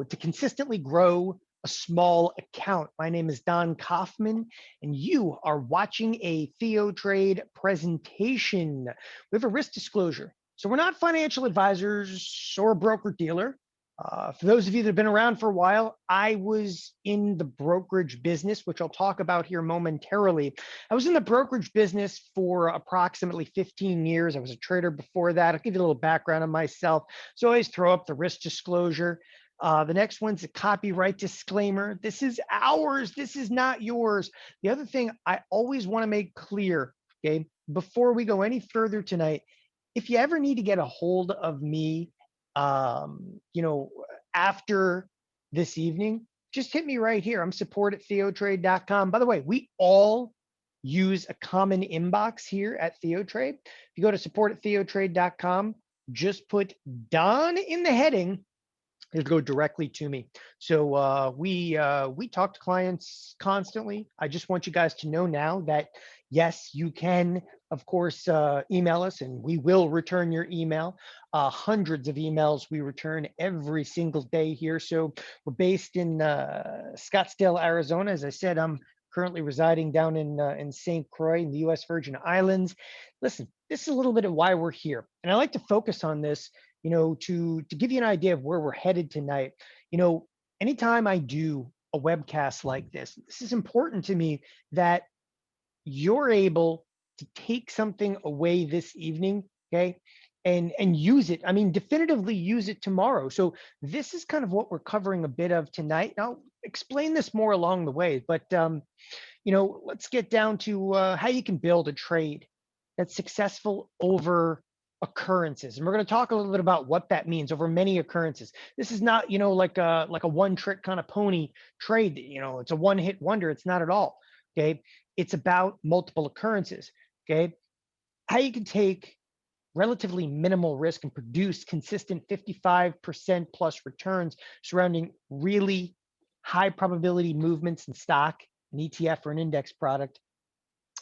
to consistently grow a small account. My name is Don Kaufman, and you are watching a Theotrade presentation. We have a risk disclosure. So we're not financial advisors or a broker dealer. For those of you that have been around for a while, I was in the brokerage business, which I'll talk about here momentarily. I was in the brokerage business for approximately 15 years. I was a trader before that. I'll give you a little background on myself. So I always throw up the risk disclosure. The next one's a copyright disclaimer. This is ours. This is not yours. The other thing I always want to make clear, okay, before we go any further tonight, if you ever need to get a hold of me, after this evening, just hit me right here. I'm support@theotrade.com. By the way, we all use a common inbox here at Theotrade. If you go to support@theotrade.com, just put Don in the heading, it'll go directly to me. So we talk to clients constantly. I just want you guys to know now that yes, you can, of course, email us, and we will return your email. Hundreds of emails we return every single day here. So we're based in Scottsdale, Arizona. As I said, I'm currently residing down in St. Croix in the U.S. Virgin Islands. Listen, this is a little bit of why we're here, and I like to focus on this, to give you an idea of where we're headed tonight. Anytime I do a webcast like this is important to me that you're able to take something away this evening, okay, and use it. I mean, definitively use it tomorrow. So this is kind of what we're covering a bit of tonight. And I'll explain this more along the way, but let's get down to how you can build a trade that's successful over occurrences. And we're going to talk a little bit about what that means over many occurrences. This is not, like a one trick kind of pony trade. It's a one hit wonder. It's not at all. Okay. It's about multiple occurrences. Okay. How you can take relatively minimal risk and produce consistent 55% plus returns surrounding really high probability movements in stock, an ETF or an index product.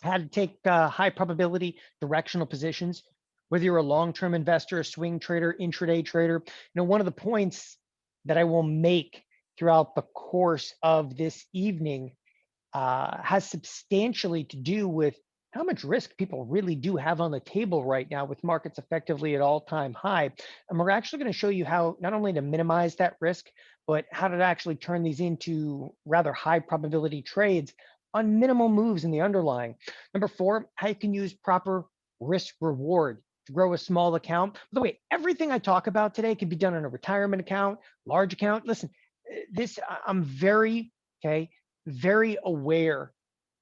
How to take high probability directional positions, whether you're a long-term investor, a swing trader, intraday trader. One of the points that I will make throughout the course of this evening has substantially to do with how much risk people really do have on the table right now with markets effectively at all-time high. And we're actually going to show you how not only to minimize that risk, but how to actually turn these into rather high probability trades on minimal moves in the underlying. Number 4, how you can use proper risk reward to grow a small account. By the way, everything I talk about today can be done on a retirement account, large account. Listen, I'm very aware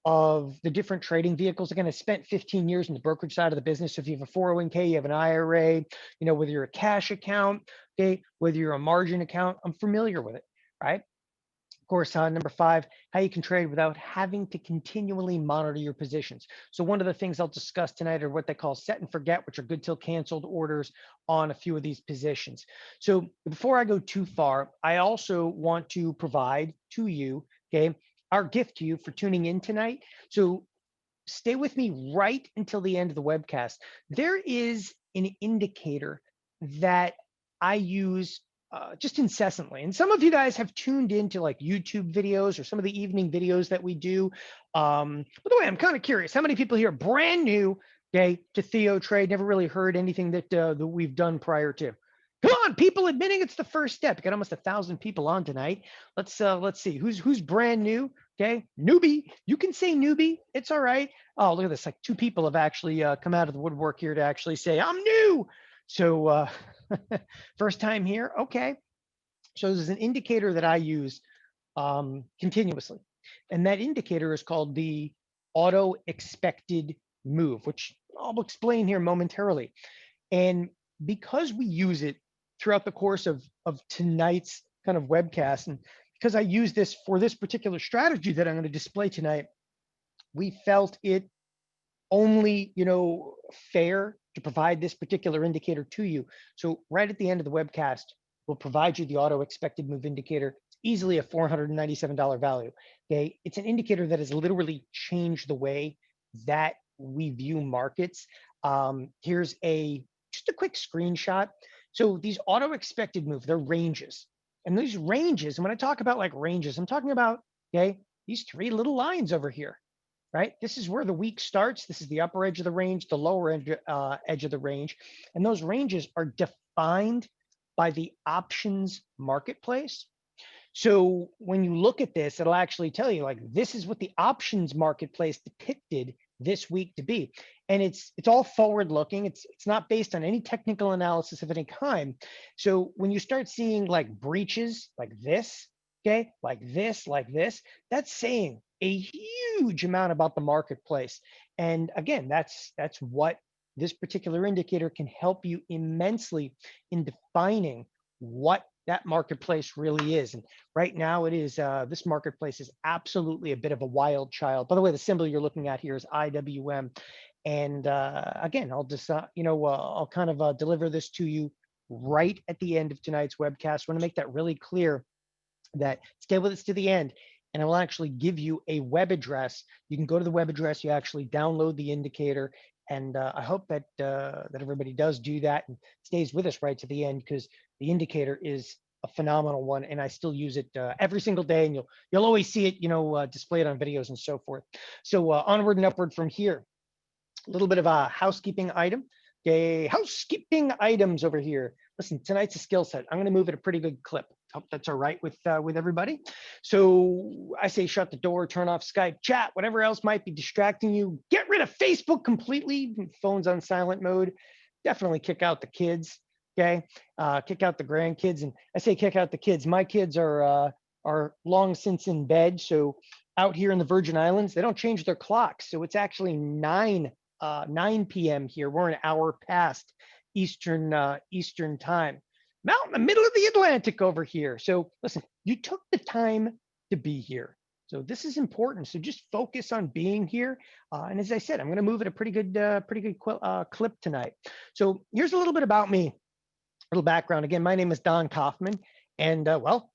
of the different trading vehicles. Again, I spent 15 years in the brokerage side of the business. So if you have a 401k, you have an IRA, whether you're a cash account, okay, whether you're a margin account, I'm familiar with it, right? Of course, number 5, how you can trade without having to continually monitor your positions. So one of the things I'll discuss tonight are what they call set and forget, which are good till canceled orders on a few of these positions. So before I go too far, I also want to provide to you, okay, our gift to you for tuning in tonight. So stay with me right until the end of the webcast. There is an indicator that I use just incessantly. And some of you guys have tuned into like YouTube videos or some of the evening videos that we do. By the way, I'm kind of curious, how many people here are brand new, okay, to Theotrade, never really heard anything that we've done prior to? Come on, people admitting it's the first step. Got almost 1,000 people on tonight. Let's see who's brand new. Okay, newbie. You can say newbie. It's all right. Oh, look at this. Like 2 people have actually come out of the woodwork here to actually say I'm new. So first time here. Okay. So there's an indicator that I use continuously, and that indicator is called the auto expected move, which I'll explain here momentarily. And because we use it throughout the course of tonight's kind of webcast, and because I use this for this particular strategy that I'm going to display tonight, we felt it only, fair to provide this particular indicator to you. So right at the end of the webcast, we'll provide you the auto expected move indicator. It's easily a $497 value. Okay, it's an indicator that has literally changed the way that we view markets. Here's just a quick screenshot. So these auto expected move, they're ranges. And these ranges, and when I talk about like ranges, I'm talking about, okay, these three little lines over here, right? This is where the week starts. This is the upper edge of the range, the lower edge of the range. And those ranges are defined by the options marketplace. So when you look at this, it'll actually tell you like, this is what the options marketplace depicted this week to be. And it's all forward looking. It's not based on any technical analysis of any kind. So when you start seeing like breaches like this, okay, like this, that's saying a huge amount about the marketplace. And again, that's what this particular indicator can help you immensely in defining what that marketplace really is. And right now it is, this marketplace is absolutely a bit of a wild child. By the way, the symbol you're looking at here is IWM. And again, I'll just, I'll kind of deliver this to you right at the end of tonight's webcast. I want to make that really clear that stay with us to the end. And I will actually give you a web address. You can go to the web address, you actually download the indicator. And I hope that that everybody does do that and stays with us right to the end, because the indicator is a phenomenal one, and I still use it every single day. And you'll always see it, displayed on videos and so forth. So onward and upward from here. A little bit of a housekeeping item. Okay, housekeeping items over here. Listen, tonight's a skill set. I'm going to move at a pretty good clip. Hope that's all right with everybody. So I say shut the door, turn off Skype chat, whatever else might be distracting you. Get rid of Facebook completely. Phones on silent mode. Definitely kick out the kids. Okay, kick out the grandkids. And I say kick out the kids. My kids are long since in bed. So out here in the Virgin Islands, they don't change their clocks. So it's actually 9 p.m. here. We're an hour past Eastern time. I'm out in the middle of the Atlantic over here. So listen, you took the time to be here. So this is important. So just focus on being here. And as I said, I'm going to move at a pretty good clip tonight. So here's a little bit about me, a little background. Again, my name is Don Kaufman. And well,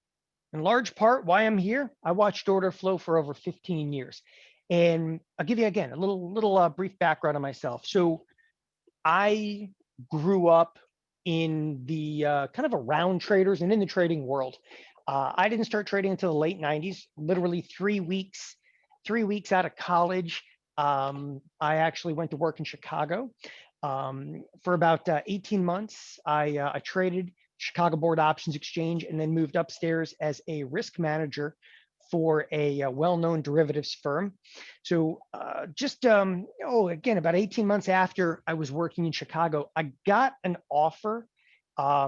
in large part, why I'm here, I watched order flow for over 15 years. And I'll give you, again, a little brief background on myself. So I grew up in the kind of around traders and in the trading world. I didn't start trading until the late 90s, literally 3 weeks out of college. I actually went to work in Chicago. For about 18 months, I traded Chicago Board Options Exchange and then moved upstairs as a risk manager for a well-known derivatives firm. So again, about 18 months after I was working in Chicago, I got an offer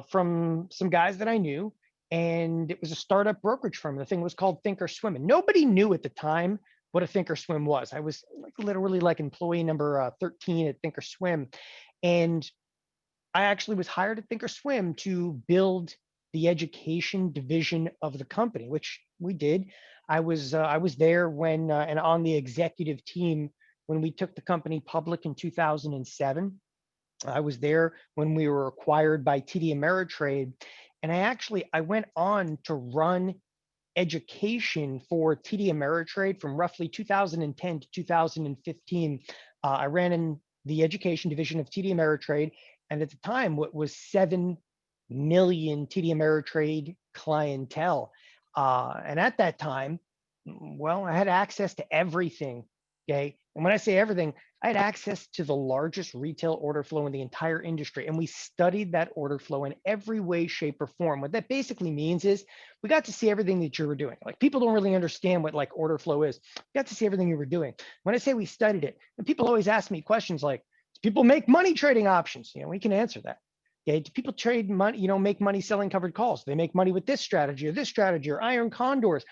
from some guys that I knew, and it was a startup brokerage firm. The thing was called Thinkorswim, and nobody knew at the time what a Thinkorswim was. I was literally like employee number 13 at Thinkorswim, and I actually was hired at Thinkorswim to build the education division of the company, which we did. I was there when and on the executive team when we took the company public in 2007. I was there when we were acquired by TD Ameritrade, and I went on to run education for TD Ameritrade from roughly 2010 to 2015. I ran in the education division of TD Ameritrade, and at the time, what was 7 million TD Ameritrade clientele. And at that time, well, I had access to everything. Okay. And when I say everything, I had access to the largest retail order flow in the entire industry. And we studied that order flow in every way, shape, or form. What that basically means is we got to see everything that you were doing. Like, people don't really understand what like order flow is. We got to see everything you were doing. When I say we studied it, and people always ask me questions like, do people make money trading options? We can answer that. Okay, do people trade money, make money selling covered calls? Do they make money with this strategy or iron condors?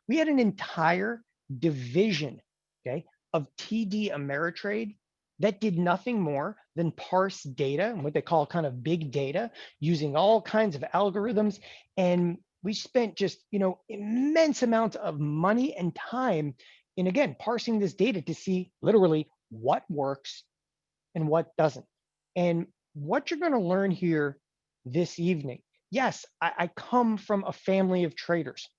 We had an entire division, okay, of TD Ameritrade that did nothing more than parse data and what they call kind of big data using all kinds of algorithms. And we spent just, immense amounts of money and time in, again, parsing this data to see literally what works and what doesn't. And what you're going to learn here this evening, yes, I come from a family of traders,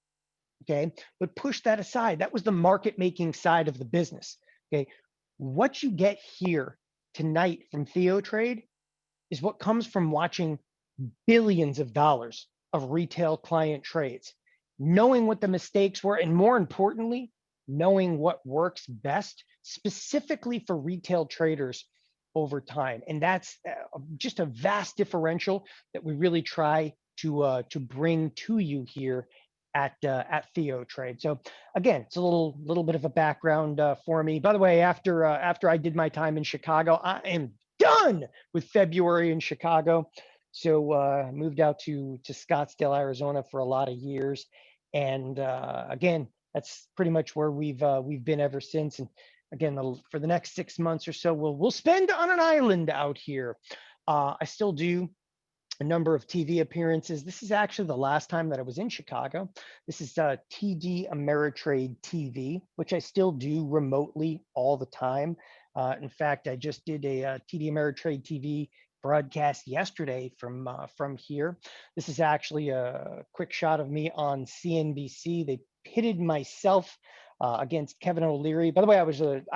okay, but push that aside. That was the market making side of the business, okay. What you get here tonight from Theotrade is what comes from watching billions of dollars of retail client trades, knowing what the mistakes were, and more importantly, knowing what works best specifically for retail traders over time. And that's just a vast differential that we really try to bring to you here at Theotrade. So again, it's a little bit of a background for me. By the way, after I did my time in Chicago, I am done with February in Chicago. So I moved out to Scottsdale, Arizona for a lot of years, and again, that's pretty much where we've been ever since. And again, for the next 6 months or so, we'll spend on an island out here. I still do a number of TV appearances. This is actually the last time that I was in Chicago. This is TD Ameritrade TV, which I still do remotely all the time. In fact, I just did a TD Ameritrade TV broadcast yesterday from here. This is actually a quick shot of me on CNBC. They pitted myself against Kevin O'Leary. By the way, I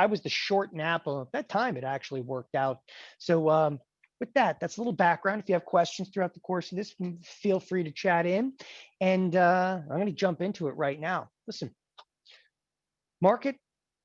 was the short nap. At that time, it actually worked out. So with that, that's a little background. If you have questions throughout the course of this, feel free to chat in. And I'm going to jump into it right now. Listen, market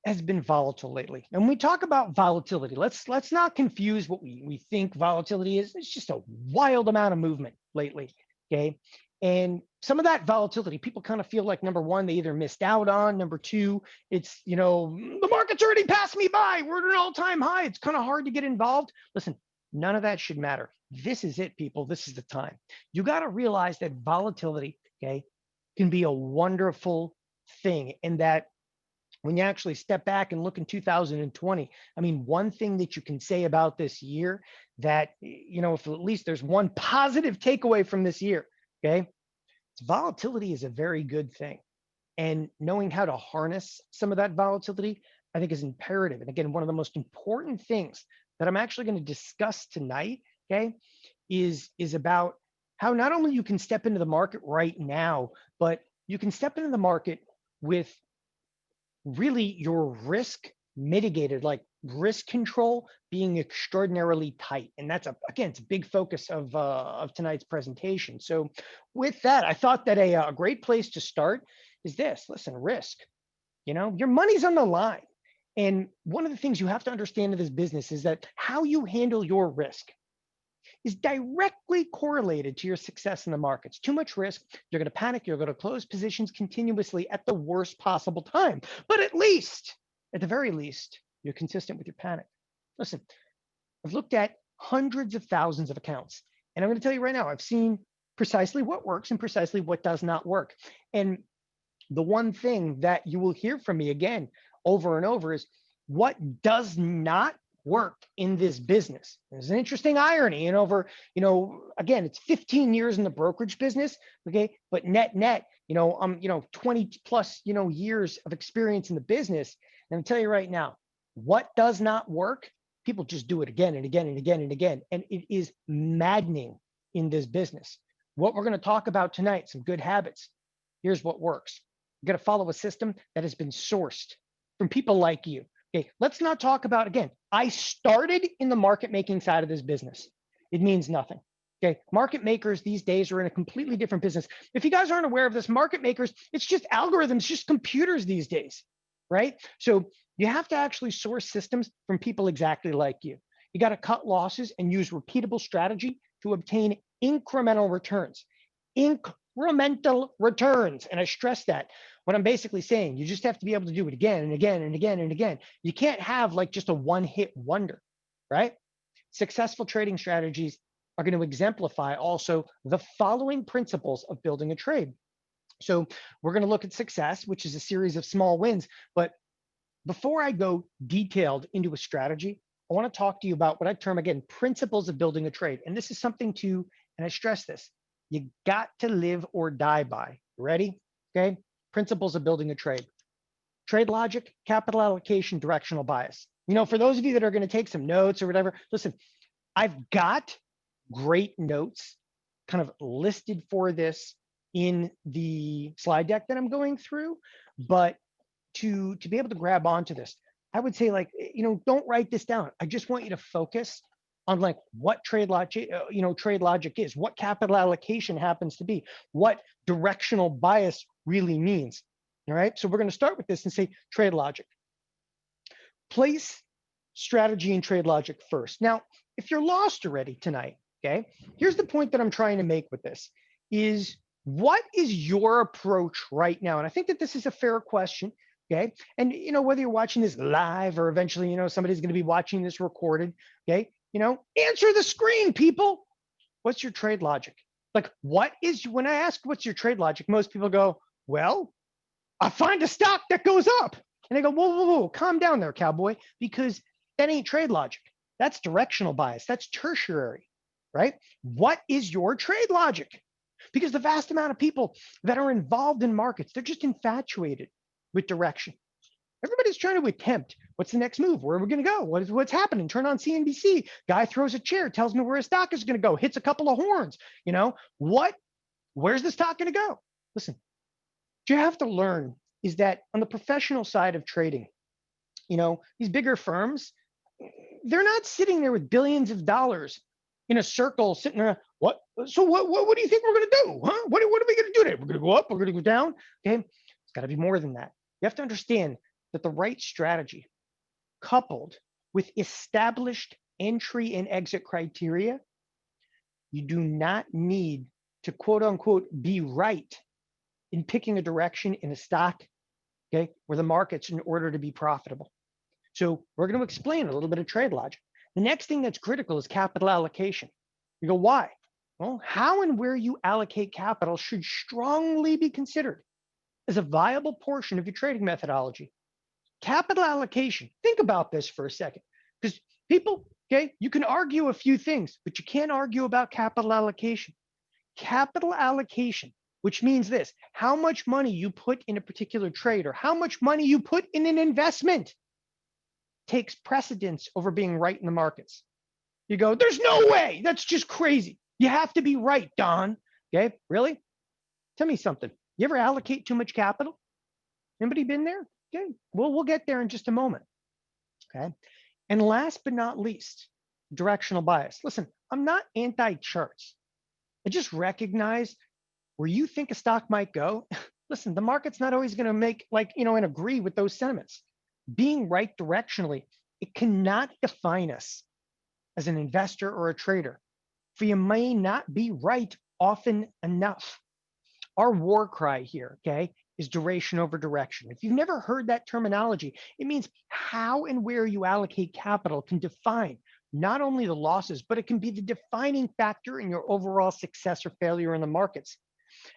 has been volatile lately. And when we talk about volatility, let's not confuse what we think volatility is. It's just a wild amount of movement lately, okay? And some of that volatility, people kind of feel like, number one, they either missed out on. Number two, it's, the market's already passed me by. We're at an all-time high. It's kind of hard to get involved. Listen, none of that should matter. This is it, people. This is the time. You got to realize that volatility, okay, can be a wonderful thing, and that when you actually step back and look in 2020, I mean, one thing that you can say about this year that, if at least there's one positive takeaway from this year, okay, volatility is a very good thing. And knowing how to harness some of that volatility, I think, is imperative. And again, one of the most important things that I'm actually going to discuss tonight, okay, is about how not only you can step into the market right now, but you can step into the market with really your risk mitigated, like risk control being extraordinarily tight. And that's again, it's a big focus of tonight's presentation. So with that, I thought that a great place to start is this. Listen, risk, your money's on the line. And one of the things you have to understand in this business is that how you handle your risk is directly correlated to your success in the markets. Too much risk, you're going to panic, you're going to close positions continuously at the worst possible time. But at the very least, you're consistent with your panic. Listen, I've looked at hundreds of thousands of accounts, and I'm going to tell you right now, I've seen precisely what works and precisely what does not work. And the one thing that you will hear from me again over and over is what does not work in this business. There's an interesting irony, and again, it's 15 years in the brokerage business, okay, but net, 20 plus, years of experience in the business. And I'll tell you right now, what does not work, people just do it again and again and again and again. And it is maddening in this business. What we're going to talk about tonight, some good habits. Here's what works. You're going to follow a system that has been sourced from people like you. Okay, let's not talk about, again, I started in the market making side of this business. It means nothing. Okay, market makers these days are in a completely different business. If you guys aren't aware of this, market makers, it's just algorithms, just computers these days, right? So you have to actually source systems from people exactly like you. You got to cut losses and use repeatable strategy to obtain incremental returns. Incremental returns. And I stress that. What I'm basically saying, you just have to be able to do it again and again and again and again. You can't have like just a one-hit wonder, right? Successful trading strategies are going to exemplify also the following principles of building a trade. So we're going to look at success, which is a series of small wins. But before I go detailed into a strategy, I want to talk to you about what I term, again, principles of building a trade. And this is something to, and I stress this, you got to live or die by. Ready? Okay. Principles of building a trade. Trade logic, capital allocation, directional bias. For those of you that are going to take some notes or whatever, listen, I've got great notes kind of listed for this in the slide deck that I'm going through, but to be able to grab onto this, I would say, don't write this down. I just want you to focus on like what trade logic, trade logic is, what capital allocation happens to be, what directional bias really means. All right, so we're going to start with this and say trade logic. Place strategy and trade logic first. Now, if you're lost already tonight, okay, here's the point that I'm trying to make with this is what is your approach right now? And I think that this is a fair question, okay? And, whether you're watching this live or eventually, somebody's going to be watching this recorded, okay? Answer the screen, people. What's your trade logic? Like, when I ask what's your trade logic, most people go, well, I find a stock that goes up. And I go, whoa, whoa, whoa, calm down there, cowboy, because that ain't trade logic. That's directional bias. That's tertiary, right? What is your trade logic? Because the vast amount of people that are involved in markets, they're just infatuated with direction. Everybody's trying to attempt, what's the next move? Where are we going to go? What's happening? Turn on CNBC. Guy throws a chair, tells me where a stock is going to go, hits a couple of horns. Where's the stock going to go? Listen, what you have to learn is that on the professional side of trading, these bigger firms, they're not sitting there with billions of dollars in a circle sitting there. What do you think we're going to do? Huh? What are we going to do today? We're going to go up? We're going to go down? Okay. It's got to be more than that. You have to understand that the right strategy coupled with established entry and exit criteria, you do not need to quote unquote be right in picking a direction in a stock, okay, or the markets in order to be profitable. So we're going to explain a little bit of trade logic. The next thing that's critical is capital allocation. You go, why? Well, how and where you allocate capital should strongly be considered as a viable portion of your trading methodology. Capital allocation, think about this for a second, because people, okay, you can argue a few things, but you can't argue about capital allocation. Capital allocation, which means this, how much money you put in a particular trade or how much money you put in an investment takes precedence over being right in the markets. You go, there's no way, that's just crazy. You have to be right, Don. Okay, really? Tell me something. You ever allocate too much capital? Anybody been there? Okay, we'll get there in just a moment. Okay, and last but not least, directional bias. Listen, I'm not anti-charts. I just recognize where you think a stock might go. Listen, the market's not always going to make and agree with those sentiments. Being right directionally, it cannot define us as an investor or a trader, for you may not be right often enough. Our war cry here, okay, is duration over direction. If you've never heard that terminology, it means how and where you allocate capital can define not only the losses, but it can be the defining factor in your overall success or failure in the markets.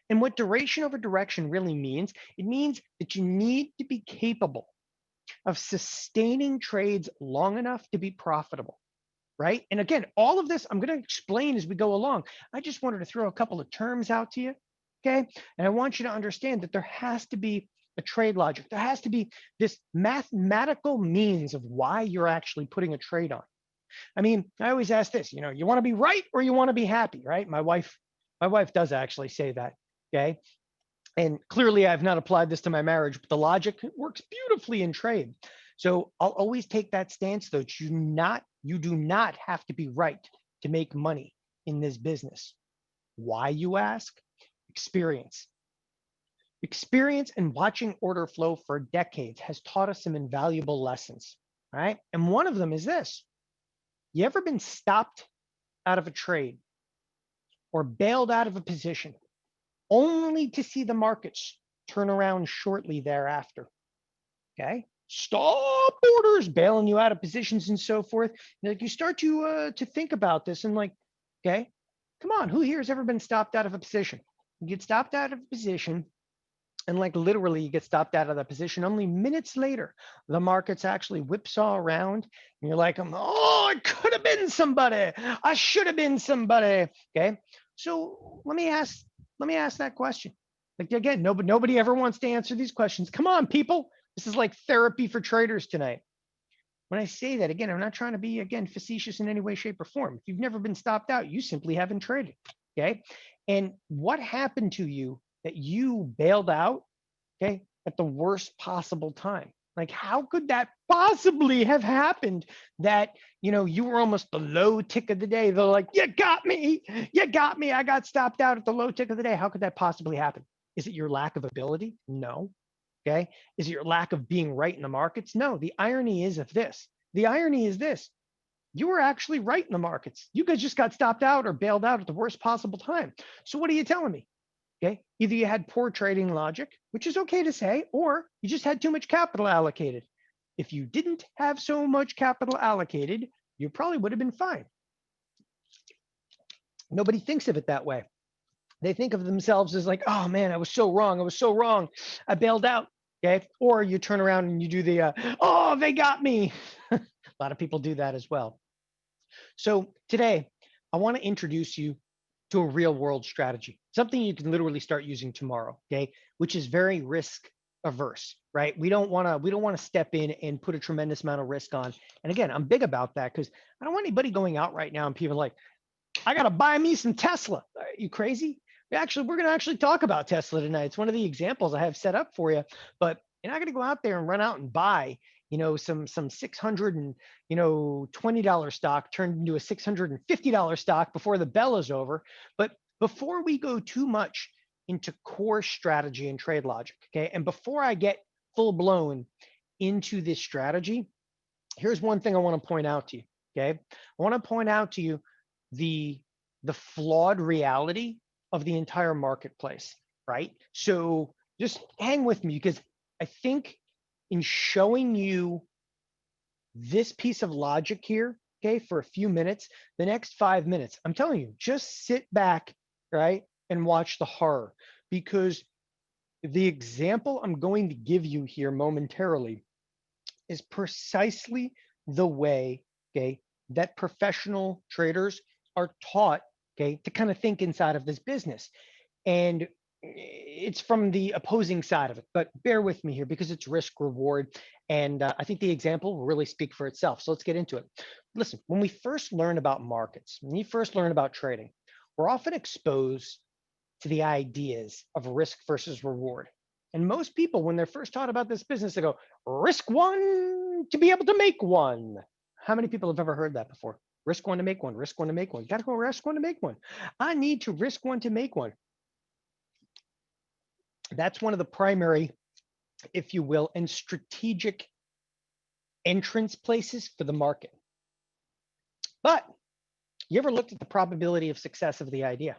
And what duration over direction really means, it means that you need to be capable of sustaining trades long enough to be profitable, right? And again, all of this I'm going to explain as we go along. I just wanted to throw a couple of terms out to you, okay? And I want you to understand that there has to be a trade logic. There has to be this mathematical means of why you're actually putting a trade on. I mean, I always ask this, you want to be right or you want to be happy, right? My wife does actually say that, okay? And clearly I've not applied this to my marriage, but the logic works beautifully in trade. So I'll always take that stance though. You do not have to be right to make money in this business. Why, you ask? Experience. Experience in watching order flow for decades has taught us some invaluable lessons, right? And one of them is this. You ever been stopped out of a trade or bailed out of a position only to see the markets turn around shortly thereafter? Okay, stop orders, bailing you out of positions and so forth. Like you start to think about this and okay, come on, who here has ever been stopped out of a position? You get stopped out of a position, and literally you get stopped out of that position. Only minutes later, the markets actually whipsaw around, and you're like, oh, it could have been somebody. I should have been somebody. Okay, so let me ask that question. Again, nobody ever wants to answer these questions. Come on, people. This is like therapy for traders tonight. When I say that, again, I'm not trying to be, again, facetious in any way, shape, or form. If you've never been stopped out, you simply haven't traded, okay? And what happened to you that you bailed out, okay, at the worst possible time? Like, how could that possibly have happened that, you were almost the low tick of the day? They're like, you got me. You got me. I got stopped out at the low tick of the day. How could that possibly happen? Is it your lack of ability? No. Okay. Is it your lack of being right in the markets? No. The irony is of this. The irony is this. You were actually right in the markets. You guys just got stopped out or bailed out at the worst possible time. So what are you telling me? Okay. Either you had poor trading logic, which is okay to say, or you just had too much capital allocated. If you didn't have so much capital allocated, you probably would have been fine. Nobody thinks of it that way. They think of themselves as like, oh man, I was so wrong. I was so wrong. I bailed out. Okay. Or you turn around and you do the, oh, they got me. A lot of people do that as well. So today, I want to introduce you to a real world strategy, something you can literally start using tomorrow, okay? Which is very risk averse, right? We don't want to step in and put a tremendous amount of risk on. And again, I'm big about that because I don't want anybody going out right now and people like, I got to buy me some Tesla. Are you crazy? We're going to actually talk about Tesla tonight. It's one of the examples I have set up for you, but you're not going to go out there and run out and buy, some $600 and $20 stock turned into a $650 stock before the bell is over. But before we go too much into core strategy and trade logic, okay, and before I get full blown into this strategy, here's one thing I want to point out to you. Okay, I want to point out to you the flawed reality of the entire marketplace, right? So just hang with me because I think in showing you this piece of logic here, okay, for a few minutes, the next 5 minutes, I'm telling you, just sit back, right, and watch the horror because the example I'm going to give you here momentarily is precisely the way, okay, that professional traders are taught, okay, to kind of think inside of this business. And it's from the opposing side of it, but bear with me here because it's risk reward. And I think the example will really speak for itself. So let's get into it. Listen, when we first learn about markets, when you first learn about trading, we're often exposed to the ideas of risk versus reward. And most people, when they're first taught about this business, they go, risk one to be able to make one. How many people have ever heard that before? Risk one to make one, risk one to make one. You got to go risk one to make one. I need to risk one to make one. That's one of the primary, if you will, and strategic entrance places for the market. But you ever looked at the probability of success of the idea,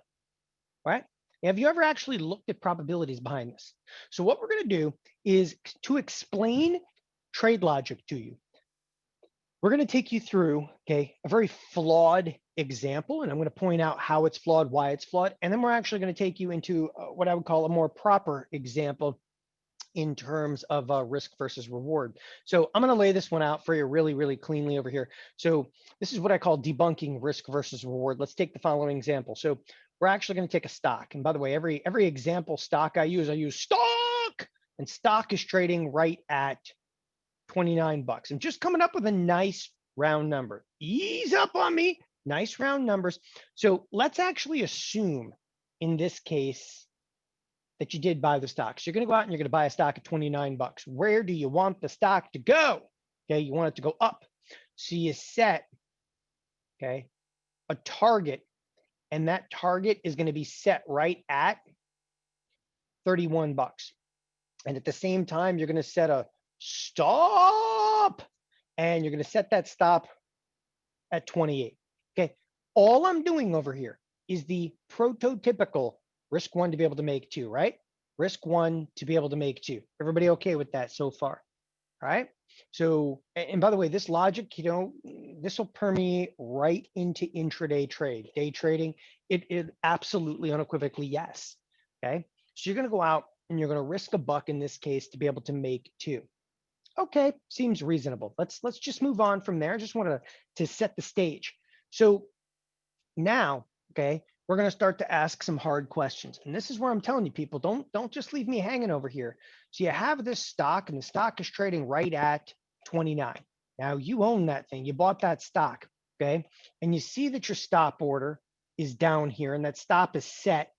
right? Have you ever actually looked at probabilities behind this? So what we're going to do is to explain trade logic to you. We're going to take you through, okay, a very flawed example, and I'm going to point out how it's flawed, why it's flawed, and then we're actually going to take you into what I would call a more proper example in terms of risk versus reward. So I'm going to lay this one out for you really, really cleanly over here. So this is what I call debunking risk versus reward. Let's take the following example. So we're actually going to take a stock. And by the way, every example stock I use stock, and stock is trading right at 29 bucks. I'm just coming up with a nice round number. Ease up on me. Nice round numbers. So let's actually assume in this case that you did buy the stock. So you're going to go out and you're going to buy a stock at 29 bucks. Where do you want the stock to go? Okay, you want it to go up. So you set, okay, a target, and that target is going to be set right at 31 bucks. And at the same time, you're going to set a stop, and you're going to set that stop at 28. Okay, all I'm doing over here is the prototypical risk one to be able to make two, right? Risk one to be able to make two. Everybody okay with that so far? All right. So, and by the way, this logic, this will permeate right into intraday trade, day trading. It absolutely unequivocally yes. Okay. So you're going to go out and you're going to risk a buck in this case to be able to make two. Okay, seems reasonable. Let's just move on from there. I just wanted to set the stage. So now, okay, we're going to start to ask some hard questions. And this is where I'm telling you, people, don't just leave me hanging over here. So you have this stock, and the stock is trading right at 29. Now you own that thing. You bought that stock, okay? And you see that your stop order is down here, and that stop is set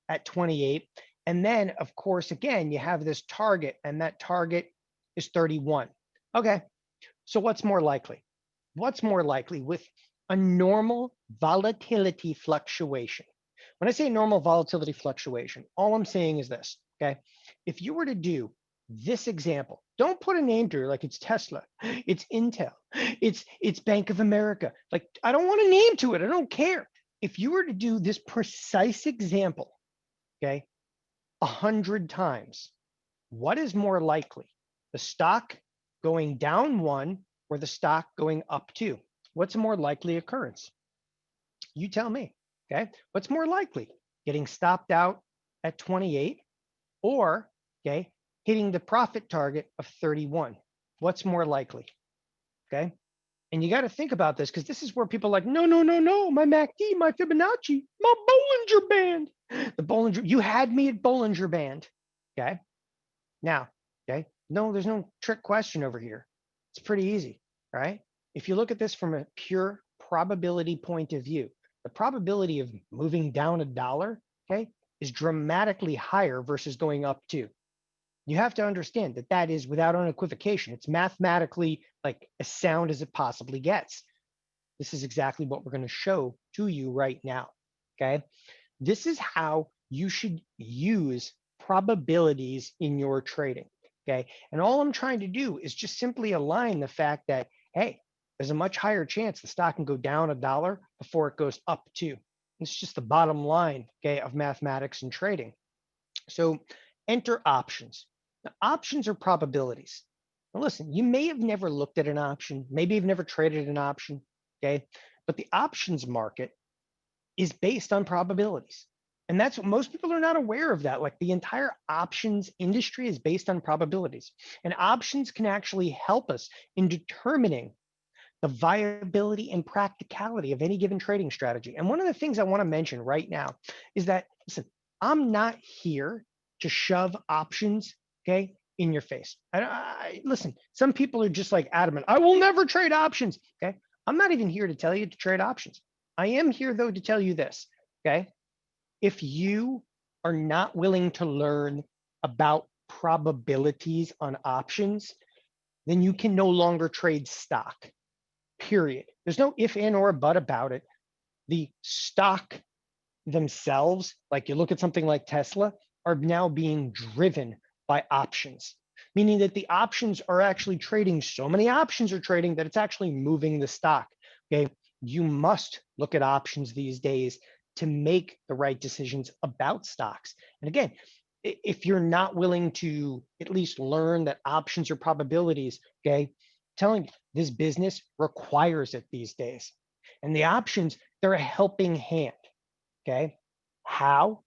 at 28. And then, of course, again, you have this target, and that target is 31. Okay, so what's more likely? What's more likely with a normal volatility fluctuation? When I say normal volatility fluctuation, all I'm saying is this, okay? If you were to do this example, don't put a name to it like it's Tesla, it's Intel, it's Bank of America. Like, I don't want a name to it, I don't care. If you were to do this precise example, okay, 100 times, what is more likely? The stock going down 1 or the stock going up 2? What's a more likely occurrence? You tell me, okay? What's more likely? Getting stopped out at 28 or, okay, hitting the profit target of 31? What's more likely, okay? And you got to think about this because this is where people are like, no, no, no, no, my MACD, my Fibonacci, my Bollinger Band. The Bollinger, you had me at Bollinger Band, okay? Now, okay, no, there's no trick question over here. It's pretty easy, right? If you look at this from a pure probability point of view, the probability of moving down $1, okay, is dramatically higher versus going up 2. You have to understand that that is without unequivocation. It's mathematically like as sound as it possibly gets. This is exactly what we're going to show to you right now, okay? This is how you should use probabilities in your trading, okay? And all I'm trying to do is just simply align the fact that, hey, there's a much higher chance the stock can go down $1 before it goes up 2. It's just the bottom line, okay, of mathematics and trading. So enter options. Now, options are probabilities. Now listen, you may have never looked at an option, maybe you've never traded an option, okay? But the options market is based on probabilities. And that's what most people are not aware of that. Like the entire options industry is based on probabilities. And options can actually help us in determining the viability and practicality of any given trading strategy. And one of the things I want to mention right now is that, listen, I'm not here to shove options, okay, in your face. Listen, some people are just like adamant, I will never trade options, okay? I'm not even here to tell you to trade options. I am here though to tell you this, okay? If you are not willing to learn about probabilities on options, then you can no longer trade stock, period. There's no if, and, or but about it. The stock themselves, like you look at something like Tesla, are now being driven by options, meaning that the options are actually trading. So many options are trading that it's actually moving the stock. Okay, you must look at options these days to make the right decisions about stocks. And again, if you're not willing to at least learn that options are probabilities, okay, telling you this business requires it these days. And the options, they're a helping hand. Okay, how?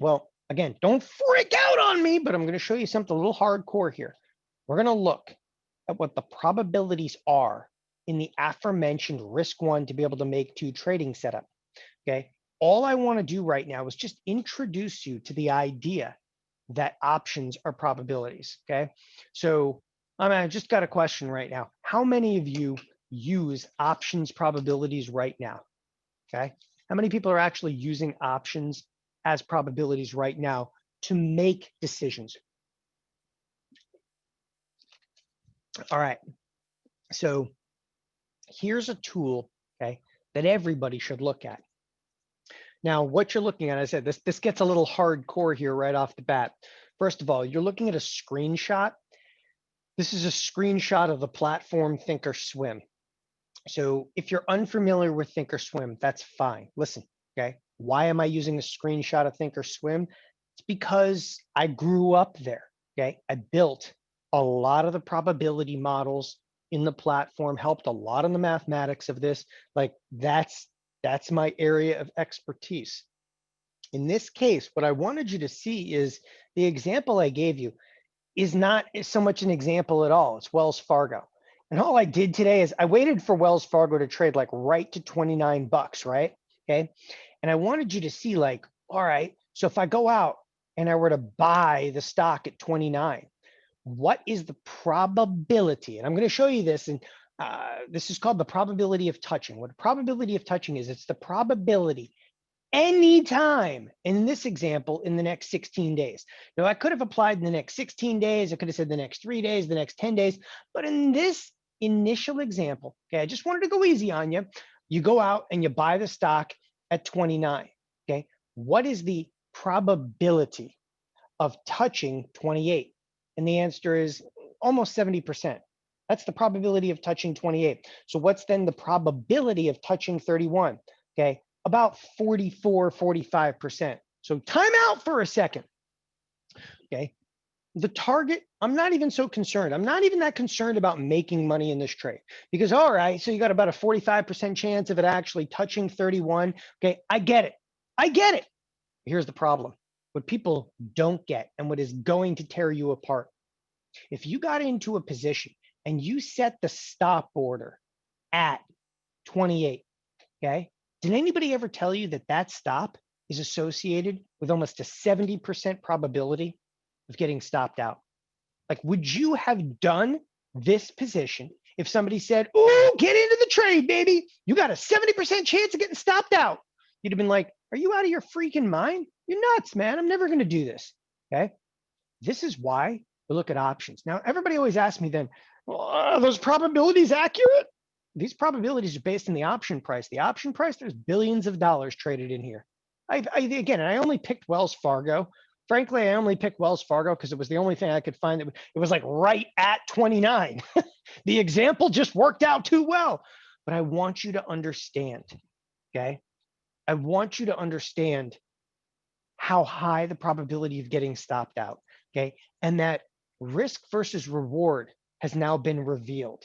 Well, again, don't freak out on me, but I'm going to show you something a little hardcore here. We're going to look at what the probabilities are in the aforementioned risk 1 to be able to make 2 trading setup. Okay, all I want to do right now is just introduce you to the idea that options are probabilities. Okay, so I just got a question right now. How many of you use options probabilities right now? Okay, how many people are actually using options as probabilities right now to make decisions? All right, so here's a tool, okay, that everybody should look at. Now, what you're looking at, I said, this gets a little hardcore here right off the bat. First of all, you're looking at a screenshot. This is a screenshot of the platform Thinkorswim. So if you're unfamiliar with Thinkorswim, that's fine. Listen, okay, why am I using a screenshot of Thinkorswim? It's because I grew up there, okay? I built a lot of the probability models in the platform, helped a lot on the mathematics of this. Like that's my area of expertise. In this case, what I wanted you to see is the example I gave you is not so much an example at all. It's Wells Fargo. And all I did today is I waited for Wells Fargo to trade like right to 29 bucks, right? Okay. And I wanted you to see like, all right, so if I go out and I were to buy the stock at 29, what is the probability? And I'm going to show you this. And this is called the probability of touching. What probability of touching is, it's the probability anytime in this example in the next 16 days. Now, I could have applied in the next 16 days. I could have said the next 3 days, the next 10 days. But in this initial example, okay, I just wanted to go easy on you. You go out and you buy the stock at 29. Okay. What is the probability of touching 28? And the answer is almost 70%. That's the probability of touching 28. So what's then the probability of touching 31? Okay, about 44, 45%. So time out for a second. Okay, the target, I'm not even so concerned. I'm not even that concerned about making money in this trade because, all right, so you got about a 45% chance of it actually touching 31. Okay, I get it. I get it. Here's the problem. What people don't get and what is going to tear you apart. If you got into a position and you set the stop order at 28, okay? Did anybody ever tell you that that stop is associated with almost a 70% probability of getting stopped out? Like, would you have done this position if somebody said, oh, get into the trade, baby. You got a 70% chance of getting stopped out. You'd have been like, are you out of your freaking mind? You're nuts, man. I'm never going to do this. Okay. This is why we look at options. Now, everybody always asks me then, well, are those probabilities accurate? These probabilities are based on the option price. The option price, there's billions of dollars traded in here. Again, I only picked Wells Fargo. Frankly, I only picked Wells Fargo because it was the only thing I could find that it was like right at 29. The example just worked out too well. But I want you to understand, okay? I want you to understand how high the probability of getting stopped out, okay? And that risk versus reward has now been revealed.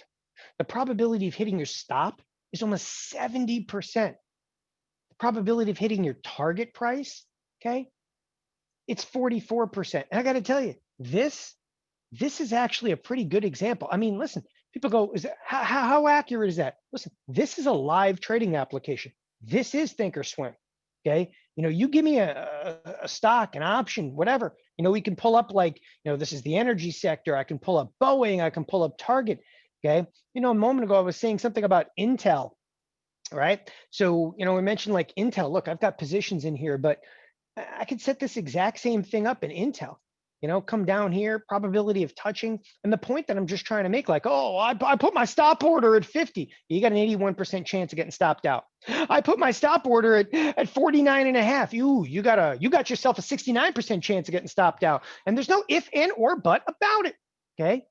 The probability of hitting your stop is almost 70%. The probability of hitting your target price, okay, it's 44%. And I got to tell you, this is actually a pretty good example. I mean, listen, people go, is that, how accurate is that? Listen, this is a live trading application. This is Thinkorswim, okay? You know, you give me a stock, an option, whatever, you know, we can pull up like, you know, this is the energy sector. I can pull up Boeing. I can pull up Target, okay? You know, a moment ago, I was saying something about Intel, right? So, you know, we mentioned like Intel. Look, I've got positions in here, but I could set this exact same thing up in Intel. You know, come down here, probability of touching. And the point that I'm just trying to make, like, oh, I put my stop order at 50. You got an 81% chance of getting stopped out. I put my stop order at 49 and a half. You got yourself a 69% chance of getting stopped out. And there's no if, and, or but about it. Okay.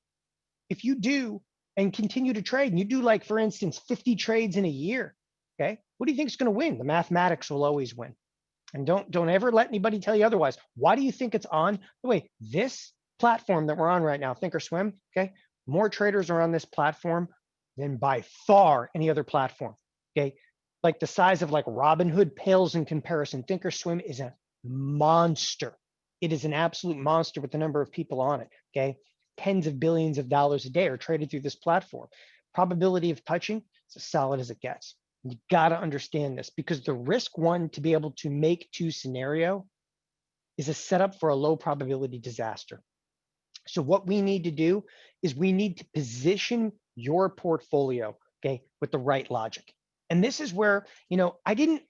If you do and continue to trade, and you do, like, for instance, 50 trades in a year, okay, what do you think is going to win? The mathematics will always win. And don't ever let anybody tell you otherwise. Why do you think it's on? By the way, this platform that we're on right now, Thinkorswim, okay, more traders are on this platform than by far any other platform, okay? Like the size of like Robinhood pales in comparison. Thinkorswim is a monster. It is an absolute monster with the number of people on it, okay? Tens of billions of dollars a day are traded through this platform. Probability of touching, it's as solid as it gets. You got to understand this because the risk one to be able to make two scenario is a setup for a low probability disaster. So what we need to do is we need to position your portfolio, okay, with the right logic. And this is where, you know, I didn't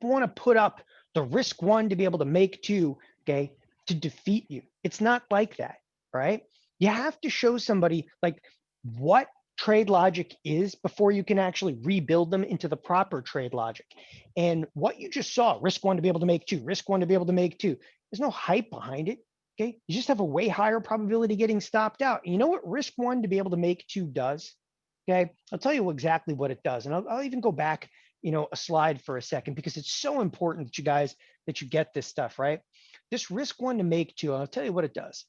want to put up the risk one to be able to make two, okay, to defeat you. It's not like that, right? You have to show somebody like what trade logic is before you can actually rebuild them into the proper trade logic. And what you just saw, risk one to be able to make two, risk one to be able to make two, there's no hype behind it. Okay, you just have a way higher probability getting stopped out. And you know what risk one to be able to make two does? Okay, I'll tell you exactly what it does. And I'll even go back, you know, a slide for a second because it's so important that you guys, that you get this stuff, right? This risk one to make two, I'll tell you what it does.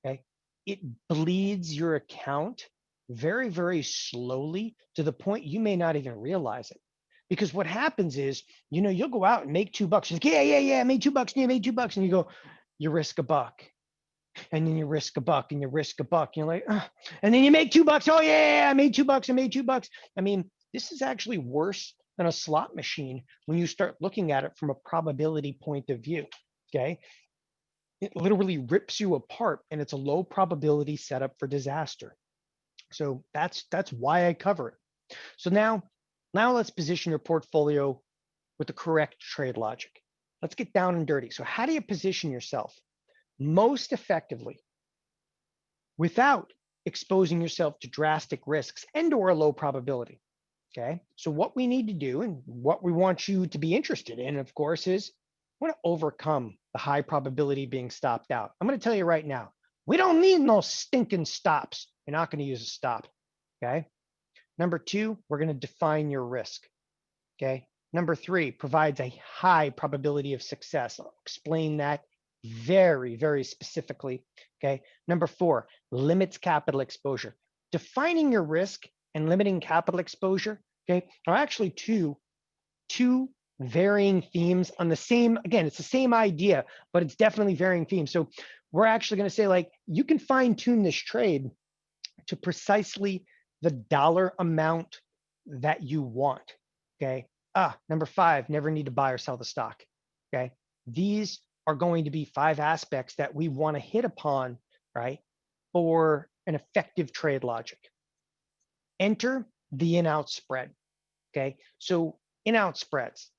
Okay, it bleeds your account very, very slowly to the point you may not even realize it. Because what happens is, you know, you'll go out and make $2. Like, yeah, I made $2. Yeah, I made $2. And you go, you risk a buck. And then you risk a buck and you risk a buck. You're like, ugh. And then you make $2. Oh yeah, I made $2. I made $2. I mean, this is actually worse than a slot machine when you start looking at it from a probability point of view. Okay. It literally rips you apart and it's a low probability setup for disaster. So that's why I cover it. So now let's position your portfolio with the correct trade logic. let's get down and dirty. So how do you position yourself most effectively without exposing yourself to drastic risks and or a low probability? Okay, so what we need to do and what we want you to be interested in, of course, is we want to overcome the high probability of being stopped out. I'm going to tell you right now, we don't need no stinking stops. You're not going to use a stop. Okay. Number two, we're going to define your risk. Okay. Number three, provides a high probability of success. I'll explain that very, very specifically. Okay. Number four, limits capital exposure. Defining your risk and limiting capital exposure, okay, are actually two varying themes on the same, again, it's the same idea, but it's definitely varying themes. So we're actually going to say, like, you can fine tune this trade to precisely the dollar amount that you want. Okay. Number five, never need to buy or sell the stock. Okay. These are going to be 5 aspects that we want to hit upon, right, for an effective trade logic. Enter the in-out spread. Okay. So in-out spreads.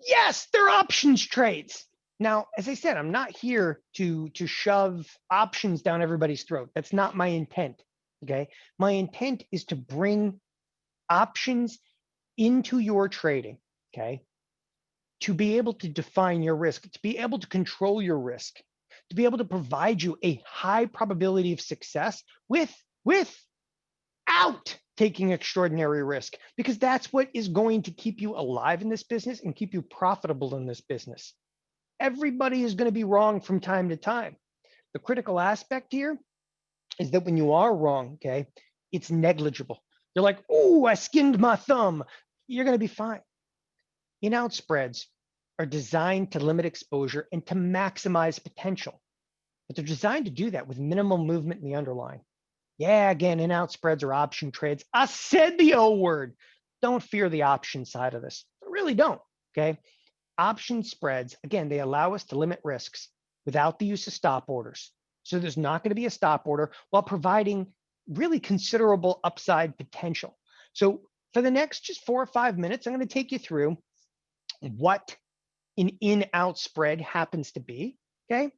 Yes, they're options trades. Now, as I said, I'm not here to shove options down everybody's throat. That's not my intent. Okay. My intent is to bring options into your trading. Okay. To be able to define your risk, to be able to control your risk, to be able to provide you a high probability of success without taking extraordinary risk, because that's what is going to keep you alive in this business and keep you profitable in this business. Everybody is going to be wrong from time to time. The critical aspect here is that when you are wrong, okay, it's negligible. You're like, oh, I skinned my thumb. You're going to be fine. In-out spreads are designed to limit exposure and to maximize potential, but they're designed to do that with minimal movement in the underlying. Yeah, again, in-out spreads are option trades. I said the O word. Don't fear the option side of this. Really don't, okay? Option spreads, again, they allow us to limit risks without the use of stop orders. So there's not going to be a stop order while providing really considerable upside potential. So for the next just 4 or 5 minutes, I'm going to take you through what an in-out spread happens to be, okay?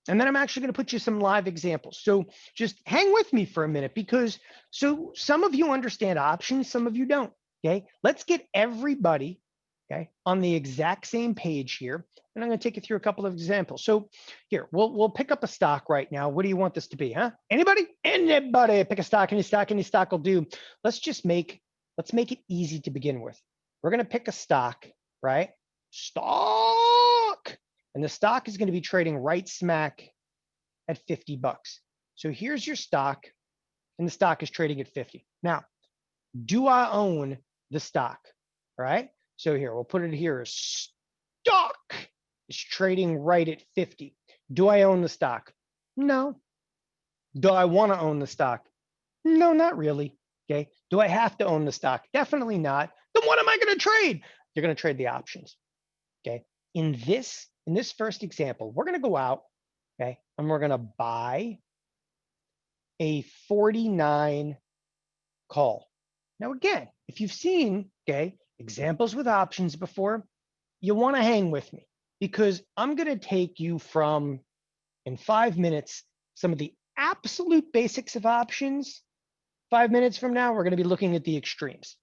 And then I'm actually going to put you some live examples. So just hang with me for a minute, because so some of you understand options, some of you don't, okay? Let's get everybody, okay, on the exact same page here. And I'm going to take you through a couple of examples. So here, we'll pick up a stock right now. What do you want this to be, huh? Anybody? Anybody? Pick a stock, any stock will do. Let's make it easy to begin with. We're going to pick a stock, right? Stock. And the stock is going to be trading right smack at 50 bucks. So here's your stock, and the stock is trading at 50. Now, do I own the stock? All right. So here, we'll put it here. Stock is trading right at 50. Do I own the stock? No. Do I want to own the stock? No, not really. Okay. Do I have to own the stock? Definitely not. Then what am I going to trade? You're going to trade the options. Okay. In this first example, we're going to go out, okay, and we're going to buy a 49 call. Now, again, if you've seen, okay, examples with options before, you want to hang with me, because I'm going to take you from, in 5 minutes, some of the absolute basics of options. 5 minutes from now, we're going to be looking at the extremes.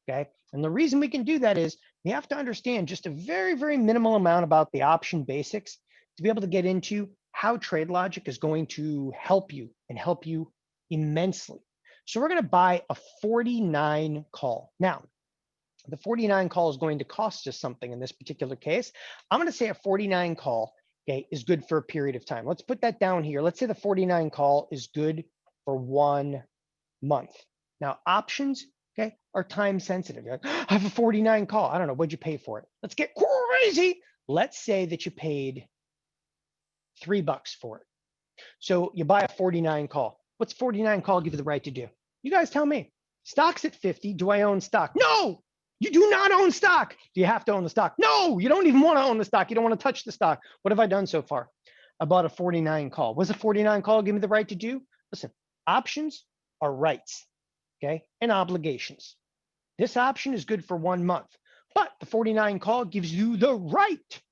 Okay. And the reason we can do that is you have to understand just a very, very minimal amount about the option basics to be able to get into how trade logic is going to help you and help you immensely. So we're going to buy a 49 call. Now, the 49 call is going to cost us something in this particular case. I'm going to say a 49 call, okay, is good for a period of time. Let's put that down here. Let's say the 49 call is good for 1 month. Now, options, okay, are time sensitive. You're like, I have a 49 call. I don't know, what'd you pay for it? Let's get crazy. Let's say that you paid $3 for it. So you buy a 49 call. What's 49 call give you the right to do? You guys tell me. Stock's at 50. Do I own stock? No, you do not own stock. Do you have to own the stock? No, you don't even want to own the stock. You don't want to touch the stock. What have I done so far? I bought a 49 call. Was a 49 call give me the right to do? Listen, options are rights, okay, and obligations. This option is good for 1 month, but the 49 call gives you the right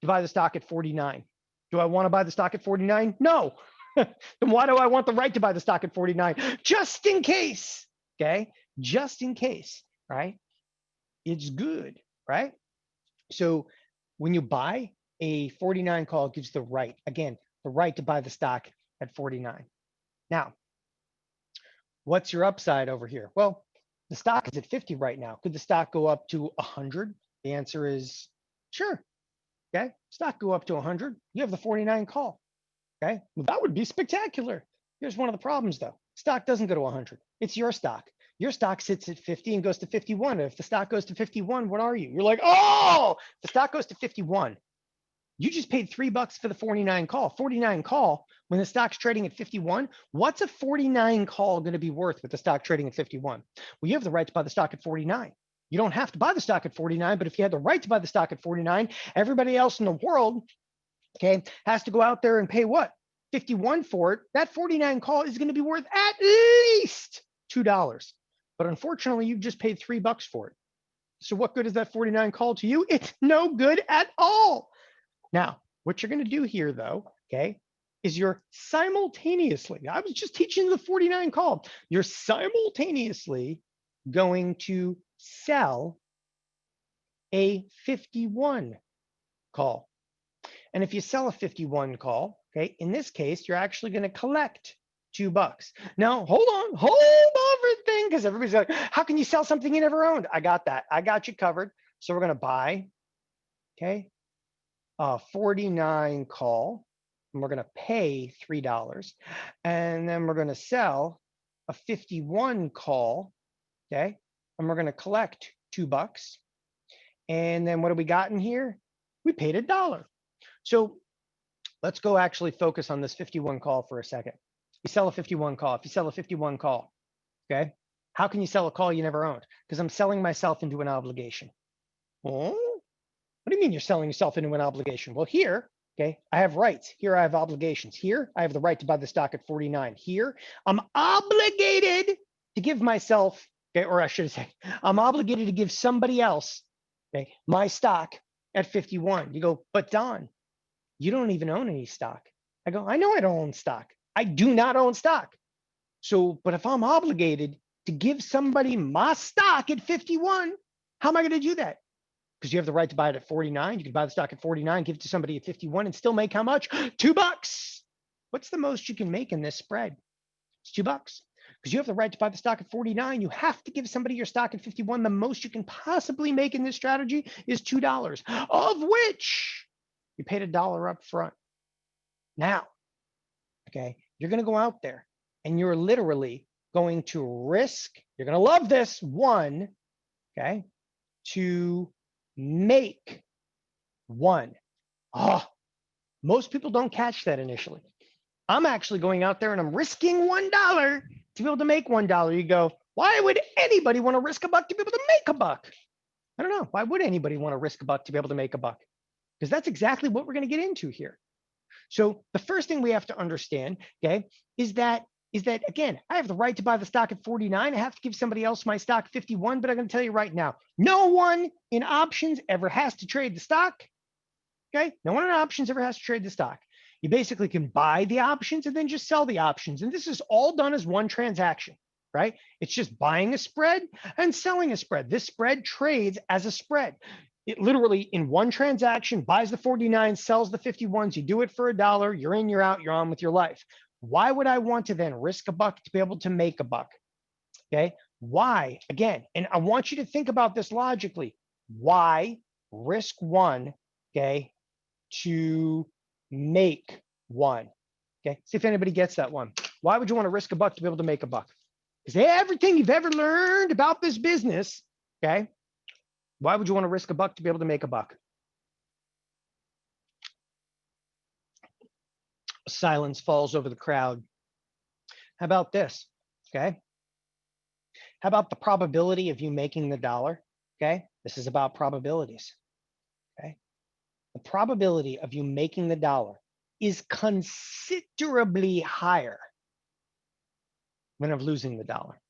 to buy the stock at 49. Do I want to buy the stock at 49? No. Then why do I want the right to buy the stock at 49? Just in case, okay? Just in case, right? It's good, right? So when you buy a 49 call, it gives the right, again, the right to buy the stock at 49. Now, what's your upside over here? Well, the stock is at 50 right now. Could the stock go up to 100? The answer is sure. Okay, stock go up to 100. You have the 49 call. Okay, well, that would be spectacular. Here's one of the problems though. Stock doesn't go to 100. It's your stock. Your stock sits at 50 and goes to 51. And if the stock goes to 51, what are you? You're like, oh, the stock goes to 51. You just paid $3 for the 49 call. 49 call, when the stock's trading at 51, what's a 49 call going to be worth with the stock trading at 51? Well, you have the right to buy the stock at 49. You don't have to buy the stock at 49, but if you had the right to buy the stock at 49, everybody else in the world, okay, has to go out there and pay what? 51 for it. That 49 call is going to be worth at least $2. But unfortunately, you've just paid $3 for it. So what good is that 49 call to you? It's no good at all. Now, what you're going to do here, though, okay, is you're simultaneously, I was just teaching the 49 call, you're simultaneously going to sell a 51 call. And if you sell a 51 call, okay, in this case, you're actually going to collect $2. Now, hold on for a thing, because everybody's like, how can you sell something you never owned? I got that. I got you covered. So we're going to buy, okay, a 49 call, and we're going to pay $3. And then we're going to sell a 51 call, okay, and we're going to collect $2. And then what do we got in here? We paid $1. So let's go actually focus on this 51 call for a second. You sell a 51 call. If you sell a 51 call, okay, how can you sell a call you never owned? Because I'm selling myself into an obligation. Oh, what do you mean you're selling yourself into an obligation? Well, here, okay, I have rights. Here I have obligations. Here I have the right to buy the stock at 49. Here I'm obligated to give myself, okay, or I should say, I'm obligated to give somebody else, okay, my stock at 51. You go, but Don, you don't even own any stock. I go, I know I don't own stock. I do not own stock. So, but if I'm obligated to give somebody my stock at 51, how am I going to do that? Because you have the right to buy it at 49. You can buy the stock at 49, give it to somebody at 51 and still make how much? $2. What's the most you can make in this spread? It's $2. Because you have the right to buy the stock at 49. You have to give somebody your stock at 51. The most you can possibly make in this strategy is $2, of which you paid $1 up front. Now, okay, you're going to go out there and you're literally going to risk, you're going to love this, one, okay, to make one. Oh, most people don't catch that initially. I'm actually going out there and I'm risking $1 to be able to make $1. You go, why would anybody want to risk $1 to be able to make $1? I don't know. Why would anybody want to risk $1 to be able to make $1? Because that's exactly what we're going to get into here. So the first thing we have to understand, okay, is that again, I have the right to buy the stock at 49. I have to give somebody else my stock at 51, but I'm going to tell you right now, no one in options ever has to trade the stock. Okay, no one in options ever has to trade the stock. You basically can buy the options and then just sell the options. And this is all done as one transaction, right? It's just buying a spread and selling a spread. This spread trades as a spread. It literally in one transaction buys the 49, sells the 51s. You do it for $1. You're in, you're out, you're on with your life. Why would I want to then risk $1 to be able to make $1? Okay, why? Again, and I want you to think about this logically. Why risk one, okay, to make one? Okay, see if anybody gets that one. Why would you want to risk $1 to be able to make $1? Because everything you've ever learned about this business, okay, why would you want to risk $1 to be able to make $1? Silence falls over the crowd. How about this? Okay. How about the probability of you making the dollar? Okay. This is about probabilities. Okay. The probability of you making the dollar is considerably higher than of losing the dollar.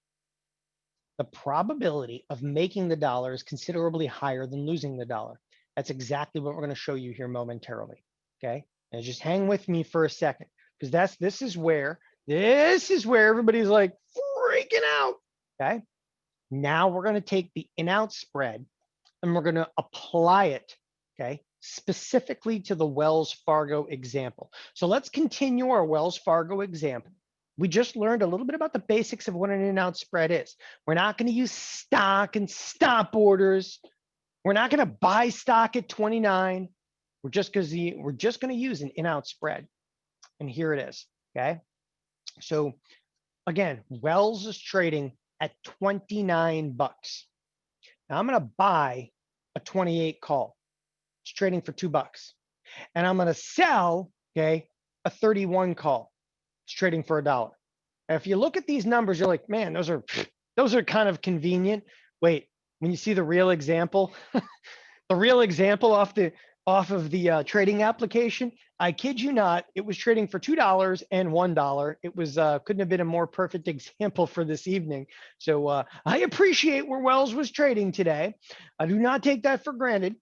The probability of making the dollar is considerably higher than losing the dollar. That's exactly what we're going to show you here momentarily. Okay. And just hang with me for a second, because this is where everybody's like freaking out. Okay. Now we're going to take the in-out spread and we're going to apply it, okay, specifically to the Wells Fargo example. So let's continue our Wells Fargo example. We just learned a little bit about the basics of what an in-out spread is. We're not going to use stock and stop orders. We're not going to buy stock at 29. We're just going to use an in-out spread. And here it is, okay? So again, Wells is trading at 29 bucks. Now I'm going to buy a 28 call. It's trading for $2. And I'm going to sell, okay, a 31 call. It's trading for $1. And if you look at these numbers, you're like, man, those are kind of convenient. Wait, when you see the real example, the real example off of the trading application, I kid you not, it was trading for $2 and $1. It was couldn't have been a more perfect example for this evening. So I appreciate where Wells was trading today. I do not take that for granted.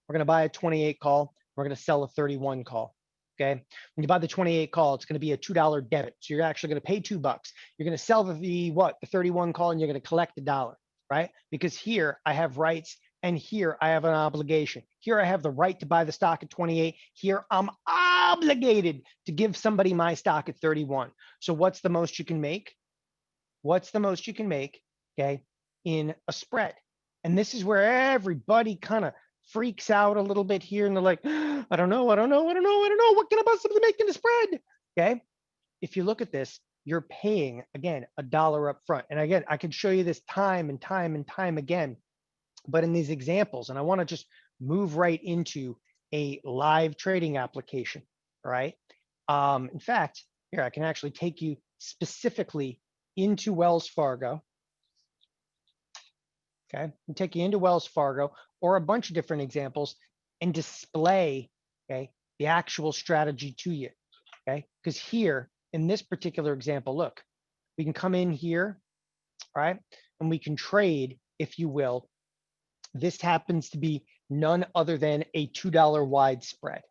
We're going to buy a 28 call. We're going to sell a 31 call. Okay. When you buy the 28 call, it's going to be a $2 debit. So you're actually going to pay $2. You're going to sell the 31 call, and you're going to collect $1, right? Because here I have rights, and here I have an obligation. Here I have the right to buy the stock at 28. Here I'm obligated to give somebody my stock at 31. So what's the most you can make? What's the most you can make, okay, in a spread? And this is where everybody kind of freaks out a little bit here, and they're like, I don't know. What can I possibly make in a spread? Okay. If you look at this, you're paying, again, $1 up front. And again, I could show you this time and time again, but in these examples, and I want to just move right into a live trading application, all right? In fact, here, I can actually take you specifically into Wells Fargo. Okay, and take you into Wells Fargo or a bunch of different examples and display, okay, the actual strategy to you, okay? Because here in this particular example, look, we can come in here, right, and we can trade, if you will. This happens to be none other than a $2 wide spread,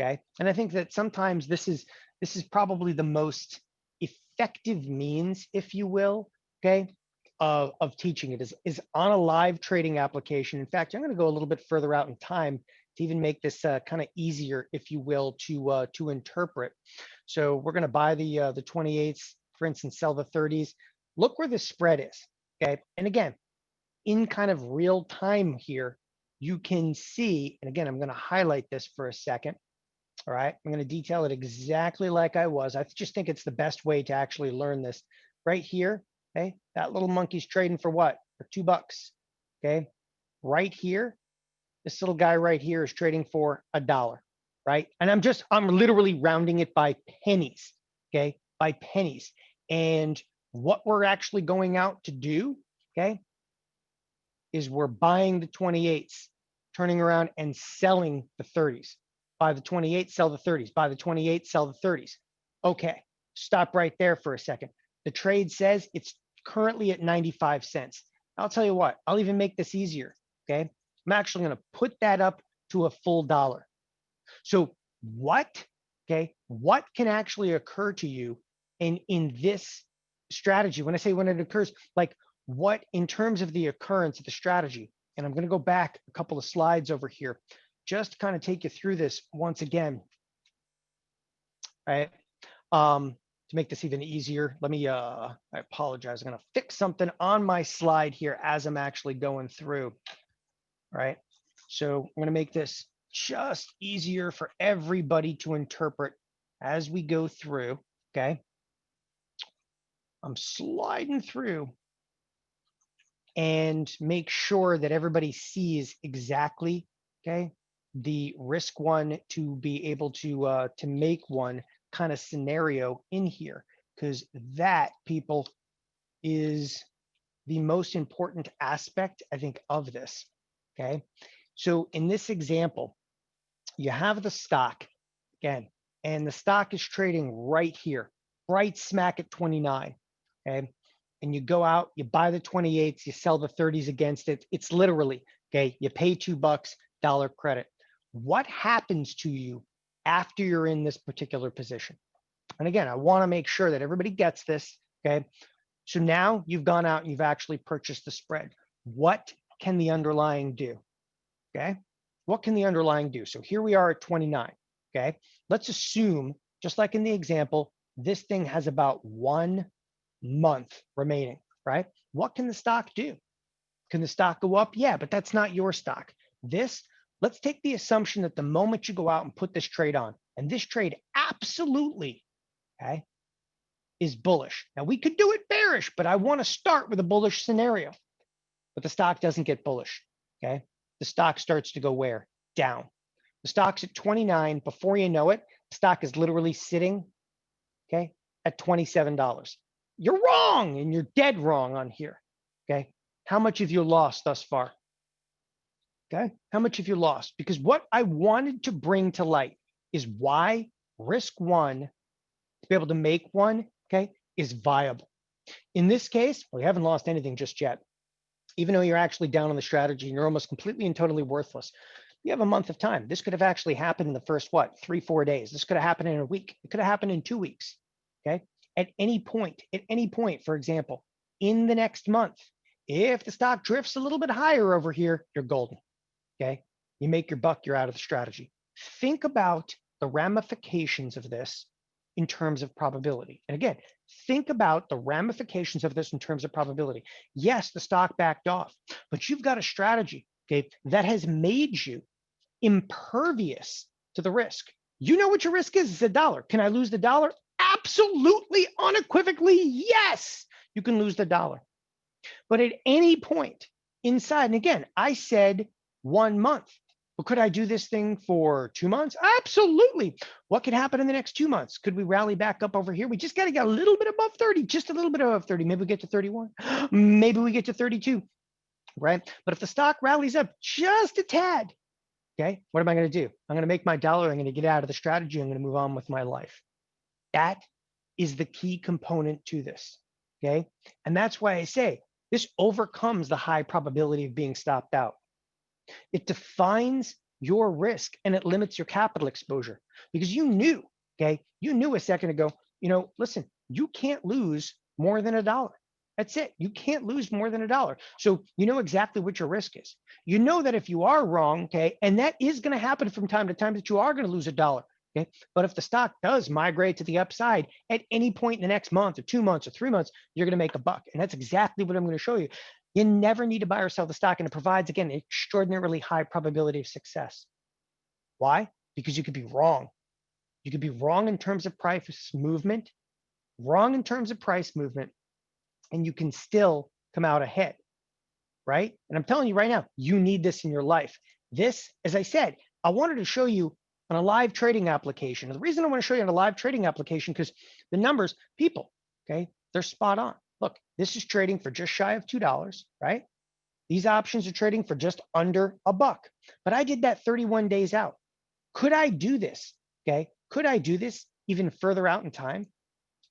okay? And I think that sometimes this is probably the most effective means, if you will, okay, of teaching it is on a live trading application. In fact, I'm going to go a little bit further out in time to even make this kind of easier, if you will, to interpret. So we're going to buy the 28s, for instance, sell the 30s. Look where the spread is, okay? And again, in kind of real time here, you can see, and again, I'm going to highlight this for a second. All right, I'm going to detail it exactly like I was. I just think it's the best way to actually learn this. Right here, okay, that little monkey's trading for what? For $2, okay? Right here, this little guy right here is trading for $1, right? And I'm literally rounding it by pennies, okay? By pennies. And what we're actually going out to do, okay, is we're buying the 28s, turning around and selling the 30s. Buy the 28, sell the 30s. Buy the 28, sell the 30s. Okay, stop right there for a second. The trade says it's currently at 95 cents. I'll tell you what, I'll even make this easier, okay? I'm actually gonna put that up to a full $1. So what can actually occur to you in this strategy? When I say when it occurs, like what in terms of the occurrence of the strategy, and I'm gonna go back a couple of slides over here, just kind of take you through this once again, right? To make this even easier, let me, I apologize. I'm going to fix something on my slide here as I'm actually going through, right? So I'm going to make this just easier for everybody to interpret as we go through, okay? I'm sliding through and make sure that everybody sees exactly, okay, the risk one to be able to make one kind of scenario in here, because that, people, is the most important aspect, I think, of this, okay? So in this example, you have the stock, again, and the stock is trading right here, right smack at 29, okay? And you go out, you buy the 28s, you sell the 30s against it. It's literally, okay, you pay $2, dollar credit. What happens to you after you're in this particular position? And again, I want to make sure that everybody gets this, okay? So now you've gone out and you've actually purchased the spread. What can the underlying do, okay? What can the underlying do? So here we are at 29, okay? Let's assume, just like in the example, this thing has about 1 month remaining, right? What can the stock do? Can the stock go up? Yeah, but that's not your stock. Let's take the assumption that the moment you go out and put this trade on, and this trade absolutely, okay, is bullish. Now we could do it bearish, but I want to start with a bullish scenario. But the stock doesn't get bullish, okay? The stock starts to go where? Down. The stock's at 29. Before you know it, the stock is literally sitting, okay, at $27. You're wrong, and you're dead wrong on here, okay? How much have you lost thus far? Okay, how much have you lost? Because what I wanted to bring to light is why risk one, to be able to make one, okay, is viable. In this case, we haven't lost anything just yet. Even though you're actually down on the strategy and you're almost completely and totally worthless, you have a month of time. This could have actually happened in the first, 3-4 days. This could have happened in a week. It could have happened in 2 weeks, okay? At any point, for example, in the next month, if the stock drifts a little bit higher over here, you're golden, okay? You make your buck, you're out of the strategy. Think about the ramifications of this in terms of probability. And again, think about the ramifications of this in terms of probability. Yes, the stock backed off, but you've got a strategy, okay, that has made you impervious to the risk. You know what your risk is. It's $1. Can I lose the dollar? Absolutely, unequivocally, yes, you can lose the dollar. But at any point inside, and again, I said 1 month. But could I do this thing for 2 months? Absolutely. What could happen in the next 2 months? Could we rally back up over here? We just got to get a little bit above 30, just a little bit above 30. Maybe we get to 31. Maybe we get to 32, right? But if the stock rallies up just a tad, okay, what am I going to do? I'm going to make my dollar. I'm going to get out of the strategy. I'm going to move on with my life. That is the key component to this, okay? And that's why I say this overcomes the high probability of being stopped out. It defines your risk and it limits your capital exposure because you knew, okay, you knew a second ago, listen, you can't lose more than $1. That's it. You can't lose more than $1. So you know exactly what your risk is. You know that if you are wrong, okay, and that is going to happen from time to time that you are going to lose $1. Okay. But if the stock does migrate to the upside at any point in the next month or 2 months or 3 months, you're going to make a buck. And that's exactly what I'm going to show you. You never need to buy or sell the stock, and it provides, again, an extraordinarily high probability of success. Why? Because you could be wrong. You could be wrong in terms of price movement, and you can still come out ahead, right? And I'm telling you right now, you need this in your life. This, as I said, I wanted to show you on a live trading application. And the reason I want to show you on a live trading application, because the numbers, people, okay, they're spot on. Look, this is trading for just shy of $2, right? These options are trading for just under $1. But I did that 31 days out. Could I do this? Okay. Could I do this even further out in time?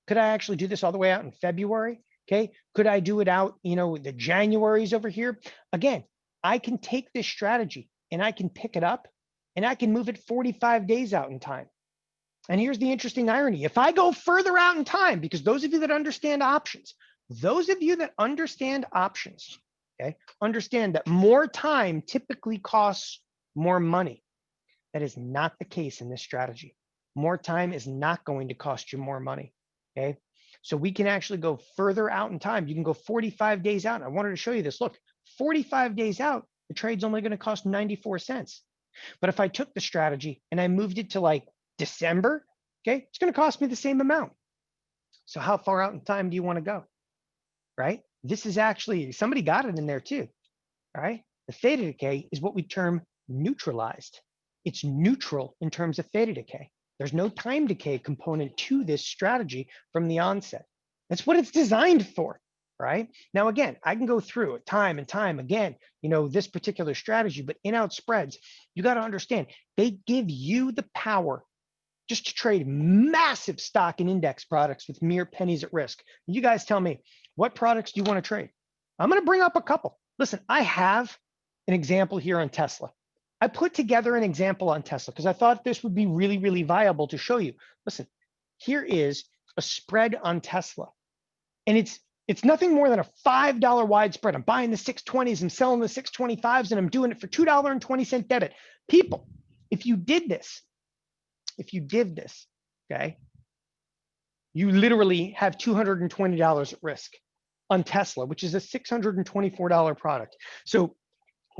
Could I actually do this all the way out in February? Okay. Could I do it out, the Januaries over here? Again, I can take this strategy and I can pick it up and I can move it 45 days out in time. And here's the interesting irony. If I go further out in time, because those of you that understand options, okay, understand that more time typically costs more money. That is not the case in this strategy. More time is not going to cost you more money, okay? So we can actually go further out in time. You can go 45 days out. I wanted to show you this. Look, 45 days out, the trade's only going to cost 94 cents. But if I took the strategy and I moved it to like December, okay, it's going to cost me the same amount. So how far out in time do you want to go, right? This is actually, somebody got it in there too, all right? The theta decay is what we term neutralized. It's neutral in terms of theta decay. There's no time decay component to this strategy from the onset. That's what it's designed for, right? Now, again, I can go through it time and time again, this particular strategy, but in-out spreads, you got to understand, they give you the power just to trade massive stock and index products with mere pennies at risk. You guys tell me, what products do you want to trade? I'm going to bring up a couple. Listen, I have an example here on Tesla. I put together an example on Tesla because I thought this would be really, really viable to show you. Listen, here is a spread on Tesla. And it's nothing more than a $5 wide spread. I'm buying the 620s, I'm selling the 625s, and I'm doing it for $2.20 debit. People, if you did this, okay, you literally have $220 at risk on Tesla, which is a $624 product. So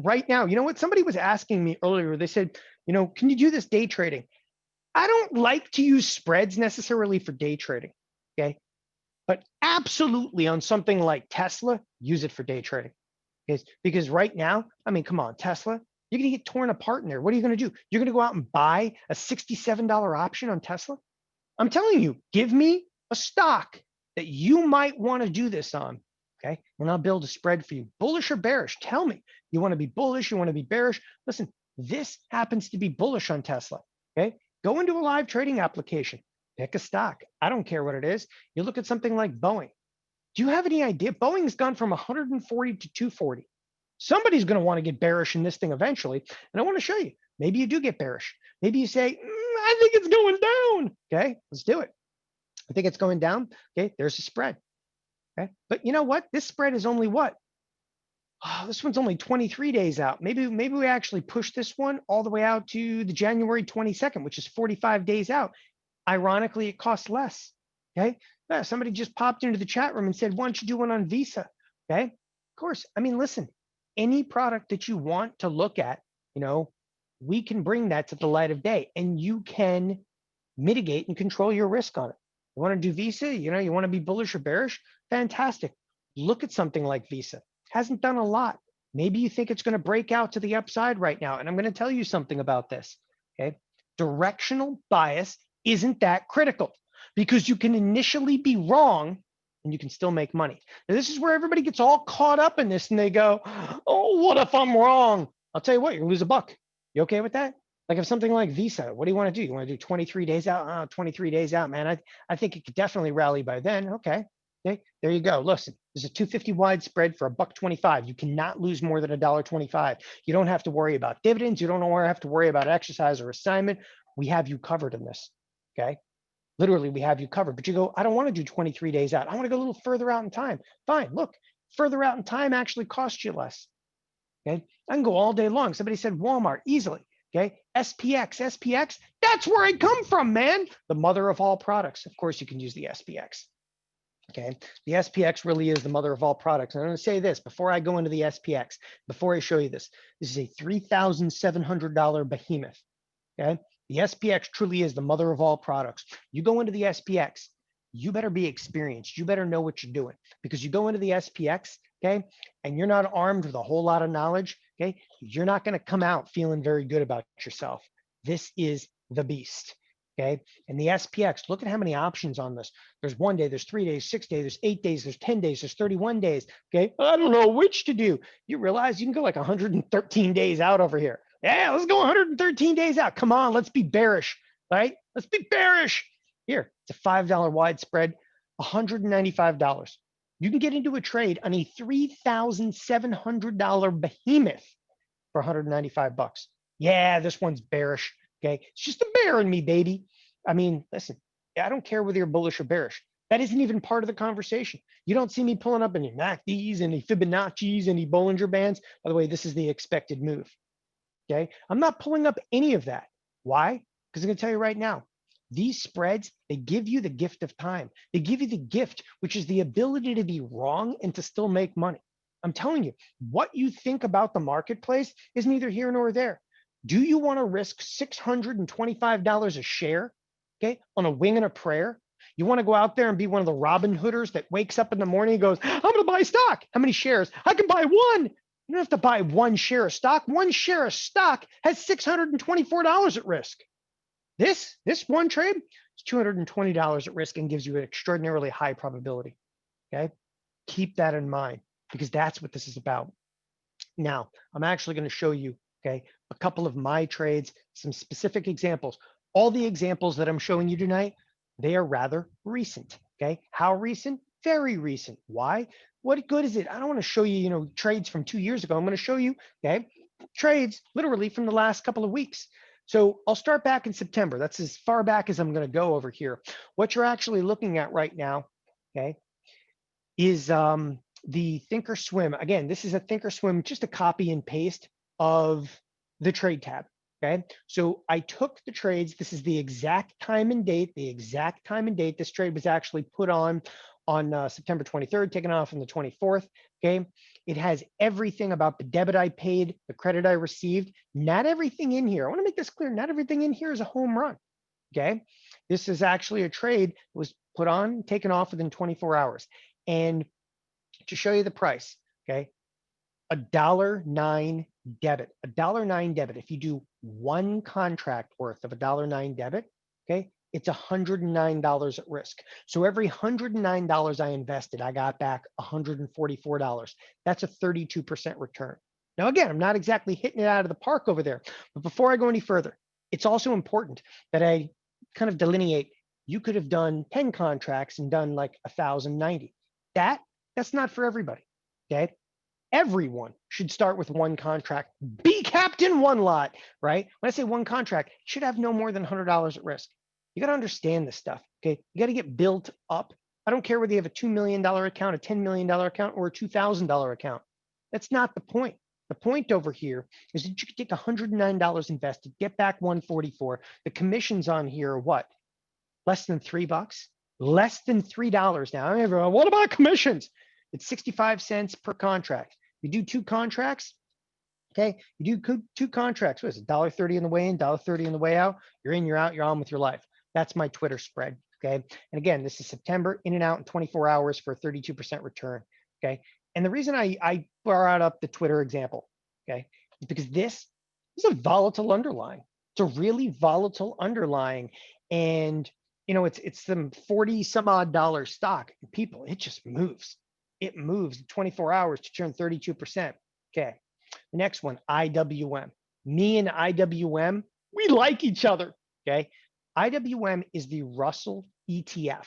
right now, you know what? Somebody was asking me earlier, they said, can you do this day trading? I don't like to use spreads necessarily for day trading, okay? But absolutely on something like Tesla, use it for day trading. Because right now, I mean, come on, Tesla, you're gonna get torn apart in there. What are you gonna do? You're gonna go out and buy a $67 option on Tesla? I'm telling you, give me a stock that you might wanna do this on, okay? And I'll build a spread for you. Bullish or bearish, tell me. You wanna be bullish, you wanna be bearish? Listen, this happens to be bullish on Tesla, okay? Go into a live trading application, pick a stock. I don't care what it is. You look at something like Boeing. Do you have any idea? Boeing's gone from 140 to 240. Somebody's going to want to get bearish in this thing eventually. And I want to show you. Maybe you do get bearish. Maybe you say, I think it's going down. Okay, let's do it. I think it's going down. Okay, there's a spread. Okay, but you know what? This spread is only what? Oh, this one's only 23 days out. Maybe we actually push this one all the way out to the January 22nd, which is 45 days out. Ironically, it costs less. Okay. Yeah, somebody just popped into the chat room and said, why don't you do one on Visa? Okay. Of course. I mean, listen, any product that you want to look at, we can bring that to the light of day and you can mitigate and control your risk on it. You want to do Visa? You want to be bullish or bearish? Fantastic. Look at something like Visa. Hasn't done a lot. Maybe you think it's going to break out to the upside right now. And I'm going to tell you something about this. Okay. Directional bias isn't that critical because you can initially be wrong and you can still make money. Now, this is where everybody gets all caught up in this and they go, oh, what if I'm wrong? I'll tell you what, you're gonna lose a buck. You okay with that? Like if something like Visa, what do you want to do? You want to do 23 days out? 23 days out, man. I think it could definitely rally by then. Okay, there you go. Listen, there's a 250 wide spread for $1.25. You cannot lose more than $1.25. You don't have to worry about dividends. You don't have to worry about exercise or assignment. We have you covered in this. Okay. Literally, we have you covered. But you go, I don't want to do 23 days out. I want to go a little further out in time. Fine. Look, further out in time actually costs you less. Okay. I can go all day long. Somebody said Walmart easily. Okay. SPX. That's where I come from, man. The mother of all products. Of course, you can use the SPX. Okay. The SPX really is the mother of all products. And I'm going to say this before I go into the SPX, before I show you this is a $3,700 behemoth. Okay. The SPX truly is the mother of all products. You go into the SPX, you better be experienced. You better know what you're doing because you go into the SPX, okay, and you're not armed with a whole lot of knowledge, okay, you're not going to come out feeling very good about yourself. This is the beast, okay? And the SPX, look at how many options on this. There's 1 day, there's 3 days, 6 days, there's 8 days, there's 10 days, there's 31 days, okay? I don't know which to do. You realize you can go like 113 days out over here. Yeah, let's go 113 days out. Come on, let's be bearish, right? Let's be bearish. Here, it's a $5 wide spread, $195. You can get into a trade on a $3,700 behemoth for 195 bucks. Yeah, this one's bearish, okay? It's just a bear in me, baby. I mean, listen, I don't care whether you're bullish or bearish. That isn't even part of the conversation. You don't see me pulling up any MACDs, any Fibonacci's, any Bollinger Bands. By the way, this is the expected move. Okay, I'm not pulling up any of that. Why? Because I'm going to tell you right now, these spreads, they give you the gift of time. They give you the gift, which is the ability to be wrong and to still make money. I'm telling you, what you think about the marketplace is neither here nor there. Do you want to risk $625 a share, okay, on a wing and a prayer? You want to go out there and be one of the Robin Hooders that wakes up in the morning and goes, I'm going to buy stock. How many shares? I can buy one. You don't have to buy 1 share of stock. 1 share of stock has $624 at risk. This one trade is $220 at risk and gives you an extraordinarily high probability. Okay, keep that in mind because that's what this is about. Now, I'm actually going to show you, okay, a couple of my trades, some specific examples. All the examples that I'm showing you tonight, they are rather recent. Okay, how recent? Very recent. Why? What good is it? I don't want to show you, trades from 2 years ago. I'm going to show you, okay, trades literally from the last couple of weeks. So I'll start back in September. That's as far back as I'm going to go over here. What you're actually looking at right now, okay, is the Thinkorswim. Again, this is a Thinkorswim, just a copy and paste of the trade tab. Okay, so I took the trades. This is the exact time and date. The exact time and date. This trade was actually put on September 23rd, taken off on the 24th. Okay, it has everything about the debit I paid, the credit I received. Not everything in here. I want to make this clear. Not everything in here is a home run. Okay, this is actually a trade that was put on, taken off within 24 hours. And to show you the price, okay, $1.09 debit, $1.09 debit. If you do one contract worth of $1.09 debit, okay, it's $109 at risk. So every $109 I invested, I got back $144. That's a 32% return. Now, again, I'm not exactly hitting it out of the park over there, but before I go any further, it's also important that I kind of delineate. You could have done 10 contracts and done like 1,090. That's not for everybody. Okay. Everyone should start with one contract. Be capped in one lot, right? When I say one contract, should have no more than $100 at risk. You got to understand this stuff. Okay. You got to get built up. I don't care whether you have a $2 million account, a $10 million account, or a $2,000 account. That's not the point. The point over here is that you can take $109 invested, get back 144. The commissions on here are what? Less than $3, less than $3 now. Everyone, what about commissions? It's 65 cents per contract. You do two contracts, okay? You do two contracts. What is it? $1.30 on the way in, $1.30 on the way out. You're in, you're out, you're on with your life. That's my Twitter spread, okay? And again, this is September, in and out in 24 hours for a 32% return, okay? And the reason I brought up the Twitter example, okay, is because this is a volatile underlying. It's a really volatile underlying. And you know, it's some 40 some odd dollar stock. People, it just moves. It moves in 24 hours to turn 32%. Okay. The next one, IWM. Me and IWM, we like each other. Okay. IWM is the Russell ETF.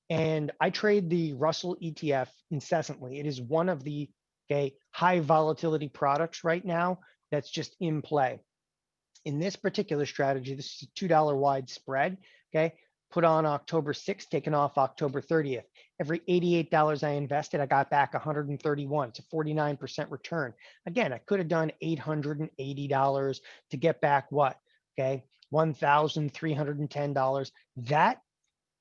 And I trade the Russell ETF incessantly. It is one of the high volatility products right now that's just in play. In this particular strategy, this is a $2 wide spread. Okay. Put on October 6th, taken off October 30th. Every $88 I invested, I got back 131. It's a 49% return. Again, I could have done $880 to get back what? Okay, $1,310. That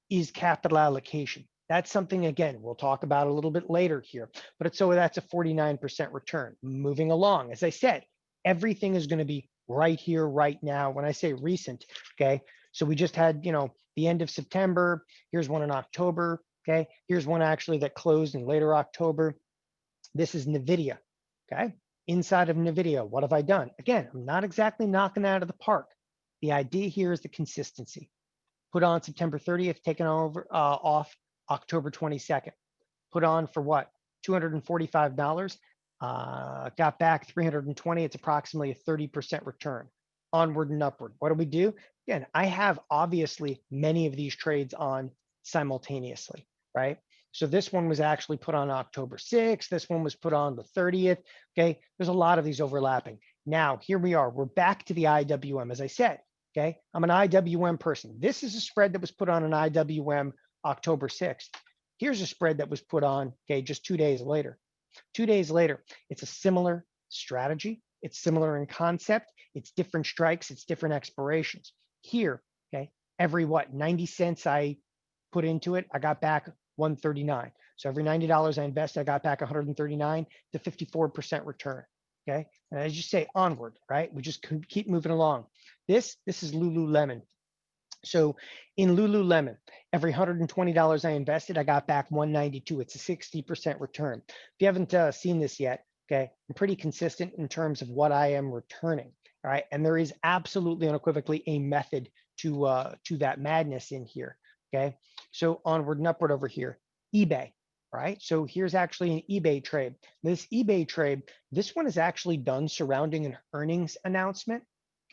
is capital allocation. That's something, again, we'll talk about a little bit later here, but it's so that's a 49% return. Moving along, as I said, everything is going to be right here, right now. When I say recent, okay, so we just had, you know, the end of September. Here's one in October. Okay, here's one actually that closed in later October. This is NVIDIA. Okay, inside of NVIDIA, what have I done? Again, I'm not exactly knocking out of the park. The idea here is the consistency. Put on September 30th, taken over off October 22nd. Put on for what? $245. Got back 320. It's approximately a 30% return. Onward and upward. What do we do? Again, I have obviously many of these trades on simultaneously, right? So this one was actually put on October 6th. This one was put on the 30th. Okay, there's a lot of these overlapping. Now, here we are. We're back to the IWM. As I said, okay, I'm an IWM person. This is a spread that was put on an IWM October 6th. Here's a spread that was put on, okay, just 2 days later. 2 days later, it's a similar strategy. It's similar in concept. It's different strikes. It's different expirations. Here, okay, every what, 90 cents I put into it, I got back 139. So every $90 I invested, I got back 139 to 54% return. Okay, and as you say, onward, right? We just keep moving along. This is Lululemon. So in Lululemon, every $120 I invested, I got back 192. It's a 60% return. If you haven't seen this yet, okay, I'm pretty consistent in terms of what I am returning. All right, and there is absolutely unequivocally a method to that madness in here. Okay, so onward and upward over here, eBay. Right, so here's actually an eBay trade. This eBay trade, this one is actually done surrounding an earnings announcement.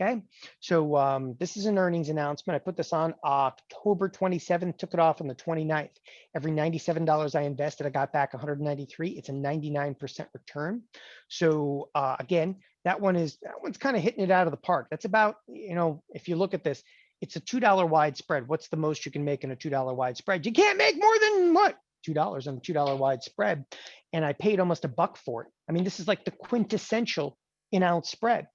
Okay, so this is an earnings announcement. I put this on October 27th, took it off on the 29th. Every $97 I invested, I got back 193. It's a 99% return. So again, that one's kind of hitting it out of the park. That's about, if you look at this, it's a $2 wide spread. What's the most you can make in a $2 wide spread? You can't make more than what? $2 on a $2 wide spread. And I paid almost $1 for it. I mean, this is like the quintessential in-out spread.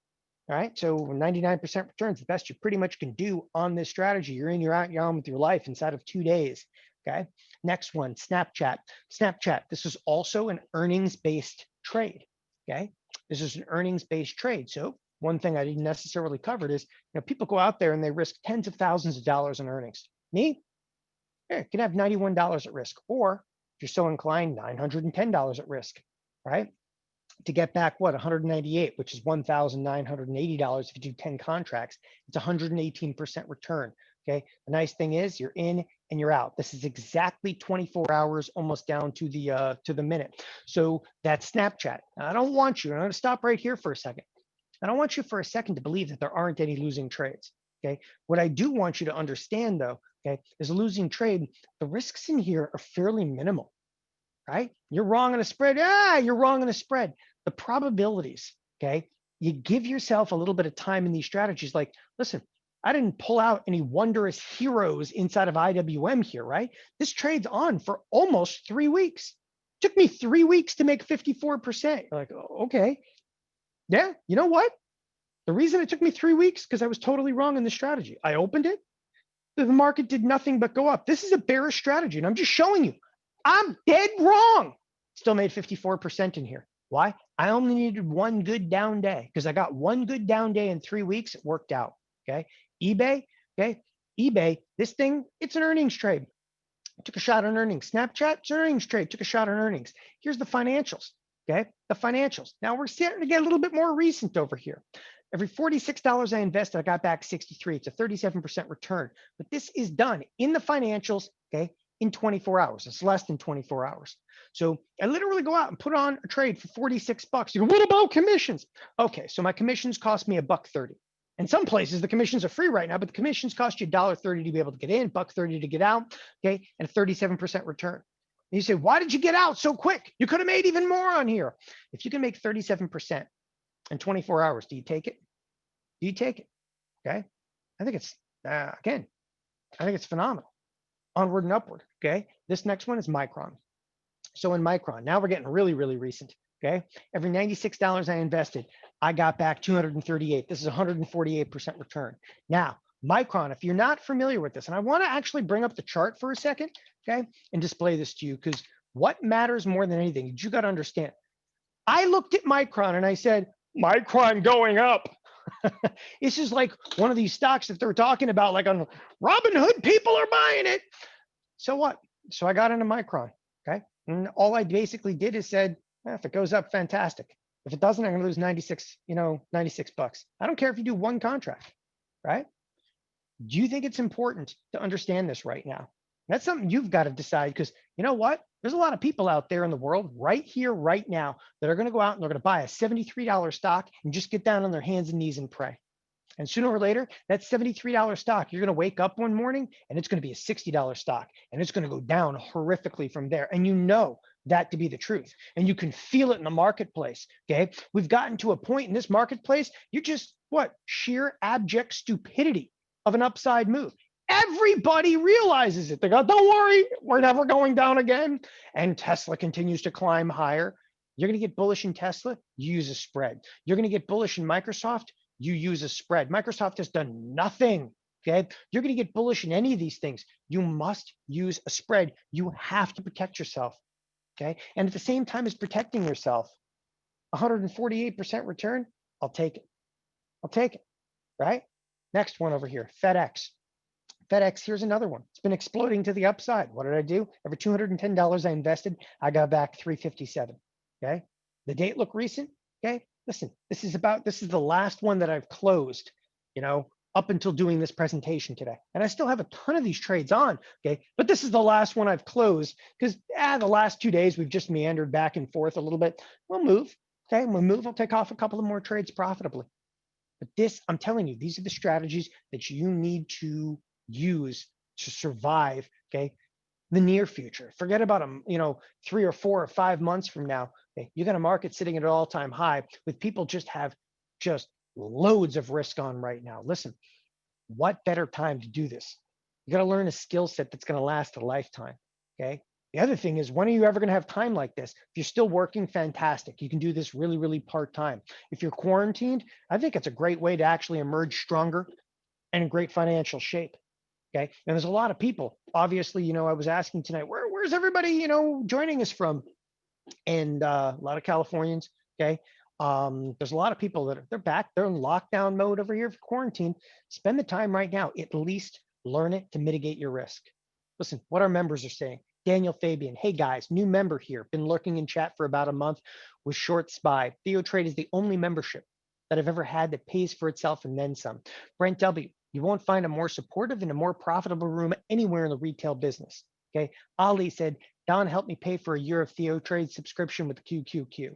All right, so 99% returns, the best you pretty much can do on this strategy. You're in, you're out, you're on with your life inside of 2 days. Okay, next one, Snapchat. Snapchat, this is also an earnings-based trade. Okay, this is an earnings-based trade. So one thing I didn't necessarily cover is, people go out there and they risk tens of thousands of dollars in earnings. Me, you can have $91 at risk, or if you're so inclined, $910 at risk, right? To get back what 198, which is $1,980 if you do 10 contracts. It's 118% return. Okay. The nice thing is you're in and you're out. This is exactly 24 hours, almost down to the minute. So that's Snapchat. Now, I don't want you. I'm going to stop right here for a second. I don't want you for a second to believe that there aren't any losing trades. Okay. What I do want you to understand, though, okay, is a losing trade. The risks in here are fairly minimal. Right? You're wrong on a spread. You're wrong on a spread. The probabilities, okay? You give yourself a little bit of time in these strategies. Like, listen, I didn't pull out any wondrous heroes inside of IWM here, right? This trade's on for almost 3 weeks. It took me 3 weeks to make 54%. You're like, oh, okay. Yeah, you know what? The reason it took me 3 weeks, because I was totally wrong in the strategy. I opened it. The market did nothing but go up. This is a bearish strategy, and I'm just showing you. I'm dead wrong. Still made 54% in here. Why? I only needed one good down day, because I got one good down day in 3 weeks. It worked out. Okay. eBay. Okay. eBay, this thing, it's an earnings trade. Took a shot on earnings. Snapchat, it's an earnings trade. Took a shot on earnings. Here's the financials. Okay. The financials. Now we're starting to get a little bit more recent over here. Every $46 I invested, I got back 63. It's a 37% return. But this is done in the financials. Okay. In 24 hours. It's less than 24 hours. So I literally go out and put on a trade for $46. You go, what about commissions? Okay, so my commissions cost me $1.30. In some places, the commissions are free right now, but the commissions cost you $1.30 to be able to get in, $1.30 to get out, okay, and a 37% return. And you say, why did you get out so quick? You could have made even more on here. If you can make 37% in 24 hours, do you take it? Do you take it? Okay, I think it's, again, I think it's phenomenal. Onward and upward, okay? This next one is Micron. So in Micron, now we're getting really, really recent, okay? Every $96 I invested, I got back 238. This is 148% return. Now, Micron, if you're not familiar with this, and I want to actually bring up the chart for a second, okay, and display this to you, because what matters more than anything, you got to understand. I looked at Micron and I said, Micron going up. This is like one of these stocks that they're talking about, like on Robinhood, people are buying it. So what? So I got into Micron, okay? And all I basically did is said, if it goes up, fantastic. If it doesn't, I'm gonna lose 96, $96. I don't care if you do one contract, right? Do you think it's important to understand this right now? That's something you've got to decide, because you know what? There's a lot of people out there in the world right here, right now, that are going to go out and they're going to buy a $73 stock and just get down on their hands and knees and pray. And sooner or later, that $73 stock, you're going to wake up one morning and it's going to be a $60 stock, and it's going to go down horrifically from there. And you know that to be the truth. And you can feel it in the marketplace. Okay. We've gotten to a point in this marketplace, you're just sheer abject stupidity of an upside move. Everybody realizes it. They go, don't worry, we're never going down again. And Tesla continues to climb higher. You're going to get bullish in Tesla, you use a spread. You're going to get bullish in Microsoft, you use a spread. Microsoft has done nothing. Okay. You're going to get bullish in any of these things. You must use a spread. You have to protect yourself. Okay. And at the same time as protecting yourself, 148% return, I'll take it. I'll take it. Right. Next one over here, FedEx. FedEx, here's another one. It's been exploding to the upside. What did I do? Every $210 I invested, I got back 357. Okay. The date look recent. Okay. Listen, this is the last one that I've closed, up until doing this presentation today. And I still have a ton of these trades on. Okay. But this is the last one I've closed, because the last 2 days we've just meandered back and forth a little bit. We'll move. Okay. We'll move. I'll take off a couple of more trades profitably. But this, I'm telling you, these are the strategies that you need to use to survive, okay, the near future. Forget about them, 3 or 4 or 5 months from now. Okay, you got a market sitting at an all-time high with people just loads of risk on right now. Listen, what better time to do this? You got to learn a skill set that's going to last a lifetime. Okay. The other thing is, when are you ever going to have time like this? If you're still working, fantastic. You can do this really, really part-time. If you're quarantined, I think it's a great way to actually emerge stronger and in great financial shape. Okay. And there's a lot of people, obviously, I was asking tonight, where's everybody, joining us from? And a lot of Californians. Okay. There's a lot of people that they're back, they're in lockdown mode over here for quarantine. Spend the time right now, at least learn it to mitigate your risk. Listen, what our members are saying. Daniel Fabian, hey guys, new member here, been lurking in chat for about a month with short SPY. Theotrade is the only membership that I've ever had that pays for itself and then some. Brent W, you won't find a more supportive and a more profitable room anywhere in the retail business. Okay. Ali said, Don helped me pay for a year of Theotrade subscription with QQQ.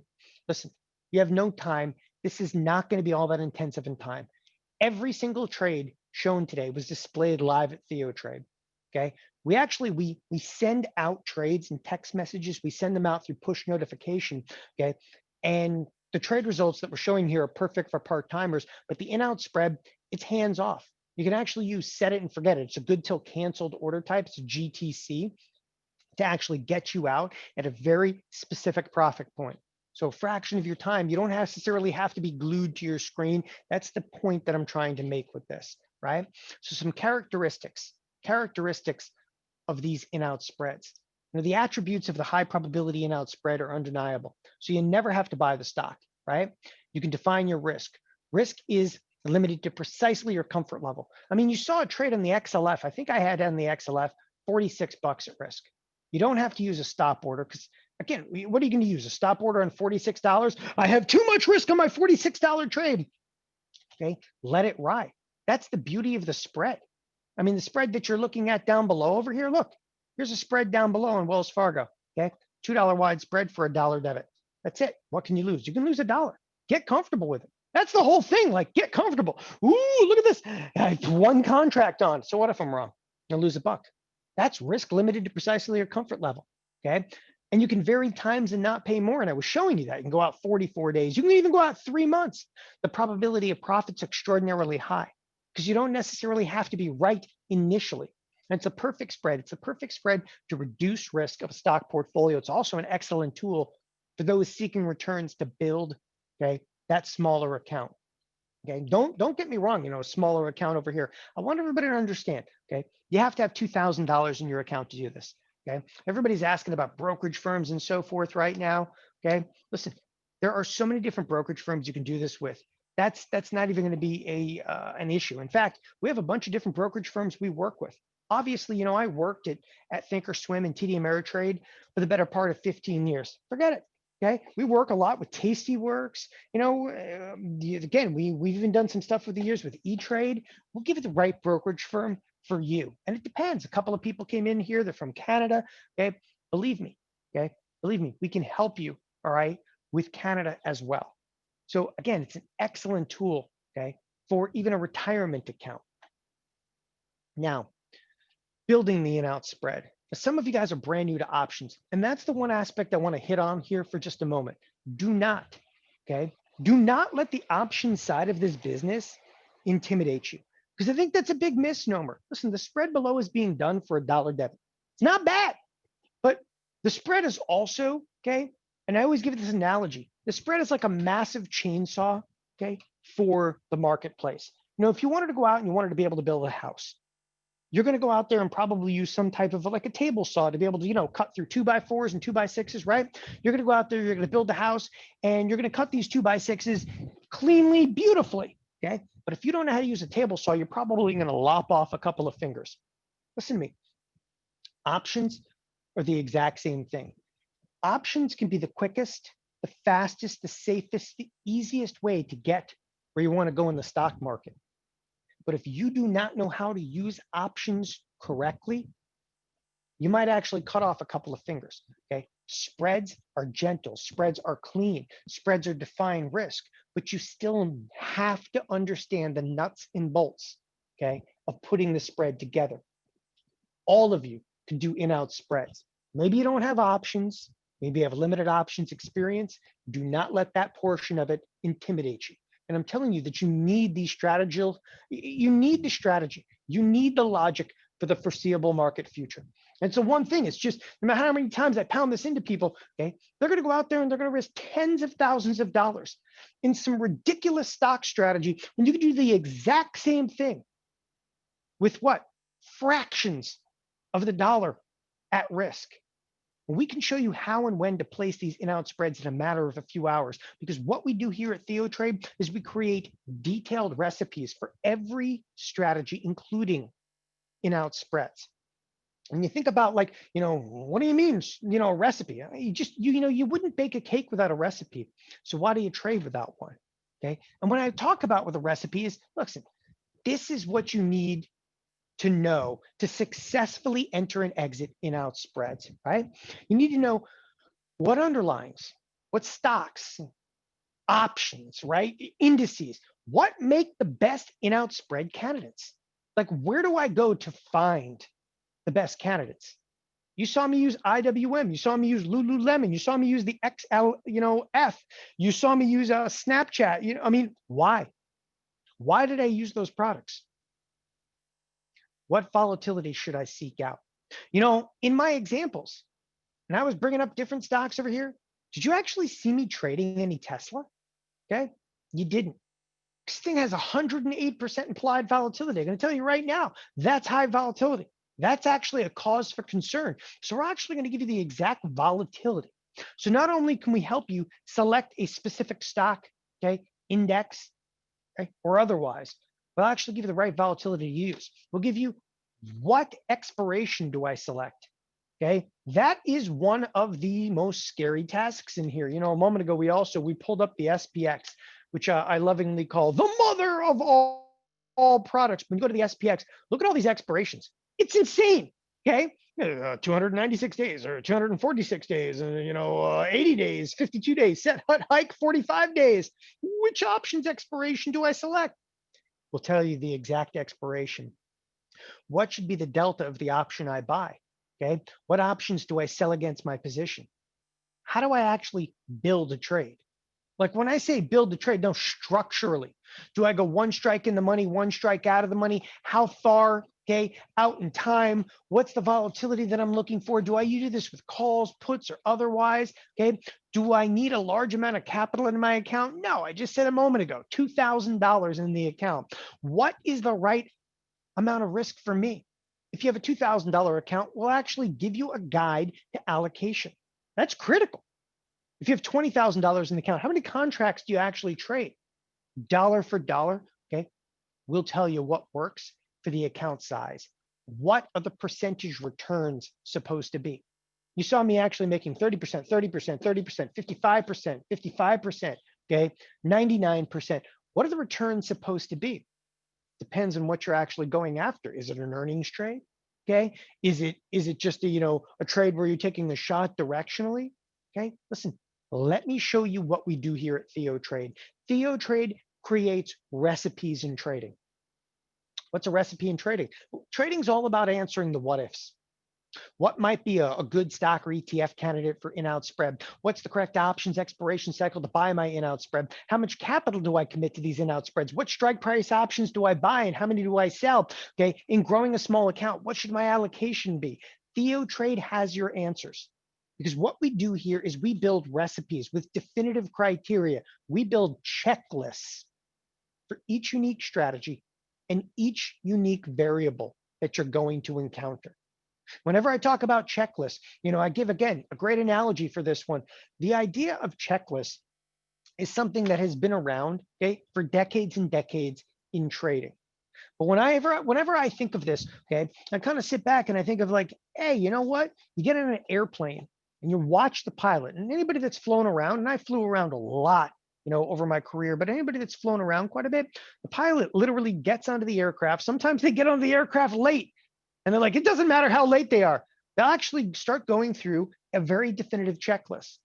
Listen, you have no time. This is not going to be all that intensive in time. Every single trade shown today was displayed live at Theotrade. Okay. We send out trades and text messages. We send them out through push notification. Okay. And the trade results that we're showing here are perfect for part-timers, but the in-out spread, it's hands off. You can actually use set it and forget it. It's a good till canceled order type. It's a GTC to actually get you out at a very specific profit point. So a fraction of your time, you don't necessarily have to be glued to your screen. That's the point that I'm trying to make with this, right? So some characteristics of these in-out spreads. The attributes of the high probability in-out spread are undeniable. So you never have to buy the stock, right? You can define your risk. Risk is limited to precisely your comfort level. I mean, you saw a trade on the XLF. I think I had on the XLF, 46 bucks at risk. You don't have to use a stop order because, again, what are you going to use? A stop order on $46? I have too much risk on my $46 trade. Okay, let it ride. That's the beauty of the spread. I mean, the spread that you're looking at down below over here, look, here's a spread down below in Wells Fargo. Okay, $2 wide spread for a dollar debit. That's it. What can you lose? You can lose $1. Get comfortable with it. That's the whole thing. Like, get comfortable. Ooh, look at this. I have one contract on. So what if I'm wrong? I lose $1. That's risk limited to precisely your comfort level. Okay. And you can vary times and not pay more. And I was showing you that. You can go out 44 days. You can even go out 3 months. The probability of profit's extraordinarily high because you don't necessarily have to be right initially. And it's a perfect spread. It's a perfect spread to reduce risk of a stock portfolio. It's also an excellent tool for those seeking returns to build, okay, that smaller account. Okay, don't get me wrong, a smaller account over here. I want everybody to understand, okay, you have to have $2,000 in your account to do this. Okay, everybody's asking about brokerage firms and so forth right now. Okay, listen, there are so many different brokerage firms you can do this with. That's not even going to be an issue. In fact, we have a bunch of different brokerage firms we work with. Obviously, I worked at Thinkorswim and TD Ameritrade for the better part of 15 years. Forget it. Okay, we work a lot with Tastyworks. Again, we've even done some stuff with the years with E-Trade. We'll give it the right brokerage firm for you, and it depends. A couple of people came in here; they're from Canada. Okay, believe me. Okay, believe me, we can help you. All right, with Canada as well. So again, it's an excellent tool. Okay, for even a retirement account. Now, building the in-out spread. Some of you guys are brand new to options, and that's the one aspect I want to hit on here for just a moment. Do not let the option side of this business intimidate you, because I think that's a big misnomer. Listen, the spread below is being done for a dollar debit. It's not bad, but the spread is also, okay, and I always give this analogy. The spread is like a massive chainsaw, okay, for the marketplace. If you wanted to go out and you wanted to be able to build a house, you're going to go out there and probably use some type of like a table saw to be able to, cut through 2x4s and 2x6s, right? You're going to go out there, you're going to build a house, and you're going to cut these 2x6s cleanly, beautifully, okay? But if you don't know how to use a table saw, you're probably going to lop off a couple of fingers. Listen to me. Options are the exact same thing. Options can be the quickest, the fastest, the safest, the easiest way to get where you want to go in the stock market. But if you do not know how to use options correctly, You might actually cut off a couple of fingers, okay? Spreads are gentle, spreads are clean, spreads are defined risk, but you still have to understand the nuts and bolts, okay, of putting the spread together. All of you can do in-out spreads. Maybe you don't have options, maybe you have limited options experience. Do not let that portion of it intimidate you. And I'm telling you that you need these strategies, you need the strategy, you need the logic for the foreseeable market future. And so one thing is just, no matter how many times I pound this into people, okay, they're gonna go out there and they're gonna risk tens of thousands of dollars in some ridiculous stock strategy when you can do the exact same thing with what? Fractions of the dollar at risk. We can show you how and when to place these in-out spreads in a matter of a few hours, because what we do here at Theotrade is we create detailed recipes for every strategy, including in-out spreads. And you think about like, what do you mean, a recipe? You wouldn't bake a cake without a recipe. So why do you trade without one? Okay. And when I talk about with a recipe is, listen, this is what you need to know to successfully enter and exit in-out spreads, right? You need to know what underlines, what stocks, options, right? Indices, what make the best in-out spread candidates? Like, where do I go to find the best candidates? You saw me use IWM. You saw me use Lululemon. You saw me use the XL, F. You saw me use Snapchat. Why? Why did I use those products? What volatility should I seek out? In my examples, and I was bringing up different stocks over here, did you actually see me trading any Tesla? Okay, you didn't. This thing has 108% implied volatility. I'm going to tell you right now, that's high volatility. That's actually a cause for concern. So we're actually going to give you the exact volatility. So not only can we help you select a specific stock, okay, index, okay, or otherwise, we'll actually give you the right volatility to use. We'll give you what expiration do I select? Okay, that is one of the most scary tasks in here. A moment ago, we pulled up the SPX, which I lovingly call the mother of all products. When you go to the SPX, look at all these expirations. It's insane. Okay, 296 days or 246 days, 80 days, 52 days, set hike 45 days. Which options expiration do I select? We'll tell you the exact expiration. What should be the delta of the option I buy? Okay, what options do I sell against my position? How do I actually build a trade? Like when I say build a trade, no, structurally. Do I go one strike in the money, one strike out of the money? How far, okay, out in time? What's the volatility that I'm looking for? Do I do this with calls, puts, or otherwise? Okay, do I need a large amount of capital in my account? No, I just said a moment ago, $2,000 in the account. What is the right amount of risk for me? If you have a $2,000 account, we'll actually give you a guide to allocation. That's critical. If you have $20,000 in the account, how many contracts do you actually trade? Dollar for dollar, okay? We'll tell you what works for the account size. What are the percentage returns supposed to be? You saw me actually making 30%, 30%, 30%, 55%, 55%, okay? 99%. What are the returns supposed to be? Depends on what you're actually going after. Is it an earnings trade? Okay. Is it just a trade where you're taking a shot directionally? Okay. Listen, let me show you what we do here at Theotrade. Theotrade creates recipes in trading. What's a recipe in trading? Trading is all about answering the what ifs. What might be a good stock or ETF candidate for in-out spread? What's the correct options expiration cycle to buy my in-out spread? How much capital do I commit to these in-out spreads? What strike price options do I buy and how many do I sell? Okay, in growing a small account, what should my allocation be? Theotrade has your answers. Because what we do here is we build recipes with definitive criteria. We build checklists for each unique strategy and each unique variable that you're going to encounter. Whenever I talk about checklists, I give, again, a great analogy for this one. The idea of checklists is something that has been around, okay, for decades and decades in trading. But whenever I think of this, okay, I kind of sit back and I think of like, hey, you know what? You get in an airplane and you watch the pilot, and anybody that's flown around, and I flew around a lot, over my career, but anybody that's flown around quite a bit, the pilot literally gets onto the aircraft. Sometimes they get onto the aircraft late. And they're like, it doesn't matter how late they are. they'll actually start going through a very definitive checklist.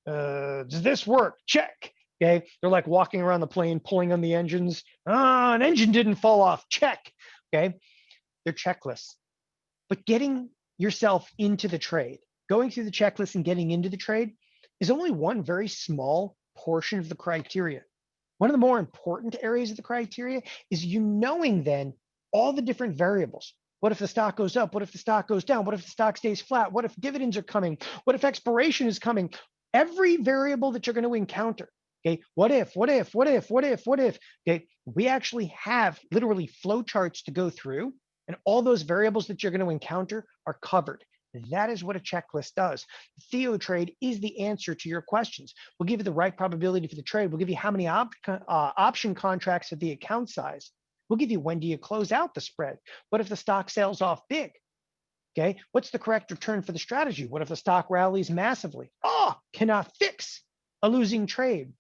Does this work? Check. Okay. They're like walking around the plane, pulling on the engines. An engine didn't fall off. Check. Okay. They're checklists. But getting yourself into the trade, going through the checklist and getting into the trade is only one very small portion of the criteria. One of the more important areas of the criteria is knowing then all the different variables. What if the stock goes up? What if the stock goes down? What if the stock stays flat? What if dividends are coming? What if expiration is coming? Every variable that you're going to encounter. Okay, what if? Okay, we actually have literally flowcharts to go through, and all those variables that you're going to encounter are covered. That is what a checklist does. Theotrade is the answer to your questions. We'll give you the right probability for the trade. We'll give you how many option contracts at the account size. We'll give you when do you close out the spread. What if the stock sells off big? Okay, what's the correct return for the strategy? What if the stock rallies massively? Cannot fix a losing trade.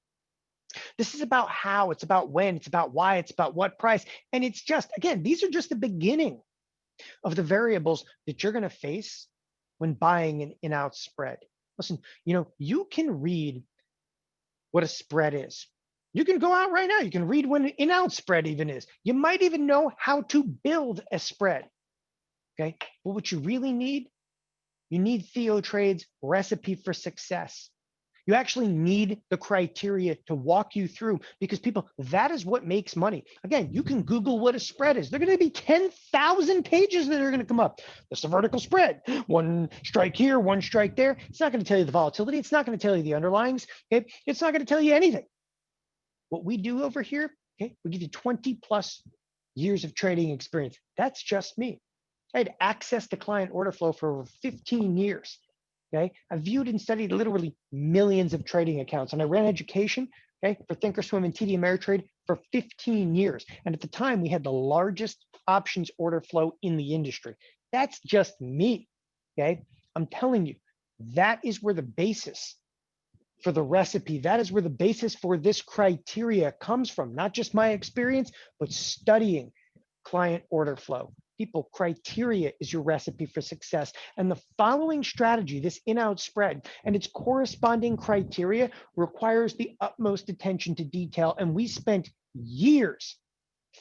This is about how, it's about when, it's about why, it's about what price. And it's just, again, these are just the beginning of the variables that you're going to face when buying an in-out spread. Listen, you can read what a spread is. You can go out right now. You can read what an in-out spread even is. You might even know how to build a spread. Okay, but what you really need, you need Theotrade's recipe for success. You actually need the criteria to walk you through, because people, that is what makes money. Again, you can Google what a spread is. There are going to be 10,000 pages that are going to come up. That's the vertical spread. One strike here, one strike there. It's not going to tell you the volatility. It's not going to tell you the underlyings. Okay? It's not going to tell you anything. What we do over here, okay, we give you 20 plus years of trading experience. That's just me. I had access to client order flow for over 15 years. Okay, I viewed and studied literally millions of trading accounts, and I ran education, okay, for Thinkorswim and TD Ameritrade for 15 years. And at the time, we had the largest options order flow in the industry. That's just me. Okay, I'm telling you, that is where the basis for the recipe, that is where the basis for this criteria comes from. Not just my experience, but studying client order flow. People, criteria is your recipe for success. And the following strategy, this in-out spread and its corresponding criteria, requires the utmost attention to detail. And we spent years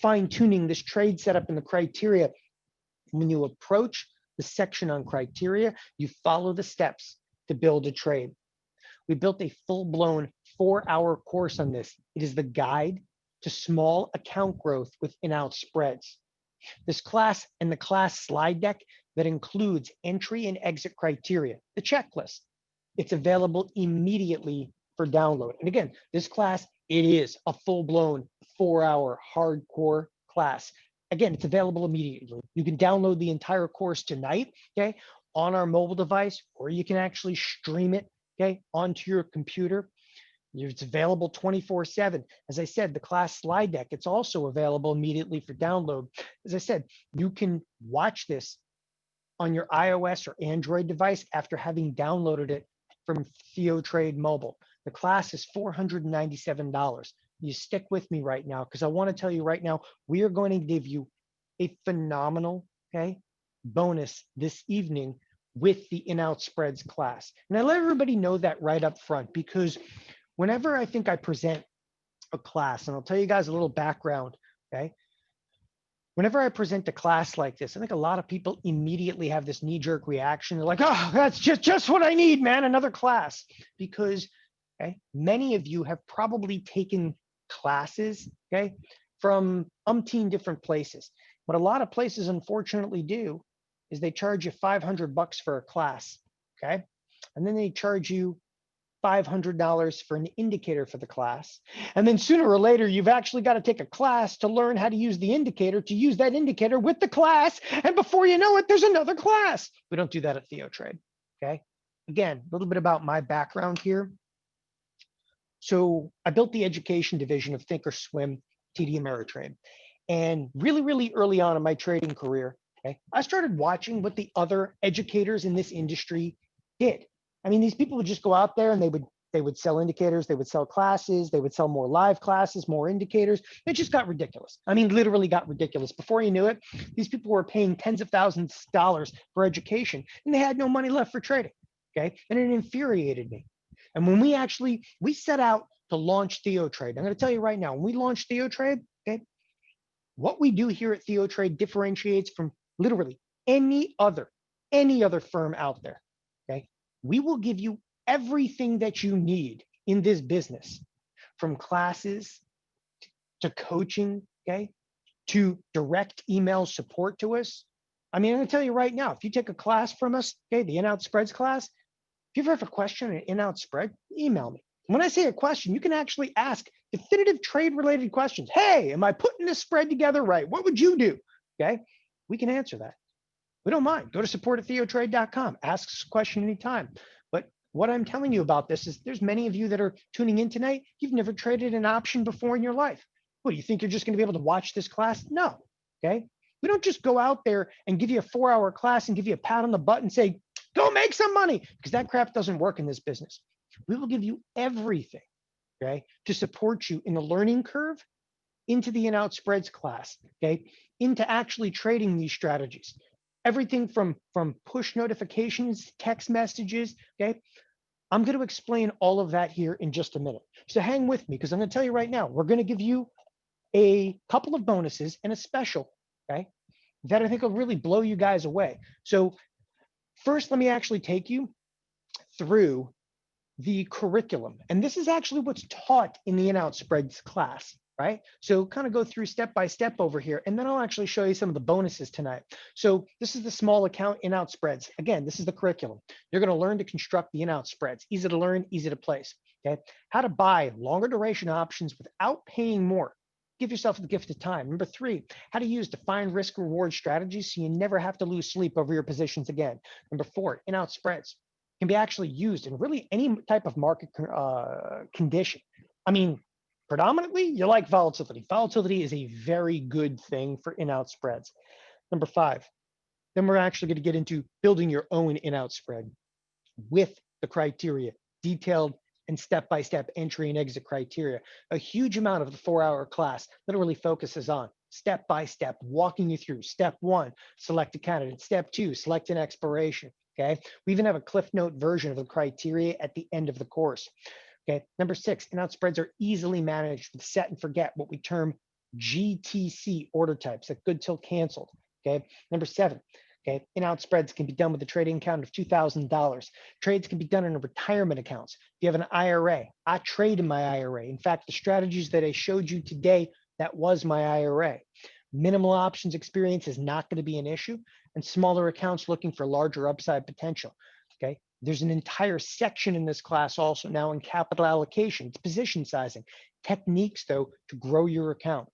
fine-tuning this trade setup and the criteria. When you approach the section on criteria, you follow the steps to build a trade. We built a full-blown 4-hour course on this. It is the guide to small account growth with in-out spreads. This class and the class slide deck that includes entry and exit criteria, the checklist, it's available immediately for download. And again, this class, it is a full-blown 4-hour hardcore class. Again, it's available immediately. You can download the entire course tonight, okay, on our mobile device, or you can actually stream it, okay, onto your computer. It's available 24/7. As I said, the class slide deck, it's also available immediately for download. As I said, you can watch this on your iOS or Android device after having downloaded it from Theotrade Mobile. The class is $497. You stick with me right now, because I want to tell you right now, we are going to give you a phenomenal, okay, bonus this evening with the in-out spreads class. And I let everybody know that right up front, because whenever I think I present a class, and I'll tell you guys a little background, okay? Whenever I present a class like this, I think a lot of people immediately have this knee-jerk reaction. They're like, oh, that's just what I need, man, another class. Because, okay, many of you have probably taken classes, okay, from umpteen different places. What a lot of places unfortunately do is they charge you $500 for a class, okay? And then they charge you $500 for an indicator for the class. And then sooner or later, you've actually got to take a class to learn how to use the indicator, to use that indicator with the class. And before you know it, there's another class. We don't do that at Theotrade, okay? Again, a little bit about my background here. So I built the education division of Thinkorswim, TD Ameritrade. And really, really early on in my trading career, okay, I started watching what the other educators in this industry did. I mean, these people would just go out there and they would They would sell indicators, they would sell classes, they would sell more live classes, more indicators. It just got ridiculous. I mean, literally got ridiculous. Before you knew it, these people were paying tens of thousands of dollars for education and they had no money left for trading, okay? And it infuriated me. And when we set out to launch Theotrade, I'm gonna tell you right now, when we launched Theotrade, okay, what we do here at Theotrade differentiates from literally any other firm out there, okay? We will give you everything that you need in this business, from classes to coaching, okay, to direct email support to us. I mean, I'm gonna tell you right now, if you take a class from us, okay, the in-out spreads class, if you ever have a question on an in-out spread, email me. When I say a question, you can actually ask definitive trade related questions. Hey, am I putting this spread together right? What would you do? Okay, we can answer that. We don't mind. Go to support@theotrade.com. Ask us a question anytime. But what I'm telling you about this is there's many of you that are tuning in tonight. You've never traded an option before in your life. What, you think you're just going to be able to watch this class? No. Okay. We don't just go out there and give you a 4-hour class and give you a pat on the butt and say, go make some money, because that crap doesn't work in this business. We will give you everything, okay, to support you in the learning curve into the in-out spreads class, okay, into actually trading these strategies. Everything from push notifications, text messages, okay? I'm going to explain all of that here in just a minute. So hang with me, because I'm going to tell you right now, we're going to give you a couple of bonuses and a special, okay, that I think will really blow you guys away. So first, let me actually take you through the curriculum. And this is actually what's taught in the in-out spreads class, right? So kind of go through step by step over here, and then I'll actually show you some of the bonuses tonight. So this is the small account in-out spreads. Again, this is the curriculum. You're going to learn to construct the in-out spreads. Easy to learn, easy to place, okay? How to buy longer duration options without paying more. Give yourself the gift of time. Number 3, how to use defined risk reward strategies so you never have to lose sleep over your positions again. Number 4, in-out spreads can be actually used in really any type of market condition. I mean, predominantly, you like volatility. Volatility is a very good thing for in-out spreads. Number 5, then we're actually going to get into building your own in-out spread with the criteria, detailed and step-by-step entry and exit criteria. A huge amount of the 4-hour class literally focuses on step-by-step, walking you through step 1, select a candidate, step 2, select an expiration. Okay, we even have a Cliff Note version of the criteria at the end of the course. Okay, number 6, in-out spreads are easily managed with set and forget, what we term GTC order types, like good till canceled. Okay, number 7, okay, in-out spreads can be done with a trading account of $2,000. Trades can be done in a retirement accounts. If you have an IRA, I trade in my IRA. In fact, the strategies that I showed you today, that was my IRA. Minimal options experience is not going to be an issue, and smaller accounts looking for larger upside potential. Okay, there's an entire section in this class also now in capital allocation. It's position sizing. Techniques, though, to grow your account.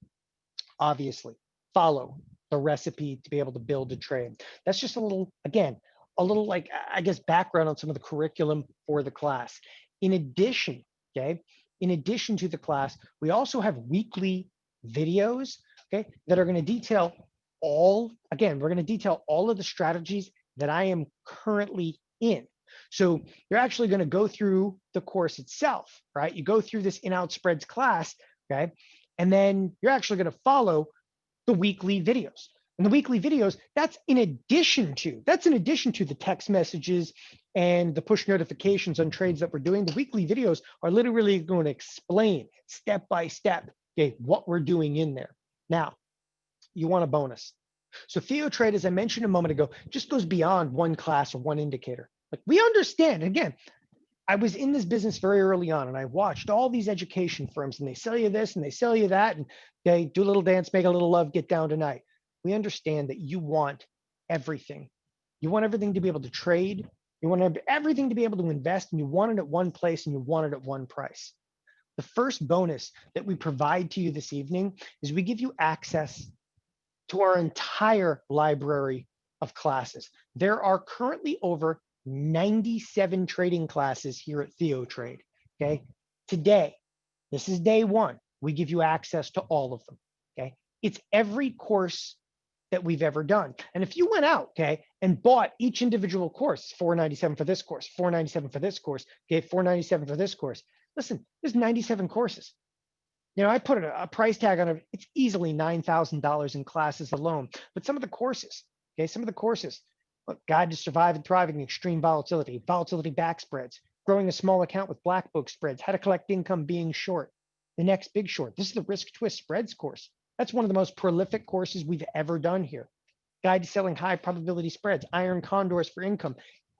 Obviously, follow the recipe to be able to build a trade. That's just a little, again, a little like, I guess, background on some of the curriculum for the class. In addition, okay, in addition to the class, we also have weekly videos, okay, that are going to detail all, again, we're going to detail all of the strategies that I am currently in. So you're actually going to go through the course itself, right? You go through this in-out spreads class, okay? And then you're actually going to follow the weekly videos. And the weekly videos, that's in addition to the text messages and the push notifications on trades that we're doing. The weekly videos are literally going to explain step by step, okay, what we're doing in there. Now, you want a bonus. So Theotrade, as I mentioned a moment ago, just goes beyond one class or one indicator. Like, we understand, again, I was in this business very early on, and I watched all these education firms, and they sell you this and they sell you that, and they do a little dance, make a little love, get down tonight. We understand that you want everything. You want everything to be able to trade. You want everything to be able to invest, and you want it at one place, and you want it at one price. The first bonus that we provide to you this evening is we give you access to our entire library of classes. There are currently over 97 trading classes here at Theotrade, okay? Today, this is day 1, we give you access to all of them, okay? It's every course that we've ever done. And if you went out, okay, and bought each individual course, $497 for this course, $497 for this course, okay, $497 for this course. Listen, there's 97 courses. You know, I put a price tag on it. It's easily $9,000 in classes alone. But some of the courses, okay, some of the courses, look, Guide to Survive and Thriving in Extreme Volatility, Volatility Back Spreads, Growing a Small Account with Black Book Spreads, How to Collect Income Being Short, The Next Big Short. This is the Risk Twist Spreads course. That's one of the most prolific courses we've ever done here. Guide to Selling High Probability Spreads, Iron Condors for Income.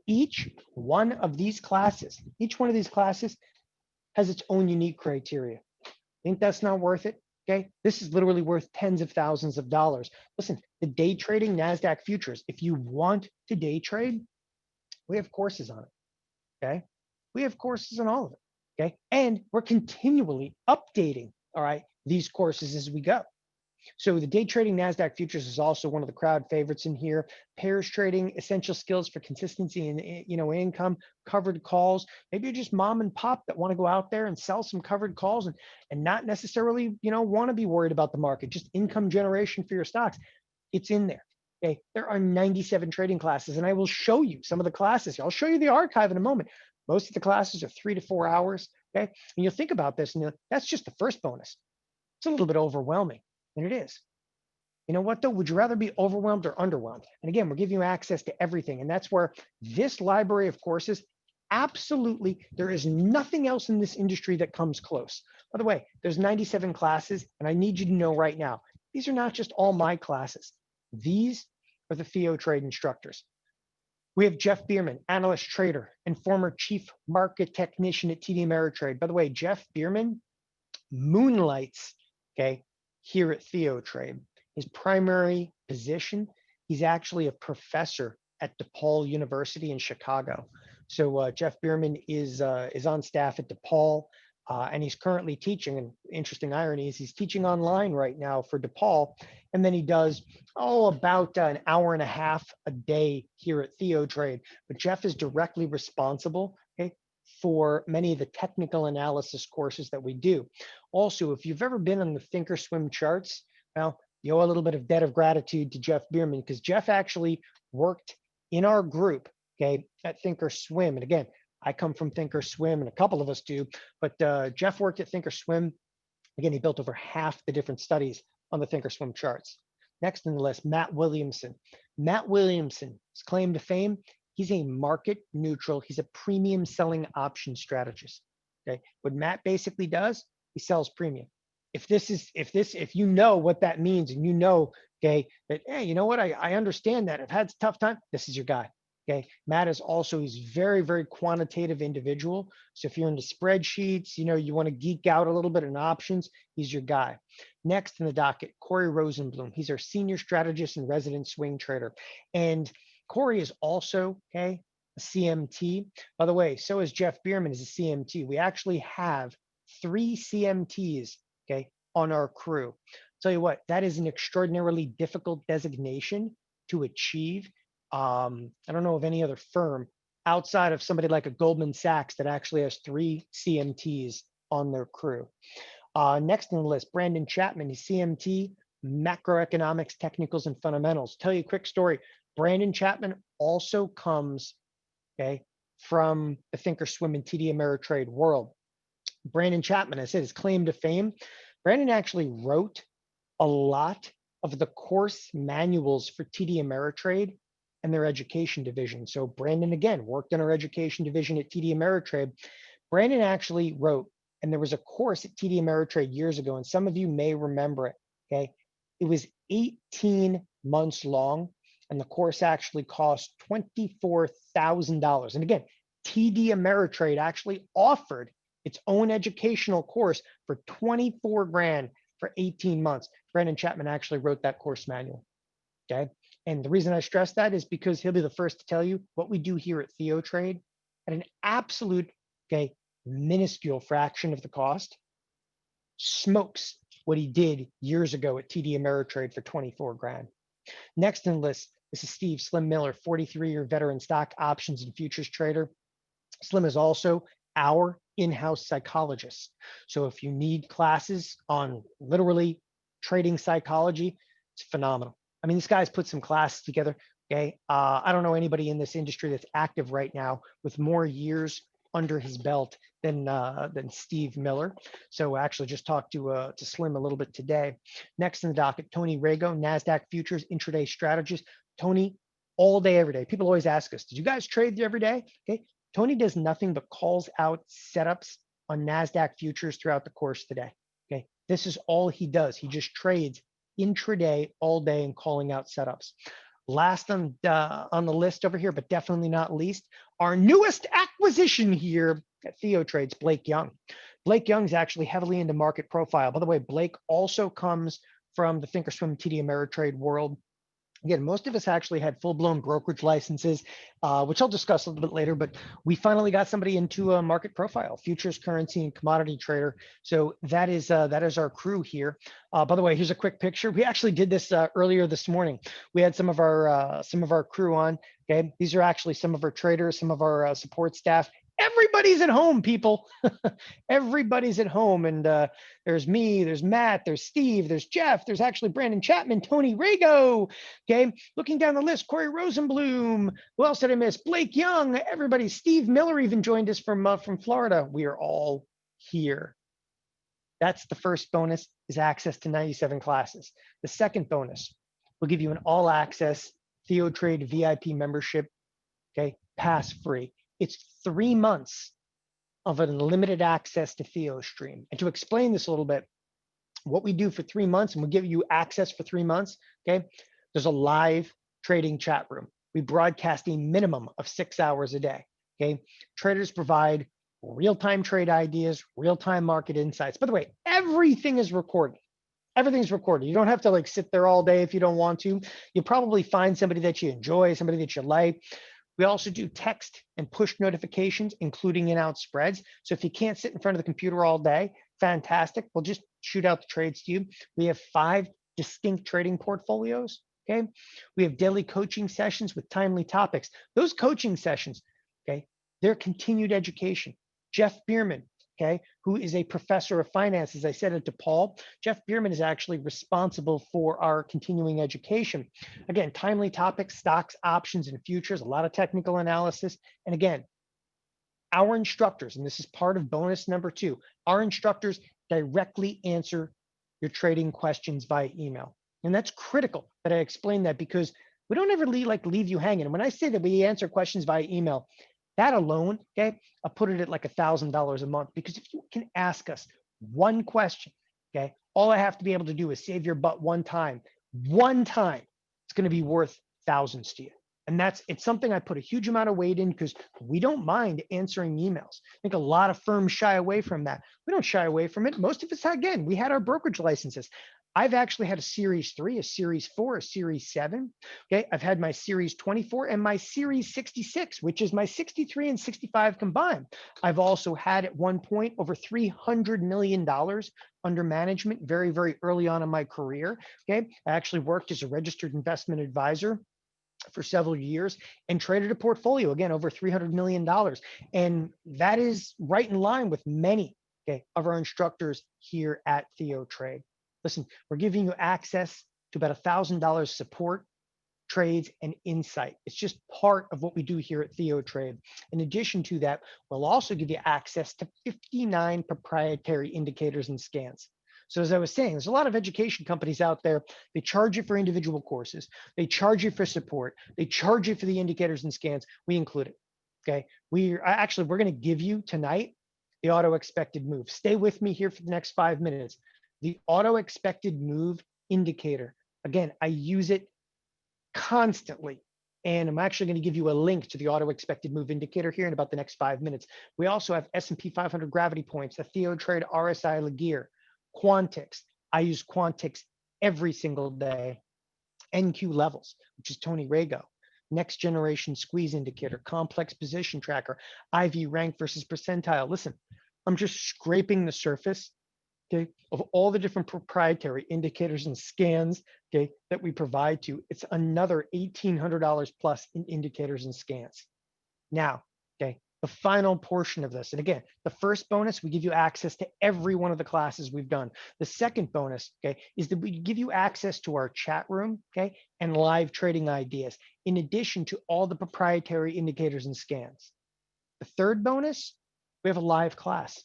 Each one of these classes has its own unique criteria. Think that's not worth it? Okay, this is literally worth tens of thousands of dollars. Listen, the day trading NASDAQ futures, if you want to day trade, we have courses on it. Okay, we have courses on all of it. Okay, and we're continually updating, all right, these courses as we go. So the day trading NASDAQ futures is also one of the crowd favorites in here. Pairs trading, essential skills for consistency and income, covered calls. Maybe you're just mom and pop that want to go out there and sell some covered calls and not necessarily want to be worried about the market, just income generation for your stocks. It's in there. Okay, there are 97 trading classes, and I will show you some of the classes. I'll show you the archive in a moment. Most of the classes are 3 to 4 hours. Okay, and you'll think about this, and that's just the first bonus. It's a little bit overwhelming. And it is. You know what, though? Would you rather be overwhelmed or underwhelmed? And again, we're giving you access to everything. And that's where this library of courses, absolutely, there is nothing else in this industry that comes close. By the way, there's 97 classes, and I need you to know right now, these are not just all my classes. These are the Theotrade instructors. We have Jeff Bierman, analyst trader and former chief market technician at TD Ameritrade. By the way, Jeff Bierman moonlights, okay, here at Theotrade. His primary position, he's actually a professor at DePaul University in Chicago. So Jeff Bierman is on staff at DePaul, and he's currently teaching. And interesting irony is he's teaching online right now for DePaul, and then he does about an hour and a half a day here at Theotrade. But Jeff is directly responsible, okay, for many of the technical analysis courses that we do. Also, if you've ever been on the Thinkorswim charts, well, you owe a little bit of debt of gratitude to Jeff Bierman, because Jeff actually worked in our group, okay, at Thinkorswim. And again, I come from Thinkorswim, and a couple of us do, but Jeff worked at Thinkorswim. Again, he built over half the different studies on the Thinkorswim charts. Next in the list, Matt Williamson. Matt Williamson's claim to fame, he's a market neutral. He's a premium selling option strategist. Okay, what Matt basically does, he sells premium. If you know what that means, and you know, okay, that, hey, you know what, I understand that. I've had a tough time. This is your guy. Okay, Matt is also, he's very, very quantitative individual. So if you're into spreadsheets, you want to geek out a little bit in options, he's your guy. Next in the docket, Corey Rosenblum. He's our senior strategist and resident swing trader. And Corey is also, okay, a CMT. By the way, so is Jeff Bierman is a CMT. We actually have 3 CMTs, okay, on our crew. Tell you what, that is an extraordinarily difficult designation to achieve. I don't know of any other firm outside of somebody like a Goldman Sachs that actually has 3 CMTs on their crew. Next on the list, Brandon Chapman, he's CMT, macroeconomics, technicals, and fundamentals. Tell you a quick story. Brandon Chapman also comes, okay, from the Thinkorswim and TD Ameritrade world. Brandon Chapman, I said, his claim to fame, Brandon actually wrote a lot of the course manuals for TD Ameritrade and their education division. So Brandon, again, worked in our education division at TD Ameritrade. Brandon actually wrote, and there was a course at TD Ameritrade years ago, and some of you may remember it, okay? It was 18 months long, and the course actually cost $24,000. And again, TD Ameritrade actually offered its own educational course for 24 grand for 18 months. Brandon Chapman actually wrote that course manual, okay? And the reason I stress that is because he'll be the first to tell you what we do here at Theotrade at an absolute, okay, minuscule fraction of the cost smokes what he did years ago at TD Ameritrade for 24 grand. Next in the list, this is Steve Slim Miller, 43-year veteran stock options and futures trader. Slim is also our in-house psychologist. So if you need classes on literally trading psychology, it's phenomenal. I mean, this guy's put some classes together. Okay. I don't know anybody in this industry that's active right now with more years under his belt than Steve Miller. So I actually just talked to Slim a little bit today. Next in the docket, Tony Rago, NASDAQ futures intraday strategist. Tony, all day, every day. People always ask us, did you guys trade every day? Okay. Tony does nothing but calls out setups on NASDAQ futures throughout the course of the day. Okay. This is all he does. He just trades intraday all day and calling out setups. Last on the list over here, but definitely not least, our newest acquisition here at Theotrade's Blake Young. Blake Young's actually heavily into market profile. By the way, Blake also comes from the Thinkorswim TD Ameritrade world. Again, most of us actually had full-blown brokerage licenses, which I'll discuss a little bit later, but we finally got somebody into a market profile, futures, currency, and commodity trader. So that is our crew here. By the way, here's a quick picture. We actually did this earlier this morning. We had some of our crew on. Okay, these are actually some of our traders, some of our support staff. Everybody's at home, people. Everybody's at home. And there's me, there's Matt, there's Steve, there's Jeff, there's actually Brandon Chapman, Tony Rago. Okay, looking down the list, Corey Rosenblum. Who else did I miss? Blake Young, everybody. Steve Miller even joined us from Florida. We are all here. That's the first bonus, is access to 97 classes. The second bonus will give you an all access Theotrade VIP membership, okay, pass free. It's 3 months of unlimited access to TheoStream. And to explain this a little bit, what we do for 3 months, and we'll give you access for 3 months, okay? There's a live trading chat room. We broadcast a minimum of 6 hours a day, okay? Traders provide real-time trade ideas, real-time market insights. By the way, everything is recorded. Everything's recorded. You don't have to like sit there all day if you don't want to. You'll probably find somebody that you enjoy, somebody that you like. We also do text and push notifications, including in-out spreads. So if you can't sit in front of the computer all day, fantastic. We'll just shoot out the trades to you. We have 5 distinct trading portfolios, okay? We have daily coaching sessions with timely topics. Those coaching sessions, okay, they're continued education. Jeff Bierman, okay, who is a professor of finance, as I said it to Paul. Jeff Bierman is actually responsible for our continuing education. Again, timely topics, stocks, options, and futures, a lot of technical analysis. And again, our instructors, and this is part of bonus number 2, our instructors directly answer your trading questions via email. And that's critical that I explain that, because we don't ever leave you hanging. And when I say that we answer questions via email, that alone, okay, I'll put it at like $1,000 a month, because if you can ask us one question, okay, all I have to be able to do is save your butt one time. It's going to be worth thousands to you. And it's something I put a huge amount of weight in, because we don't mind answering emails. I think a lot of firms shy away from that. We don't shy away from it. Most of us, again, we had our brokerage licenses. I've actually had a Series 3, a Series 4, a Series 7. Okay, I've had my Series 24 and my Series 66, which is my 63 and 65 combined. I've also had at one point over $300 million under management very, very early on in my career. Okay, I actually worked as a registered investment advisor for several years and traded a portfolio, again, over $300 million. And that is right in line with many, okay, of our instructors here at Theotrade. Listen, we're giving you access to about $1,000 support, trades, and insight. It's just part of what we do here at Theotrade. In addition to that, we'll also give you access to 59 proprietary indicators and scans. So as I was saying, there's a lot of education companies out there. They charge you for individual courses. They charge you for support. They charge you for the indicators and scans. We include it, okay? We're going to give you tonight the auto expected move. Stay with me here for the next 5 minutes. The auto expected move indicator. Again, I use it constantly. And I'm actually going to give you a link to the auto expected move indicator here in about the next 5 minutes. We also have S&P 500 gravity points, the Theotrade RSI Laguerre, Quantix. I use Quantix every single day. NQ levels, which is Tony Rago. Next generation squeeze indicator, complex position tracker, IV rank versus percentile. Listen, I'm just scraping the surface, okay, of all the different proprietary indicators and scans, okay, that we provide to you. It's another $1,800 plus in indicators and scans. Now, okay, the final portion of this. And again, the first bonus, we give you access to every one of the classes we've done. The second bonus, okay, is that we give you access to our chat room, okay, and live trading ideas, in addition to all the proprietary indicators and scans. The third bonus, we have a live class,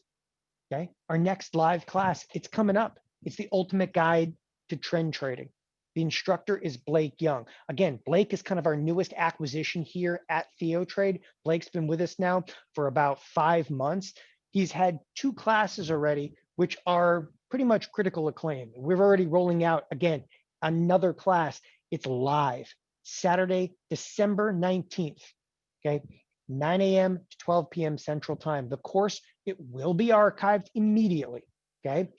okay? Our next live class, it's coming up. It's the ultimate guide to trend trading. The instructor is Blake Young. Again, Blake is kind of our newest acquisition here at Theotrade. Blake's been with us now for about 5 months. He's had 2 classes already, which are pretty much critical acclaim. We're already rolling out, again, another class. It's live, Saturday, December 19th, okay? 9 a.m. to 12 p.m. Central Time. The course, it will be archived immediately, okay?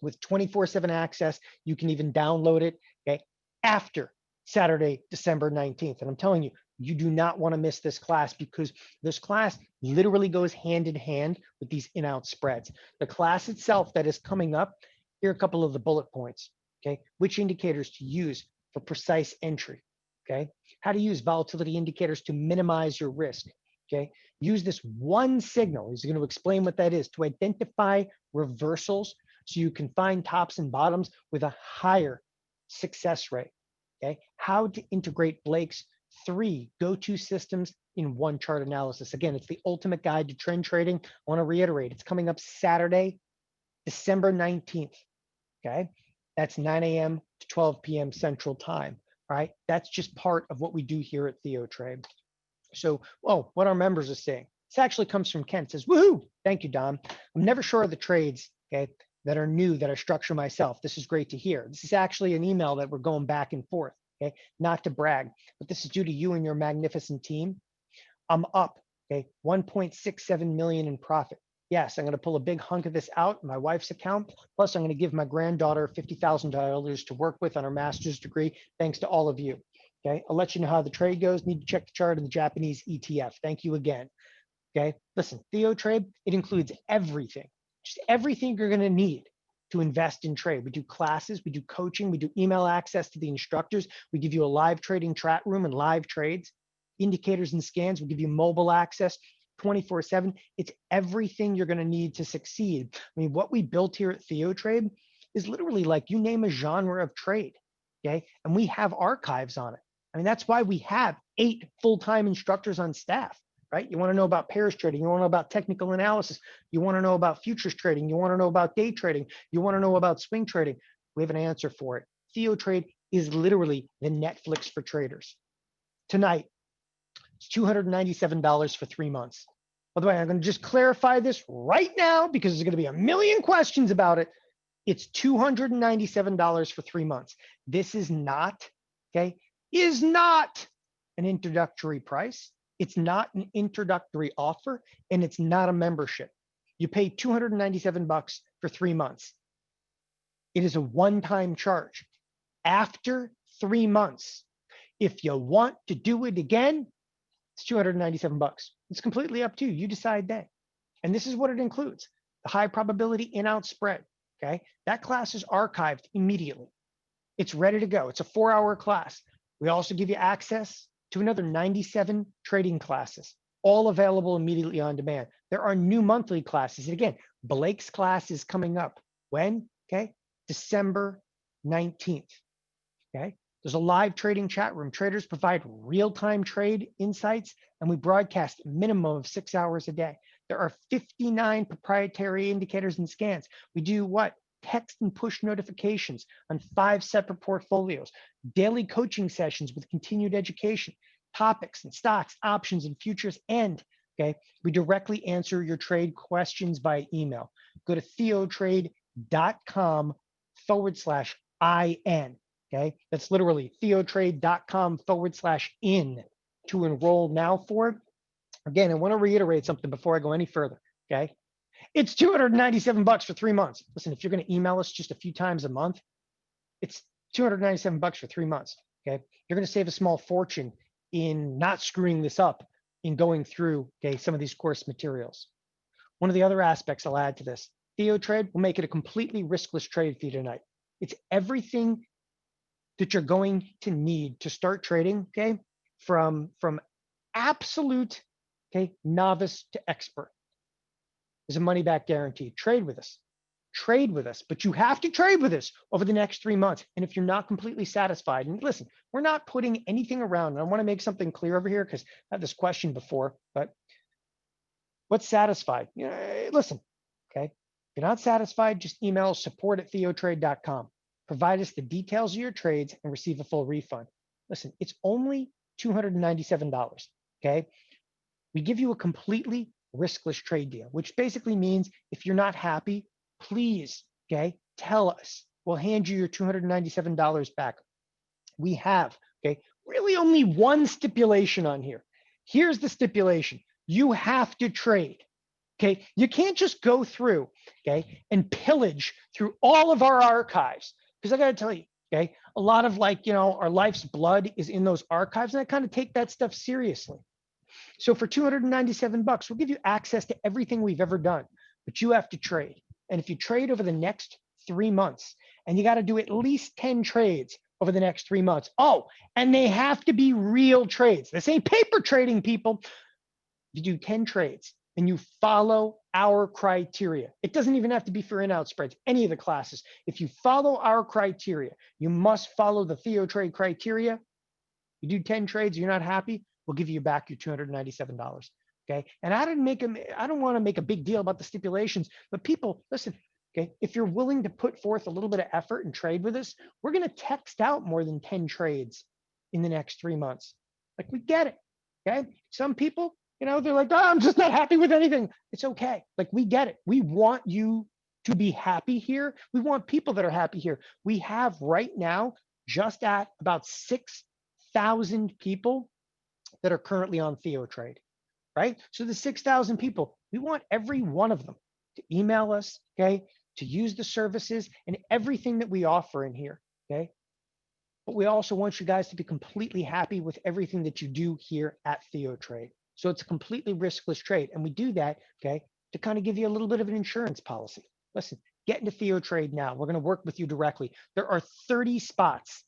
With 24/7 access, you can even download it, okay, after Saturday, December 19th. And I'm telling you, you do not want to miss this class, because this class literally goes hand in hand with these in-out spreads. The class itself that is coming up, here are a couple of the bullet points, okay? Which indicators to use for precise entry, okay? How to use volatility indicators to minimize your risk, okay? Use this one signal, he's going to explain what that is, to identify reversals so you can find tops and bottoms with a higher success rate, okay? How to integrate Blake's 3 go-to systems in one chart analysis. Again, it's the ultimate guide to trend trading. I want to reiterate, it's coming up Saturday, December 19th, okay? That's 9 a.m. to 12 p.m. Central Time, all right? That's just part of what we do here at Theotrade. So, oh, what our members are saying. This actually comes from Ken. It says, woohoo, thank you, Dom. I'm never sure of the trades, okay, that are new, that I structure myself. This is great to hear. This is actually an email that we're going back and forth, okay? Not to brag, but this is due to you and your magnificent team. I'm up, okay, 1.67 million in profit. Yes, I'm going to pull a big hunk of this out in my wife's account. Plus, I'm going to give my granddaughter $50,000 to work with on her master's degree, thanks to all of you. Okay, I'll let you know how the trade goes. Need to check the chart of the Japanese ETF. Thank you again. Okay, listen, Theotrade, it includes everything, just everything you're going to need to invest in trade. We do classes, we do coaching, we do email access to the instructors. We give you a live trading chat room and live trades, indicators and scans. We give you mobile access 24/7. It's everything you're going to need to succeed. I mean, what we built here at Theotrade is literally like you name a genre of trade, okay? And we have archives on it. I mean, that's why we have 8 full-time instructors on staff, right? You want to know about pairs trading. You want to know about technical analysis. You want to know about futures trading. You want to know about day trading. You want to know about swing trading. We have an answer for it. Theotrade is literally the Netflix for traders. Tonight, it's $297 for 3 months. By the way, I'm going to just clarify this right now because there's going to be a million questions about it. It's $297 for 3 months. This is not, okay, is not an introductory price. It's not an introductory offer, and it's not a membership. You pay $297 for 3 months. It is a one-time charge. After 3 months, if you want to do it again, it's $297. It's completely up to you. You decide then. And this is what it includes: the high probability in-out spread. Okay, that class is archived immediately. It's ready to go. It's a 4-hour class. We also give you access to another 97 trading classes, all available immediately on demand. There are new monthly classes. And again, Blake's class is coming up. When? Okay, December 19th. Okay, there's a live trading chat room. Traders provide real-time trade insights, and we broadcast a minimum of 6 hours a day. There are 59 proprietary indicators and scans. We do what? Text and push notifications on 5 separate portfolios, daily coaching sessions with continued education, topics and stocks, options and futures, and okay, we directly answer your trade questions by email. Go to theotrade.com/IN. Okay, that's literally theotrade.com/in to enroll now for it. Again, I want to reiterate something before I go any further. Okay, it's $297 for 3 months. Listen, if you're going to email us just a few times a month, it's $297 for 3 months. Okay, you're going to save a small fortune in not screwing this up in going through, okay, some of these course materials. One of the other aspects I'll add to this: Theotrade will make it a completely riskless trade fee tonight. It's everything that you're going to need to start trading, okay, from absolute, okay, novice to expert. There's a money back guarantee. Trade with us. Trade with us, but you have to trade with us over the next 3 months. And if you're not completely satisfied, and listen, we're not putting anything around. And I want to make something clear over here because I had this question before, but what's satisfied? You know, listen, okay. If you're not satisfied, just email support@theotrade.com. Provide us the details of your trades and receive a full refund. Listen, it's only $297, okay? We give you a completely riskless trade deal, which basically means if you're not happy, please, okay, tell us. We'll hand you your $297 back. We have, okay, really only one stipulation on here. Here's the stipulation. You have to trade, okay? You can't just go through, okay, and pillage through all of our archives. Because I got to tell you, okay, a lot of our life's blood is in those archives, and I kind of take that stuff seriously. So for $297, we'll give you access to everything we've ever done, but you have to trade. And if you trade over the next 3 months, and you got to do at least 10 trades over the next 3 months. Oh, and they have to be real trades. This ain't paper trading, people. You do 10 trades and you follow our criteria. It doesn't even have to be for in-out spreads, any of the classes. If you follow our criteria, you must follow the Theotrade criteria. You do 10 trades, you're not happy, we'll give you back your $297. Okay. And I don't want to make a big deal about the stipulations, but people, listen, okay, if you're willing to put forth a little bit of effort and trade with us, we're going to text out more than 10 trades in the next 3 months. Like, we get it. Okay. Some people, they're like, oh, I'm just not happy with anything. It's okay. Like, we get it. We want you to be happy here. We want people that are happy here. We have right now just at about 6,000 people that are currently on Theotrade, right? So the 6,000 people, we want every one of them to email us, okay, to use the services and everything that we offer in here, okay? But we also want you guys to be completely happy with everything that you do here at Theotrade. So it's a completely riskless trade. And we do that, okay, to kind of give you a little bit of an insurance policy. Listen, get into Theotrade now. We're going to work with you directly. There are 30 spots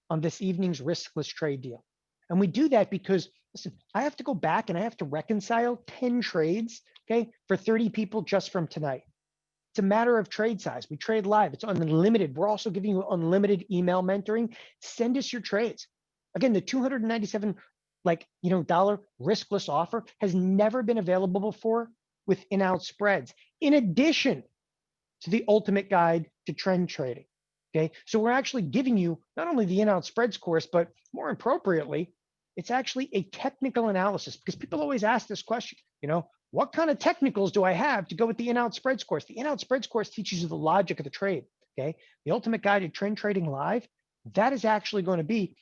on this evening's riskless trade deal. And we do that because, listen, I have to go back and I have to reconcile 10 trades, okay, for 30 people just from tonight. It's a matter of trade size. We trade live. It's unlimited. We're also giving you unlimited email mentoring. Send us your trades. Again, the $297 dollar riskless offer has never been available before with in-out spreads. In addition to the ultimate guide to trend trading. Okay, so we're actually giving you not only the in-out spreads course, but more appropriately, it's actually a technical analysis, because people always ask this question, what kind of technicals do I have to go with the in-out spreads course? The in-out spreads course teaches you the logic of the trade. Okay, the ultimate guide to trend trading live, that is actually going to be,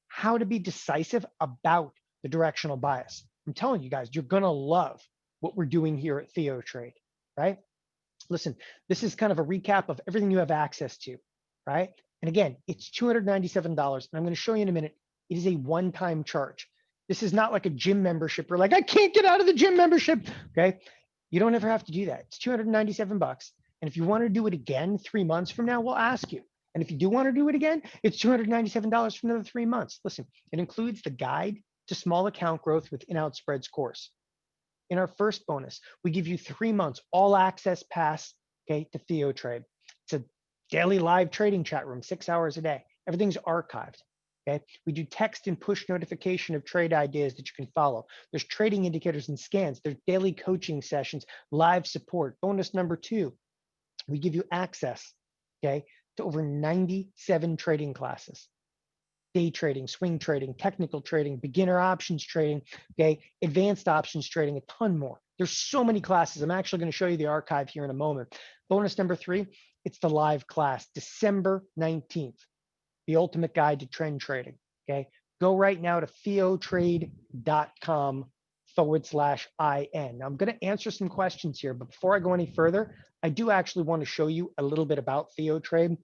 how to be decisive about the directional bias. I'm telling you guys, you're going to love what we're doing here at Theotrade, right? Listen, this is kind of a recap of everything you have access to, right? And again, it's $297. And I'm going to show you in a minute. It is a one-time charge. This is not like a gym membership. You're like, I can't get out of the gym membership. Okay. You don't ever have to do that. It's $297. And if you want to do it again 3 months from now, we'll ask you. And if you do want to do it again, it's $297 for another 3 months. Listen, it includes the guide to small account growth with in-out spreads course. In our first bonus, we give you 3 months all access pass, okay, to Theotrade. It's a daily live trading chat room, 6 hours a day. Everything's archived. Okay, we do text and push notification of trade ideas that you can follow. There's trading indicators and scans. There's daily coaching sessions, live support. Bonus number 2, we give you access, okay, to over 97 trading classes. Day trading, swing trading, technical trading, beginner options trading, okay, advanced options trading, a ton more. There's so many classes. I'm actually going to show you the archive here in a moment. Bonus number 3, it's the live class, December 19th, the ultimate guide to trend trading, okay? Go right now to theotrade.com/IN. Now I'm going to answer some questions here, but before I go any further, I do actually want to show you a little bit about Theotrade.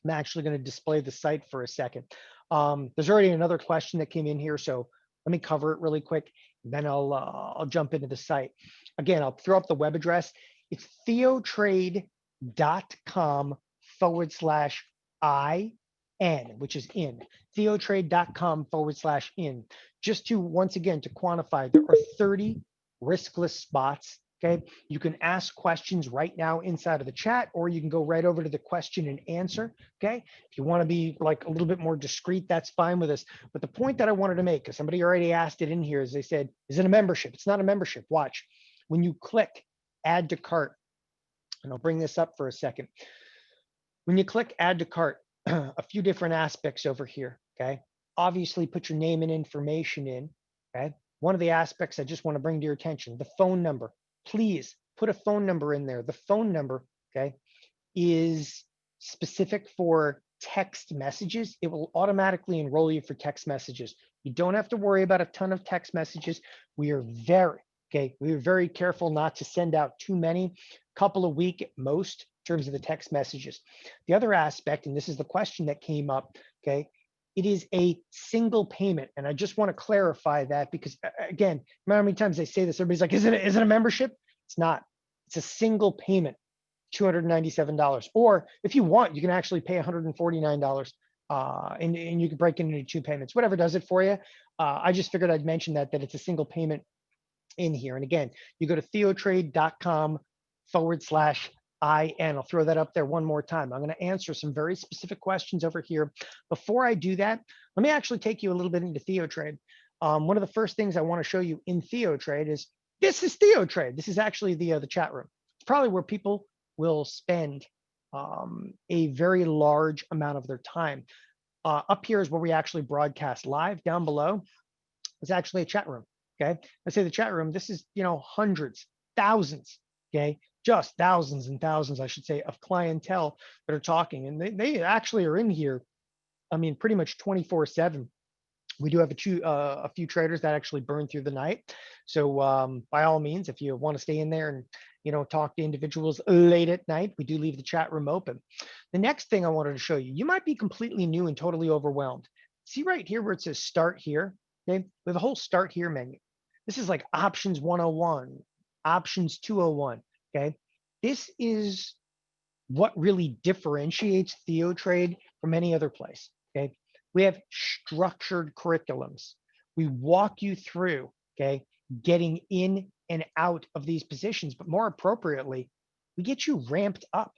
I'm actually going to display the site for a second. There's already another question that came in here, so let me cover it really quick, and then I'll jump into the site. Again, I'll throw up the web address. It's theotrade.com/IN, which is in. Theotrade.com/in. just to, once again, to quantify, there are 30 riskless spots. Okay, you can ask questions right now inside of the chat, or you can go right over to the question and answer. Okay, if you want to be like a little bit more discreet, that's fine with us. But the point that I wanted to make, because somebody already asked it in here, is they said, is it a membership? It's not a membership. Watch. When you click add to cart, and I'll bring this up for a second. When you click add to cart, a few different aspects over here. Okay, obviously put your name and information in. Okay, one of the aspects I just want to bring to your attention, the phone number. Please put a phone number in there. The phone number, okay, is specific for text messages. It will automatically enroll you for text messages. You don't have to worry about a ton of text messages. We are very careful not to send out too many, couple a week at most in terms of the text messages. The other aspect, and this is the question that came up, okay, it is a single payment. And I just want to clarify that because again, remember how many times I say this, everybody's like, is it a membership? It's not. It's a single payment, $297. Or if you want, you can actually pay $149 and you can break it into 2 payments, whatever does it for you. I just figured I'd mention that it's a single payment in here. And again, you go to theotrade.com/IN. I'll throw that up there one more time. I'm going to answer some very specific questions over here. Before I do that, let me actually take you a little bit into Theotrade. One of the first things I want to show you in Theotrade is this is Theotrade. This is actually the chat room. It's probably where people will spend a very large amount of their time. Up here is where we actually broadcast live. Down below is actually a chat room. Okay, let's say the chat room. This is hundreds, thousands. Okay, just thousands and thousands, I should say, of clientele that are talking, and they actually are in here. I mean, pretty much 24/7. We do have a few traders that actually burn through the night. So by all means, if you want to stay in there and talk to individuals late at night, we do leave the chat room open. The next thing I wanted to show you, you might be completely new and totally overwhelmed. See right here where it says start here. Okay, we have a whole start here menu. This is like options 101, options 201. Okay, this is what really differentiates Theotrade from any other place. Okay, we have structured curriculums. We walk you through, okay, getting in and out of these positions, but more appropriately, we get you ramped up.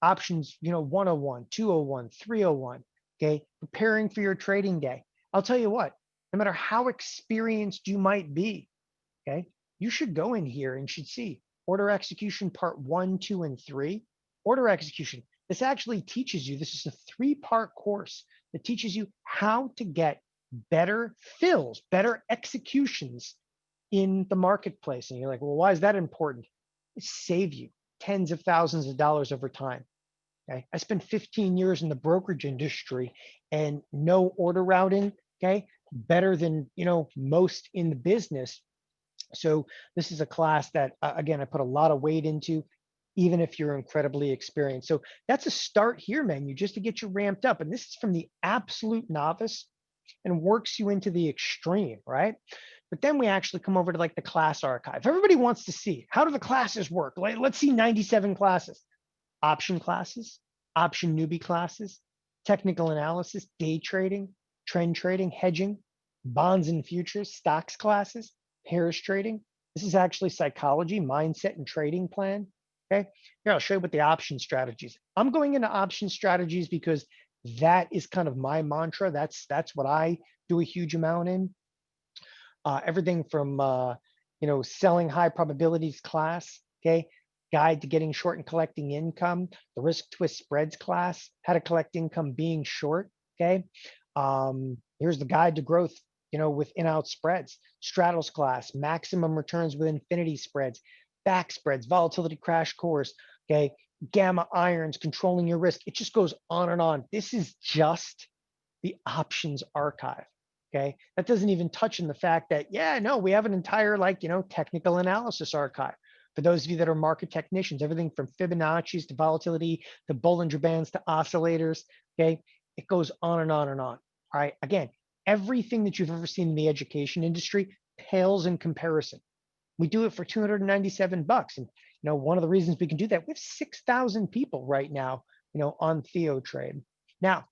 Options, 101, 201, 301, okay, preparing for your trading day. I'll tell you what, no matter how experienced you might be, okay, you should go in here and should see order execution part 1, 2, and 3. Order execution. This actually teaches you, this is a 3-part course that teaches you how to get better fills, better executions in the marketplace. And you're like, well, why is that important? It saves you tens of thousands of dollars over time. Okay, I spent 15 years in the brokerage industry and no order routing, okay, better than most in the business. So this is a class that again I put a lot of weight into, even if you're incredibly experienced. So that's a start here menu just to get you ramped up. And this is from the absolute novice and works you into the extreme, right? But then we actually come over to like the class archive. Everybody wants to see, how do the classes work? Let's see 97 classes. Option classes, option newbie classes, technical analysis, day trading, trend trading, hedging, bonds and futures, stocks classes, pairs trading. This is actually psychology, mindset, and trading plan. Okay, here I'll show you what the option strategies. I'm going into option strategies because that is kind of my mantra. That's what I do a huge amount in. Everything from selling high probabilities class, okay, guide to getting short and collecting income, the risk twist spreads class, how to collect income being short, okay. Here's the guide to growth, with in-out spreads, straddles class, maximum returns with infinity spreads, back spreads, volatility crash course, okay, gamma irons, controlling your risk. It just goes on and on. This is just the options archive. Okay, that doesn't even touch on the fact that, we have an entire technical analysis archive. For those of you that are market technicians, everything from Fibonacci's to volatility to Bollinger Bands to oscillators, okay, it goes on and on and on. All right, again, everything that you've ever seen in the education industry pales in comparison. We do it for $297. And one of the reasons we can do that, we have 6,000 people right now, on Theotrade. Now,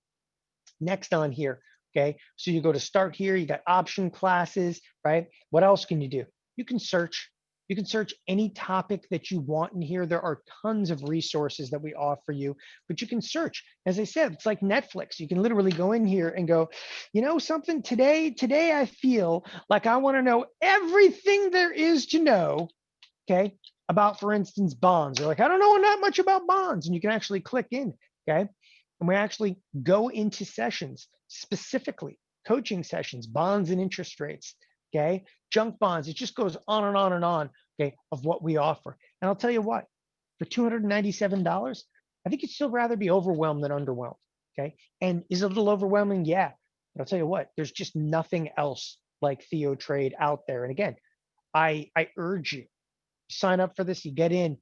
next on here, Okay, so you go to start here, you got option classes, right? What else can you do? You can search. You can search any topic that you want in here. There are tons of resources that we offer you, but you can search. As I said, it's like Netflix. You can literally go in here and go, you know something, today I feel like I want to know everything there is to know, okay, about, for instance, bonds. You're like, I don't know not much about bonds. And you can actually click in, okay? And we actually go into sessions, specifically coaching sessions, bonds and interest rates, okay? Junk bonds, it just goes on and on and on, okay, of what we offer. And I'll tell you what, for $297, I think you'd still rather be overwhelmed than underwhelmed, okay? And is it a little overwhelming? Yeah. But I'll tell you what, there's just nothing else like Theotrade out there. And again, I urge you, sign up for this, you get in,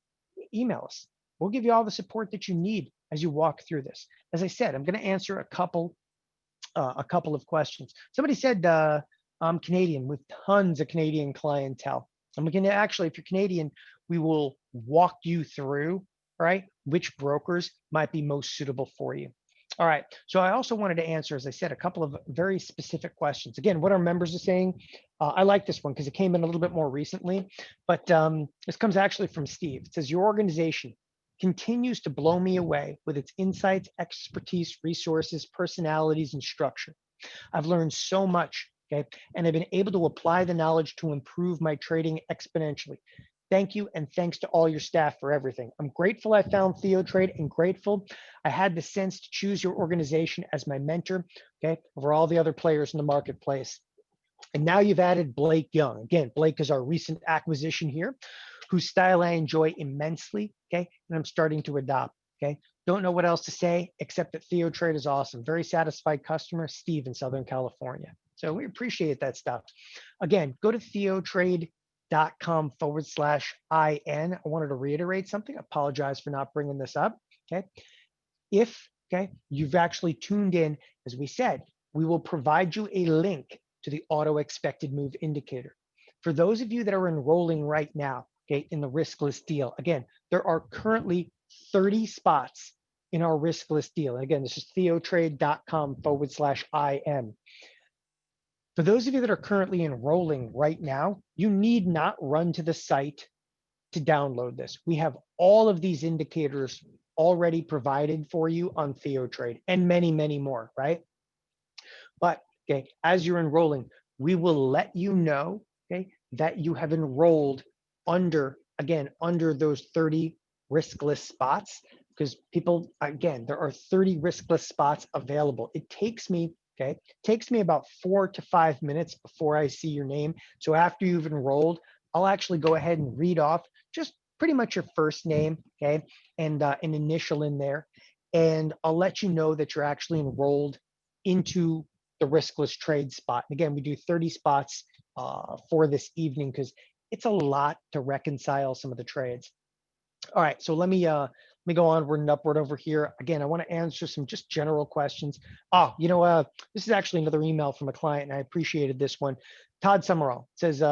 email us. We'll give you all the support that you need as you walk through this. As I said, I'm going to answer a couple of questions. Somebody said I'm Canadian with tons of Canadian clientele. And we can actually, if you're Canadian, we will walk you through, right, which brokers might be most suitable for you. All right, so I also wanted to answer, as I said, a couple of very specific questions. Again, what our members are saying, I like this one because it came in a little bit more recently, but this comes actually from Steve. It says, your organization continues to blow me away with its insights, expertise, resources, personalities, and structure. I've learned so much, okay, and I've been able to apply the knowledge to improve my trading exponentially. Thank you, and thanks to all your staff for everything. I'm grateful I found Theotrade and grateful I had the sense to choose your organization as my mentor, okay, over all the other players in the marketplace. And now you've added Blake Young. Again, Blake is our recent acquisition here, whose style I enjoy immensely, okay, and I'm starting to adopt, okay. Don't know what else to say except that Theotrade is awesome. Very satisfied customer, Steve in Southern California. So we appreciate that stuff. Again, go to theotrade.com/IN. I wanted to reiterate something. I apologize for not bringing this up, okay. If, okay, you've actually tuned in, as we said, we will provide you a link to the auto expected move indicator. For those of you that are enrolling right now, okay, in the riskless deal, again, there are currently 30 spots in our riskless deal. And again, this is theotrade.com/IN. For those of you that are currently enrolling right now, you need not run to the site to download this. We have all of these indicators already provided for you on Theotrade and many, many more, right? But okay, as you're enrolling, we will let you know, okay, that you have enrolled under, again, under those 30 riskless spots, because people, again, there are 30 riskless spots available. It takes me, okay, takes me about 4 to 5 minutes before I see your name. So after you've enrolled, I'll actually go ahead and read off just pretty much your first name, okay, and an initial in there. And I'll let you know that you're actually enrolled into the riskless trade spot. And again, we do 30 spots for this evening because it's a lot to reconcile some of the trades. All right, so let me go onward and upward over here. Again, I want to answer some just general questions. Oh, you know, this is actually another email from a client, and I appreciated this one. Todd Summerall says,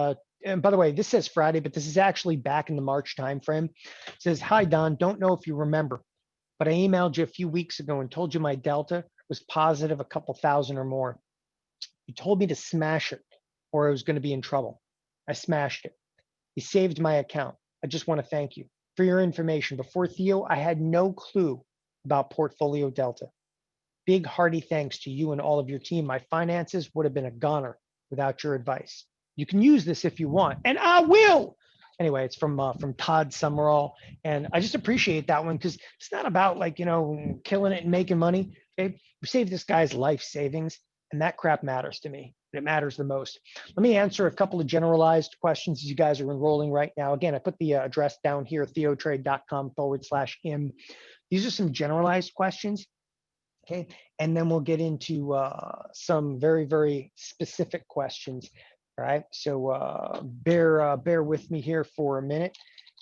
and by the way, this says Friday, but this is actually back in the March timeframe. Says, hi, Don, don't know if you remember, but I emailed you a few weeks ago and told you my delta was positive a couple thousand or more. You told me to smash it or I was going to be in trouble. I smashed it. You saved my account. I just want to thank you. For your information, before Theo, I had no clue about Portfolio Delta. Big hearty thanks to you and all of your team. My finances would have been a goner without your advice. You can use this if you want, and I will. Anyway, it's from Todd Summerall, and I just appreciate that one because it's not about, like, you know, killing it and making money. Okay, we saved this guy's life savings, and that crap matters to me. It matters the most. Let me answer a couple of generalized questions as you guys are enrolling right now. Again, I put the address down here, theotrade.com/IN. These are some generalized questions. Okay, and then we'll get into some very, very specific questions. All right, so bear with me here for a minute,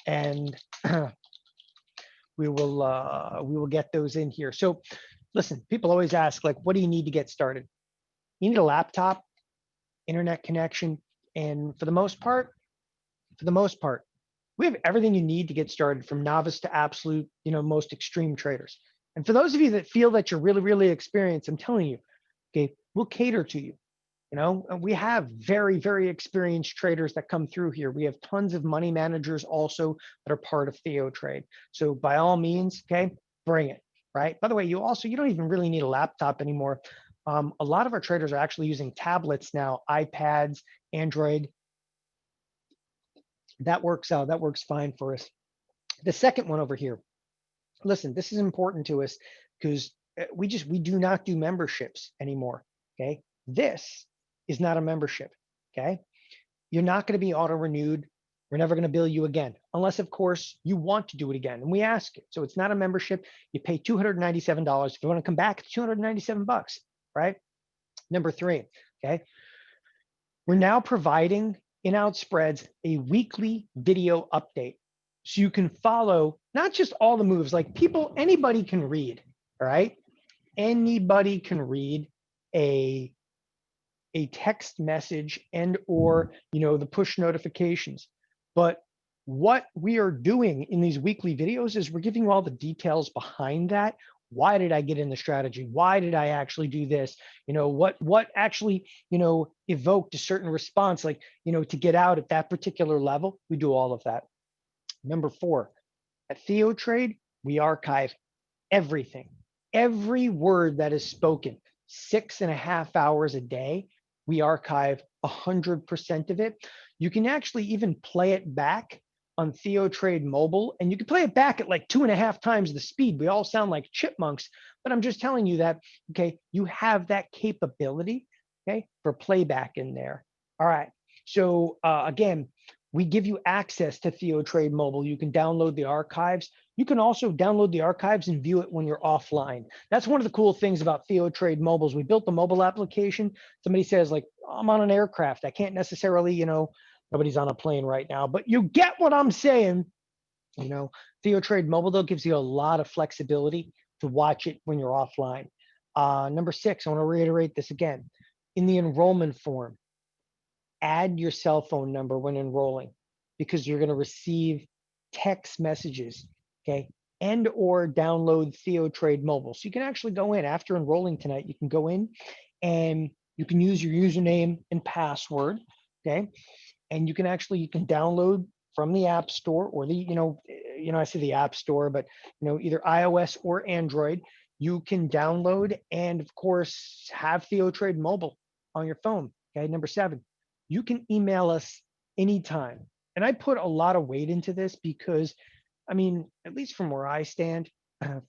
and we will get those in here. So, listen, people always ask, like, what do you need to get started? You need a laptop, internet connection, and for the most part, we have everything you need to get started, from novice to absolute, you know, most extreme traders. And for those of you that feel that you're really, really experienced, I'm telling you, okay, we'll cater to you. You know, and we have very, very experienced traders that come through here. We have tons of money managers also that are part of Theotrade. So by all means, okay, bring it, right? By the way, you don't even really need a laptop anymore. A lot of our traders are actually using tablets now, iPads, Android. That works out. That works fine for us. The second one over here, listen, this is important to us because we do not do memberships anymore. Okay, this is not a membership. Okay, you're not going to be auto renewed. We're never going to bill you again, unless of course you want to do it again, and we ask it. So it's not a membership. You pay $297. If you want to come back, it's $297, right? Number three, okay, we're now providing in-out spreads a weekly video update. So you can follow not just all the moves, like anybody can read, all right? Anybody can read a text message and or, the push notifications. But what we are doing in these weekly videos is we're giving you all the details behind that. Why did I get in the strategy? Why did I actually do this? What actually, evoked a certain response, like, to get out at that particular level. We do all of that. Number four, at Theotrade, we archive everything. Every word that is spoken, 6.5 hours a day, we archive 100% of it. You can actually even play it back on Theotrade mobile, and you can play it back at like 2.5 times the speed. We all sound like chipmunks, but I'm just telling you that, okay, you have that capability, okay, for playback in there. All right, so again, we give you access to Theotrade mobile. You can download the archives. You can also download the archives and view it when you're offline. That's one of the cool things about Theotrade mobiles. We built the mobile application. Somebody says, like, I'm on an aircraft. I can't necessarily, nobody's on a plane right now, but you get what I'm saying. Theotrade mobile, though, gives you a lot of flexibility to watch it when you're offline. Number six, I want to reiterate this again. In the enrollment form, add your cell phone number when enrolling, because you're going to receive text messages, okay, and or download Theotrade mobile. So you can actually go in after enrolling tonight. You can go in and you can use your username and password, okay, and you can download from the App Store or I say the App Store, but either iOS or Android. You can download and of course have Theotrade mobile on your phone. Okay, number seven, you can email us anytime. And I put a lot of weight into this because, at least from where I stand,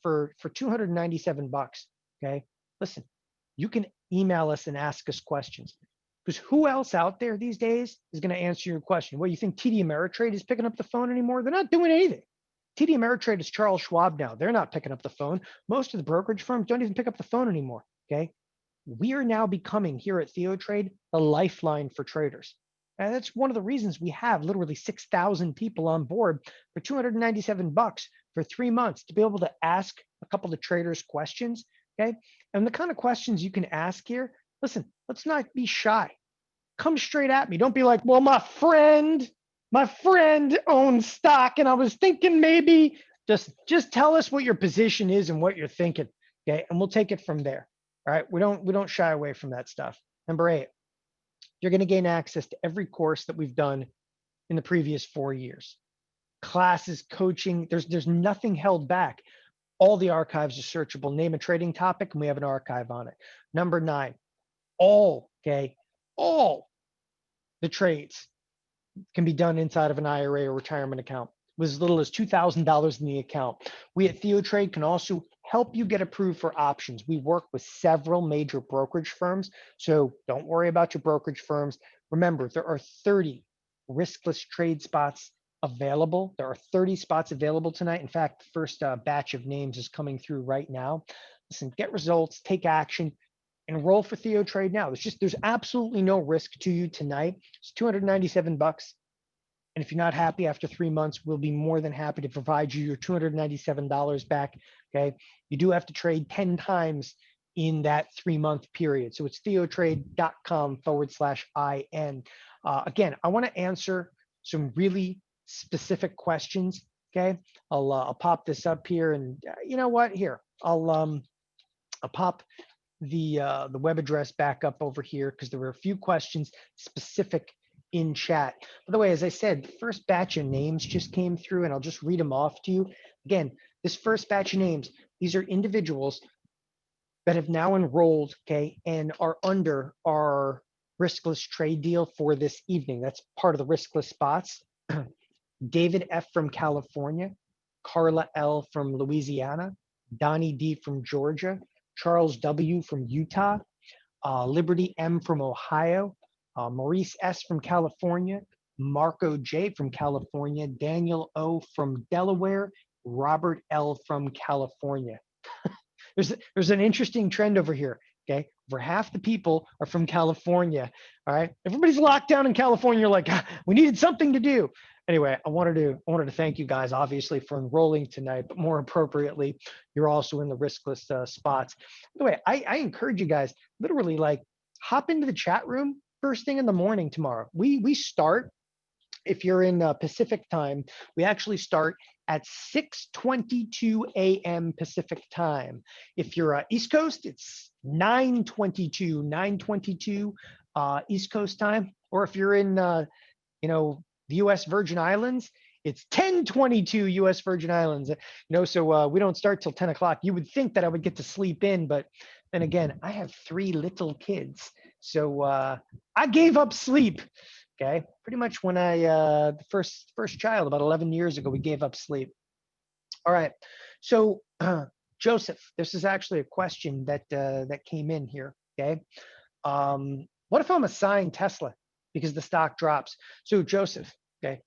for $297, okay, listen, you can email us and ask us questions. Because who else out there these days is going to answer your question? What, you think TD Ameritrade is picking up the phone anymore? They're not doing anything. TD Ameritrade is Charles Schwab now. They're not picking up the phone. Most of the brokerage firms don't even pick up the phone anymore, okay? We are now becoming here at Theotrade a lifeline for traders. And that's one of the reasons we have literally 6,000 people on board for $297 for 3 months to be able to ask a couple of traders questions, okay? And the kind of questions you can ask here, listen, let's not be shy. Come straight at me. Don't be like, well, my friend owns stock and I was thinking maybe. Just tell us what your position is and what you're thinking, okay? And we'll take it from there. All right, we don't shy away from that stuff. Number 8, you're going to gain access to every course that we've done in the previous 4 years. Classes, coaching, there's nothing held back. All the archives are searchable. Name a trading topic and we have an archive on it. Number 9, all the trades can be done inside of an IRA or retirement account with as little as $2,000 in the account. We at Theotrade can also help you get approved for options. We work with several major brokerage firms, so don't worry about your brokerage firms. Remember, there are 30 riskless trade spots available. There are 30 spots available tonight. In fact, the first batch of names is coming through right now. Listen, get results, take action, enroll for Theotrade now. There's absolutely no risk to you tonight. It's $297. And if you're not happy after 3 months, we'll be more than happy to provide you your $297 back. Okay. You do have to trade 10 times in that 3-month period. So it's theotrade.com/IN. Again, I want to answer some really specific questions. Okay. I'll pop this up here and you know what? Here, I'll pop the web address back up over here because there were a few questions specific in chat. By the way, as I said, the first batch of names just came through, and I'll just read them off to you. Again, this first batch of names, these are individuals that have now enrolled, okay, and are under our riskless trade deal for this evening. That's part of the riskless spots. David F. from California, Carla L. from Louisiana, Donnie D. from Georgia, Charles W. from Utah, Liberty M. from Ohio, Maurice S. from California, Marco J. from California, Daniel O. from Delaware, Robert L. from California. There's an interesting trend over here. Okay, over half the people are from California. All right, everybody's locked down in California. Like, we needed something to do. Anyway, I wanted to thank you guys, obviously, for enrolling tonight, but more appropriately, you're also in the riskless spots. By the way, I encourage you guys, literally, like, hop into the chat room first thing in the morning tomorrow. We start, if you're in Pacific time, we actually start at 6:22 a.m. Pacific time. If you're East Coast, it's 9:22 East Coast time. Or if you're in, the U.S. Virgin Islands, it's 10:22 U.S. Virgin Islands. So we don't start till 10 o'clock. You would think that I would get to sleep in, but then again, I have 3 little kids, so I gave up sleep. Okay, pretty much when the first child about 11 years ago, we gave up sleep. All right, so Joseph, this is actually a question that came in here. Okay, what if I'm assigned Tesla because the stock drops? So Joseph, okay,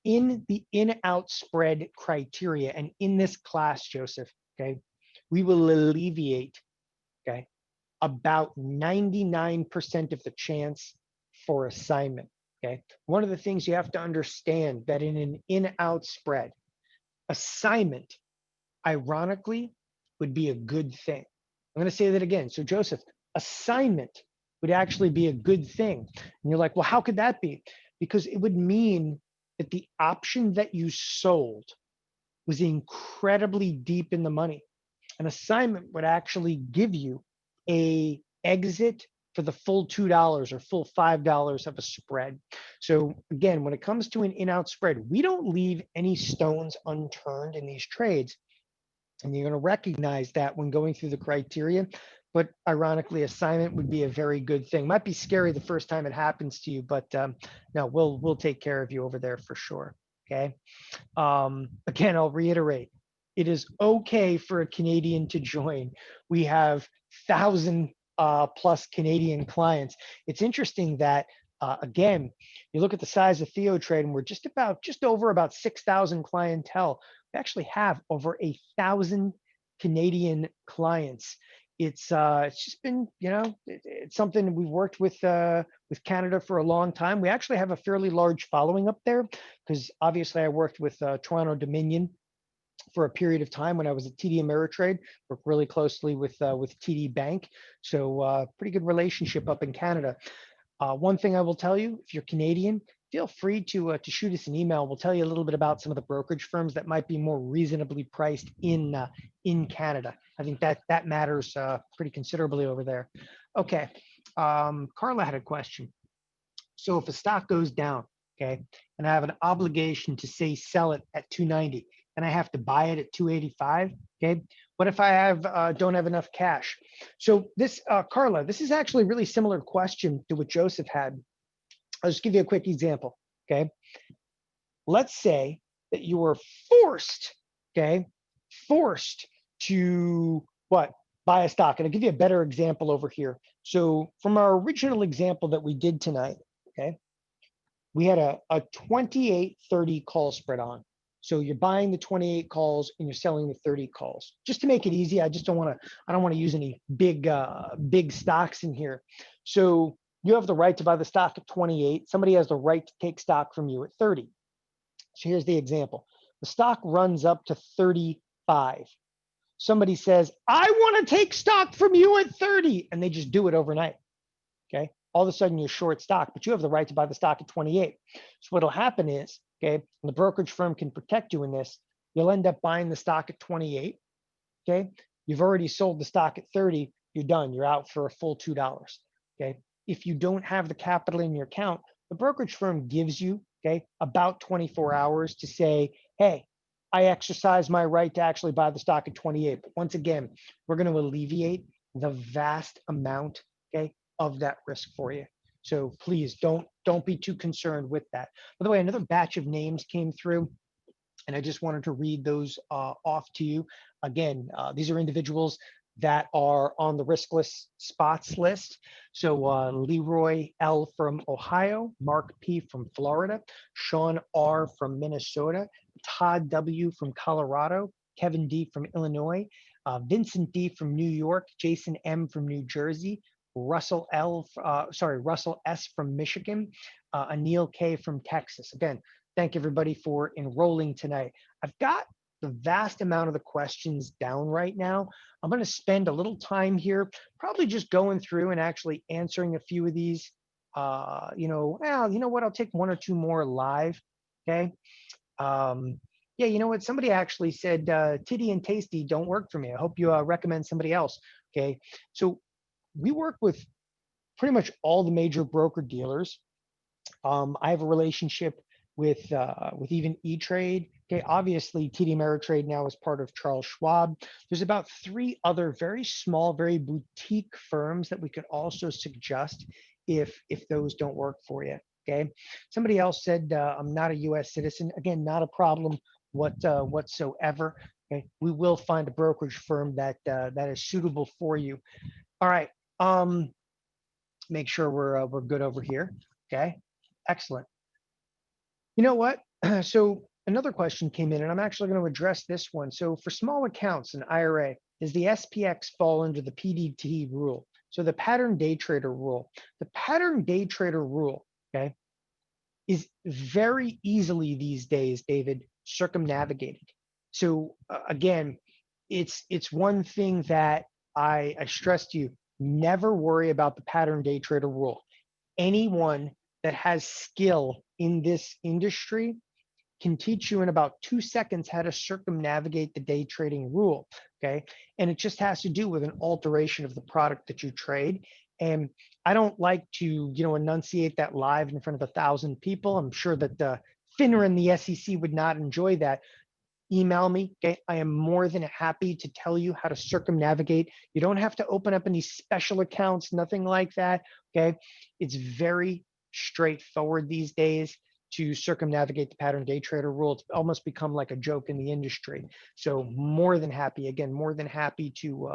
in the in-out spread criteria and in this class, Joseph, okay, we will alleviate, okay, about 99% of the chance for assignment. Okay. One of the things you have to understand that in an in-out spread, assignment, ironically, would be a good thing. I'm going to say that again. So Joseph, assignment would actually be a good thing. And you're like, well, how could that be? Because it would mean that the option that you sold was incredibly deep in the money. An assignment would actually give you a exit for the full $2 or full $5 of a spread. So again, when it comes to an in-out spread, we don't leave any stones unturned in these trades. And you're going to recognize that when going through the criteria. But ironically, assignment would be a very good thing. Might be scary the first time it happens to you, but no, we'll take care of you over there for sure. Okay. Again, I'll reiterate, it is okay for a Canadian to join. We have 1,000 plus Canadian clients. It's interesting that again, you look at the size of Theotrade, and we're just over about 6,000 clientele. We actually have over 1,000 Canadian clients. It's just been, it's something we've worked with Canada for a long time. We actually have a fairly large following up there because obviously I worked with Toronto Dominion for a period of time when I was at TD Ameritrade, worked really closely with TD Bank. So pretty good relationship up in Canada. One thing I will tell you, if you're Canadian, feel free to shoot us an email. We'll tell you a little bit about some of the brokerage firms that might be more reasonably priced in Canada. I think that matters pretty considerably over there. Okay, Carla had a question. So if a stock goes down, okay, and I have an obligation to say sell it at 290, and I have to buy it at 285, okay, what if I don't have enough cash? So this, Carla, this is actually a really similar question to what Joseph had. I'll just give you a quick example, okay? Let's say that you were forced to buy a stock. And I'll give you a better example over here. So from our original example that we did tonight, okay, we had a 28-30 call spread on. So you're buying the 28 calls and you're selling the 30 calls. Just to make it easy, I don't want to use any big stocks in here. So you have the right to buy the stock at 28. Somebody has the right to take stock from you at 30. So here's the example. The stock runs up to 35. Somebody says, I want to take stock from you at 30, and they just do it overnight. Okay. All of a sudden you're short stock, but you have the right to buy the stock at 28. So what'll happen is, okay, and the brokerage firm can protect you in this, you'll end up buying the stock at 28. Okay. You've already sold the stock at 30. you're done. You're out for a full $2. Okay. If you don't have the capital in your account, the brokerage firm gives you, okay, about 24 hours to say, hey, I exercise my right to actually buy the stock at 28. But once again, we're going to alleviate the vast amount, okay, of that risk for you. So please don't be too concerned with that. By the way, another batch of names came through, and I just wanted to read those off to you. Again, these are individuals that are on the riskless spots list. So Leroy L from Ohio, Mark P from Florida, Sean R from Minnesota, Todd W from Colorado, Kevin D from Illinois, Vincent D from New York, Jason M from New Jersey, Russell Russell S from Michigan, Anil K from Texas. Again, thank everybody for enrolling tonight. I've got the vast amount of the questions down right now. I'm going to spend a little time here, probably just going through and actually answering a few of these. You know what? I'll take one or two more live. Okay. Yeah, you know what? Somebody actually said Titty and Tasty don't work for me. I hope you recommend somebody else. Okay. So we work with pretty much all the major broker dealers. I have a relationship with even E-Trade. Okay, obviously TD Ameritrade now is part of Charles Schwab. There's about 3 other very small, very boutique firms that we could also suggest if those don't work for you. Okay, somebody else said I'm not a U.S. citizen. Again, not a problem whatsoever. Okay, we will find a brokerage firm that that is suitable for you. All right. Make sure we're good over here. Okay, excellent. You know what? So another question came in, and I'm actually going to address this one. So for small accounts in IRA, does the SPX fall under the PDT rule? So the pattern day trader rule. The pattern day trader rule, okay, is very easily these days, David, circumnavigated. So again, it's one thing that I stress to you: never worry about the pattern day trader rule. Anyone that has skill in this industry can teach you in about 2 seconds how to circumnavigate the day trading rule. Okay. And it just has to do with an alteration of the product that you trade. And I don't like to, enunciate that live in front of 1,000 people. I'm sure that the FINRA and the SEC would not enjoy that. Email me. Okay. I am more than happy to tell you how to circumnavigate. You don't have to open up any special accounts, nothing like that. Okay. It's very straightforward these days to circumnavigate the pattern day trader rule. It's almost become like a joke in the industry. So more than happy, again, more than happy to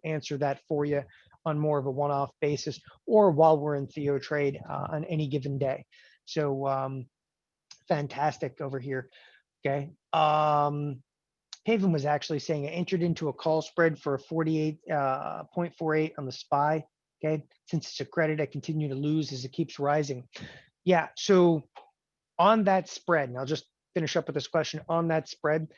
answer that for you on more of a one-off basis, or while we're in Theotrade on any given day. So fantastic over here. Okay. Haven was actually saying I entered into a call spread for a 48.48 on the SPY. Okay. Since it's a credit, I continue to lose as it keeps rising. Yeah. So on that spread, and I'll just finish up with this question on that spread,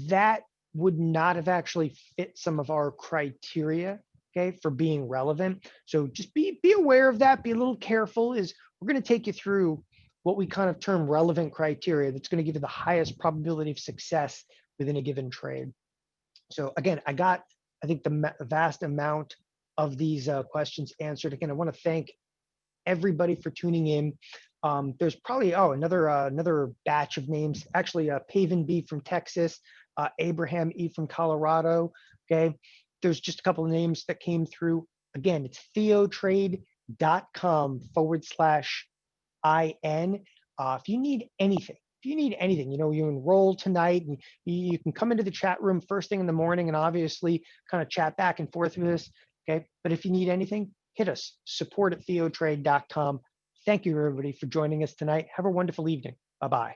that would not have actually fit some of our criteria, okay, for being relevant. So just be aware of that. Be a little careful. We're going to take you through what we kind of term relevant criteria that's going to give you the highest probability of success within a given trade. So again, I think the vast amount of these questions answered. Again, I want to thank everybody for tuning in. There's probably another batch of names. Actually, Paven B from Texas, Abraham E from Colorado. Okay, there's just a couple of names that came through. Again, it's theotrade.com/IN. If you need anything, you enroll tonight and you can come into the chat room first thing in the morning and obviously kind of chat back and forth with us. Okay, but if you need anything, hit us, support@theotrade.com. Thank you, everybody, for joining us tonight. Have a wonderful evening. Bye-bye.